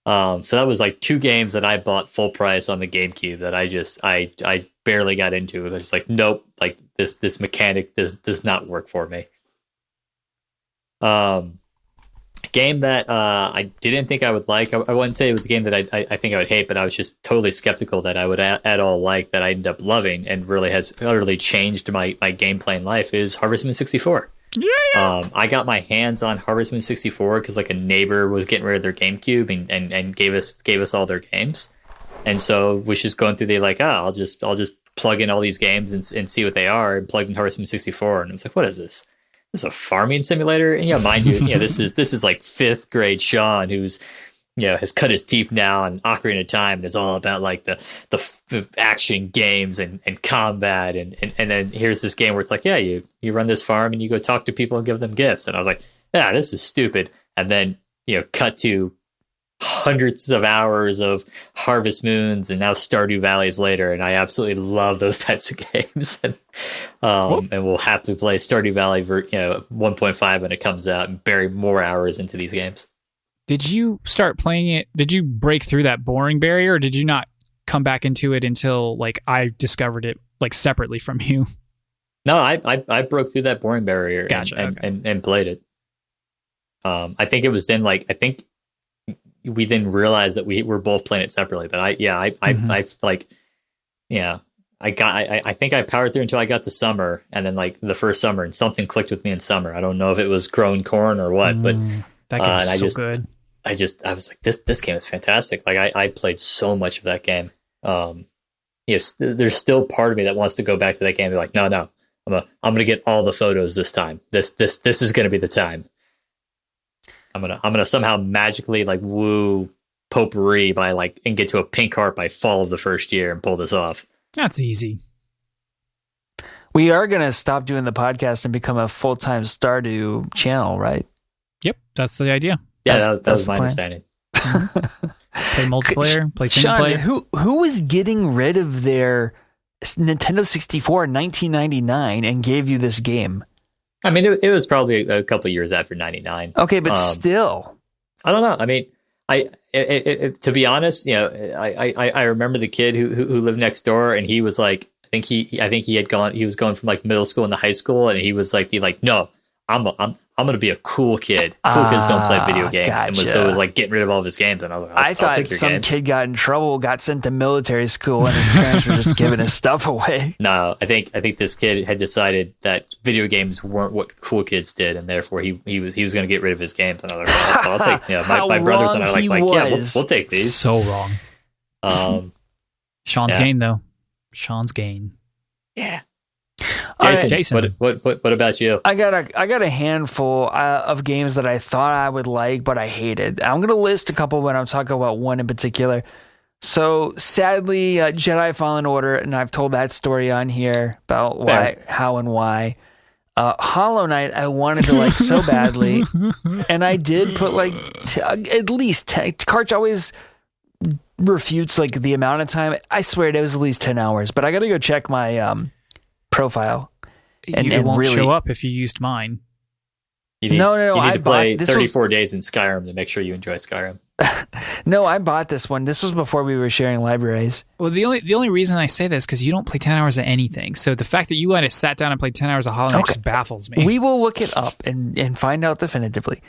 Speaker 2: So that was like 2 games that I bought full price on the GameCube that I barely got into. I was just like, nope, like this mechanic does not work for me. Game that I didn't think I would like. I wouldn't say it was a game that I think I would hate, but I was just totally skeptical that I would at all like, that I ended up loving and really has utterly changed my gameplay in life, is Harvest Moon 64. Yeah. I got my hands on Harvest Moon 64 because like a neighbor was getting rid of their GameCube and gave us all their games, and so was just going through I'll just plug in all these games and see what they are, and plugged in Harvest Moon 64, and I was like, what is this? This is a farming simulator, and mind you, this is like 5th grade Sean, who's has cut his teeth now on Ocarina of Time, and is all about like the action games and combat, and then here's this game where it's like, yeah, you run this farm and you go talk to people and give them gifts, and I was like, yeah, this is stupid. And then cut to hundreds of hours of Harvest Moons and now Stardew Valleys later, and I absolutely love those types of games, and we'll happily play Stardew Valley 1.5 when it comes out and bury more hours into these games.
Speaker 1: Did you start playing it? Did you break through that boring barrier, or did you not come back into it until like I discovered it like separately from you?
Speaker 2: No, I broke through that boring barrier.
Speaker 1: Gotcha,
Speaker 2: and played it. I think it was then I think we then realized that we were both playing it separately. But I think I powered through until I got to summer, and then like the first summer, and something clicked with me in summer. I don't know if it was growing corn or what, but
Speaker 1: that game's so good.
Speaker 2: I was like, this game is fantastic. Like I played so much of that game. There's still part of me that wants to go back to that game and be like, no, I'm gonna get all the photos this time. This is gonna be the time. I'm gonna somehow magically like woo potpourri and get to a pink heart by fall of the first year and pull this off.
Speaker 1: That's easy.
Speaker 3: We are gonna stop doing the podcast and become a full-time Stardew channel, right?
Speaker 2: Yep,
Speaker 1: that's the idea.
Speaker 2: Yeah, that was my understanding.
Speaker 1: Play multiplayer, play single player.
Speaker 3: Who was getting rid of their Nintendo 64 in 1999 and gave you this game?
Speaker 2: I mean, it was probably a couple of years after 99.
Speaker 3: Okay, but still.
Speaker 2: I don't know. I mean, to be honest, I remember the kid who lived next door, and he was like, I think he was going from like middle school into high school, and he was like, no, I'm gonna be a cool kid. Cool kids don't play video games,
Speaker 3: gotcha.
Speaker 2: and was like getting rid of all of his games. And I was like,
Speaker 3: I thought some kid got in trouble, got sent to military school, and his parents were just giving his stuff away.
Speaker 2: No, I think this kid had decided that video games weren't what cool kids did, and therefore he was going to get rid of his games. And I was like, I'll take. My brothers and I are like, yeah, we'll take these.
Speaker 1: So wrong. Sean's gain though. Sean's gain.
Speaker 2: Yeah.
Speaker 1: Jason.
Speaker 2: What about you?
Speaker 3: I got a handful of games that I thought I would like, but I hated. I'm going to list a couple when I'm talking about one in particular. So sadly, Jedi Fallen Order, and I've told that story on here about why, how, and why. Hollow Knight, I wanted to like so badly, and I did put like at least 10. Karch always refutes like the amount of time. I swear it was at least 10 hours, but I got to go check my profile.
Speaker 1: And it won't show up if you used mine.
Speaker 3: No.
Speaker 2: You need to play 34 days in Skyrim to make sure you enjoy Skyrim.
Speaker 3: No, I bought this one. This was before we were sharing libraries.
Speaker 1: Well, the only reason I say this is because you don't play 10 hours of anything. So the fact that you went and sat down and played 10 hours of Hollow Knight just baffles me.
Speaker 3: We will look it up and find out definitively.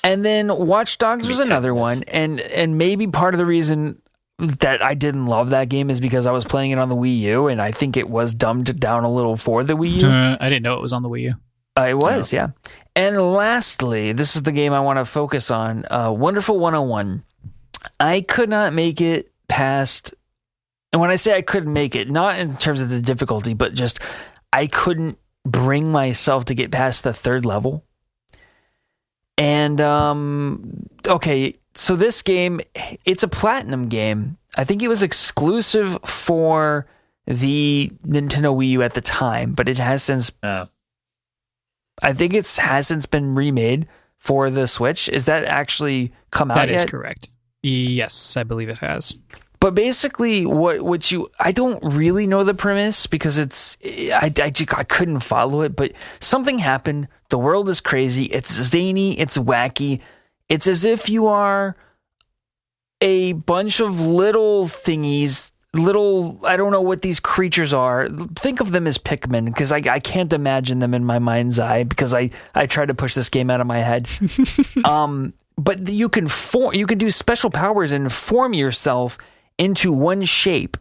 Speaker 3: And then Watch Dogs was another one. And maybe part of the reason that I didn't love that game is because I was playing it on the Wii U, and I think it was dumbed down a little for the Wii U.
Speaker 1: I didn't know it was on the Wii U.
Speaker 3: It was, yeah. And lastly, this is the game I want to focus on, Wonderful 101. I could not make it past, and when I say I couldn't make it, not in terms of the difficulty, but just I couldn't bring myself to get past the 3rd level. And, okay, so this game, it's a platinum game. I think it was exclusive for the Nintendo Wii U at the time, but it has since... I think it has since been remade for the Switch. Is that actually come out yet?
Speaker 1: That is correct. Yes, I believe it has.
Speaker 3: But basically, I don't really know the premise because I couldn't follow it, but something happened. The world is crazy. It's zany. It's wacky. It's as if you are a bunch of little thingies, I don't know what these creatures are. Think of them as Pikmin, because I can't imagine them in my mind's eye, because I tried to push this game out of my head. But you can do special powers and form yourself into one shape,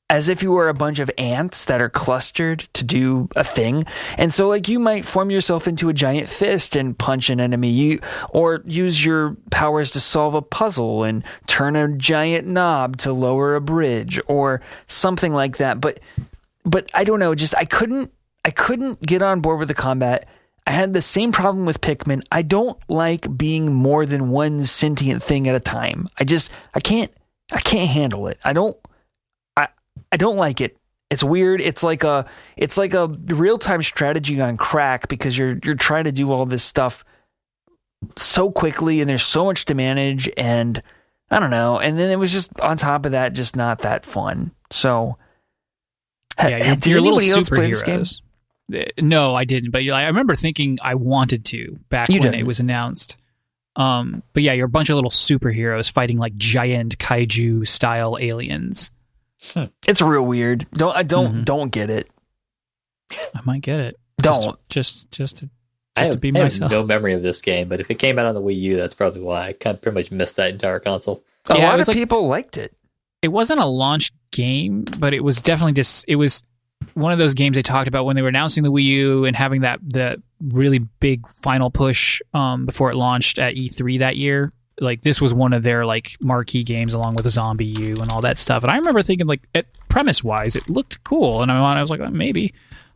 Speaker 3: as if you were a bunch of ants that are clustered to do a thing. And so, like, you might form yourself into a giant fist and punch an enemy, or use your powers to solve a puzzle and turn a giant knob to lower a bridge, or something like that. But I don't know, just I couldn't get on board with the combat. I had the same problem with Pikmin. I don't like being more than one sentient thing at a time. I can't handle it. I don't like it. It's weird. It's like a real-time strategy on crack, because you're trying to do all this stuff so quickly, and there's so much to manage, and I don't know. And then it was just, on top of that, just not that fun. So
Speaker 1: yeah,
Speaker 3: did
Speaker 1: your little
Speaker 3: anybody else play this game?
Speaker 1: superheroes. No, I didn't. But I remember thinking I wanted to back when it was announced. But yeah, you're a bunch of little superheroes fighting like giant kaiju style aliens.
Speaker 3: It's real weird. Don't get it.
Speaker 1: I might get it.
Speaker 3: Don't
Speaker 1: just to be myself.
Speaker 2: I have no memory of this game, but if it came out on the Wii U, that's probably why I kind of pretty much missed that entire console.
Speaker 3: A lot of people liked it.
Speaker 1: It wasn't a launch game, but it was definitely it was one of those games they talked about when they were announcing the Wii U and having the really big final push before it launched at E3 that year. Like, this was one of their like marquee games, along with Zombie U and all that stuff. And I remember thinking, like, premise wise, it looked cool, and I was like, maybe.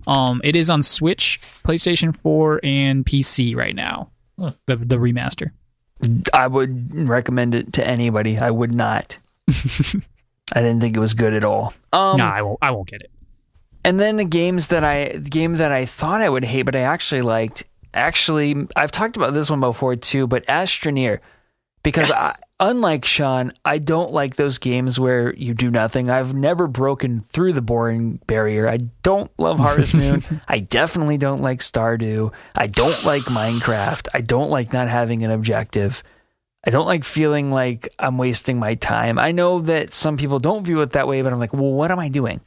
Speaker 1: It is on Switch, PlayStation 4, and PC right now. The remaster.
Speaker 3: I would recommend it to anybody. I would not. I didn't think it was good at all.
Speaker 1: No, I won't get it.
Speaker 3: And then the game that I thought I would hate, but I actually liked. Actually, I've talked about this one before too, but Astroneer. Because unlike Sean, I don't like those games where you do nothing. I've never broken through the boring barrier. I don't love Harvest Moon. I definitely don't like Stardew. I don't like Minecraft. I don't like not having an objective. I don't like feeling like I'm wasting my time. I know that some people don't view it that way, but I'm like, well, what am I doing?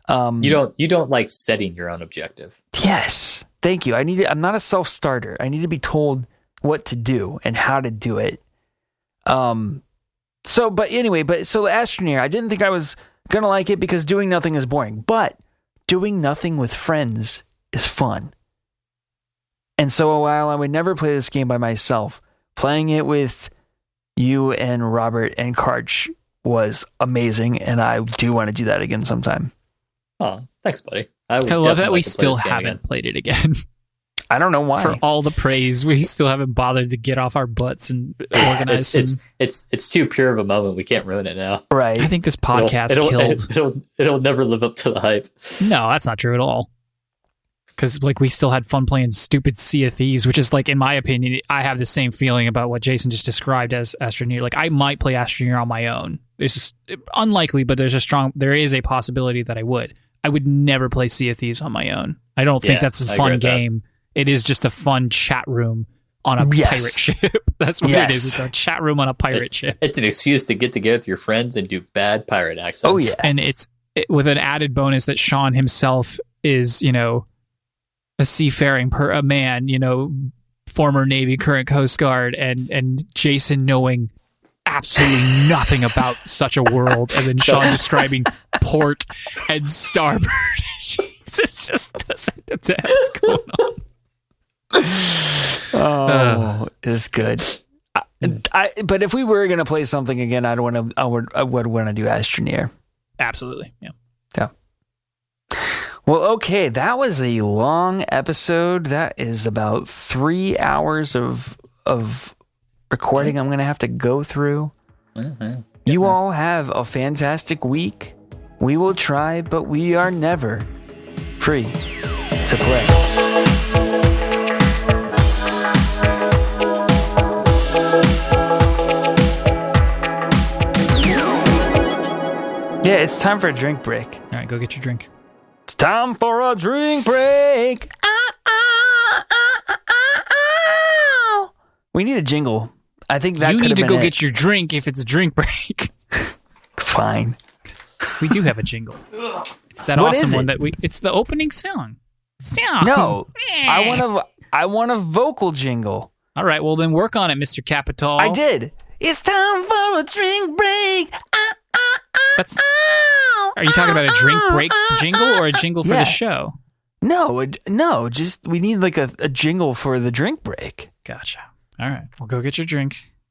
Speaker 2: You don't like setting your own objective.
Speaker 3: Yes. Thank you. I'm not a self-starter. I need to be told what to do and how to do it. So Astroneer, I didn't think I was gonna like it because doing nothing is boring, but doing nothing with friends is fun. And so while I would never play this game by myself, playing it with you and Robert and Karch was amazing, and I do want to do that again sometime.
Speaker 2: Oh, thanks, buddy.
Speaker 1: I love that we still haven't played it again.
Speaker 3: I don't know why.
Speaker 1: For all the praise, we still haven't bothered to get off our butts and organize.
Speaker 2: It's too pure of a moment. We can't ruin it now.
Speaker 3: Right.
Speaker 1: I think this podcast killed.
Speaker 2: It'll never live up to the hype.
Speaker 1: No, that's not true at all. Because like we still had fun playing stupid Sea of Thieves, which is like, in my opinion, I have the same feeling about what Jason just described as Astroneer. Like, I might play Astroneer on my own. It's just unlikely, but there is a possibility that I would. I would never play Sea of Thieves on my own. I don't think that's a fun game. It is just a fun chat room on a pirate ship. That's what it is. It's a chat room on a pirate ship.
Speaker 2: It's an excuse to get together with your friends and do bad pirate accents.
Speaker 3: Oh, yeah.
Speaker 1: And it's with an added bonus that Sean himself is, a seafaring a man, former Navy, current Coast Guard, and Jason knowing absolutely nothing about such a world, and then Sean describing port and starboard. Jesus just doesn't know what's going on.
Speaker 3: Oh, it's good. But if we were going to play something again, I would want to do Astroneer.
Speaker 1: Absolutely, yeah.
Speaker 3: Well, okay, that was a long episode. That is about 3 hours of recording I'm going to have to go through.
Speaker 2: Mm-hmm.
Speaker 3: You all have a fantastic week. We will try, but we are never free to play. Yeah, it's time for a drink break.
Speaker 1: All right, go get your drink.
Speaker 3: It's time for a drink break. We need a jingle I think that
Speaker 1: you
Speaker 3: could
Speaker 1: need
Speaker 3: have
Speaker 1: to
Speaker 3: been
Speaker 1: go
Speaker 3: it.
Speaker 1: get your drink if it's drink break.
Speaker 3: Fine.
Speaker 1: We do have a jingle. It's that
Speaker 3: What
Speaker 1: awesome
Speaker 3: is
Speaker 1: one
Speaker 3: it?
Speaker 1: that it's the opening song.
Speaker 3: No, I want a vocal jingle.
Speaker 1: All right, well then work on it, Mr. Capital.
Speaker 3: I did. It's time for a drink break.
Speaker 1: That's. Are you talking about a drink break jingle or a jingle for
Speaker 3: Yeah.
Speaker 1: the show?
Speaker 3: No, just we need like a jingle for the drink break.
Speaker 1: Gotcha. All right, well go get your drink.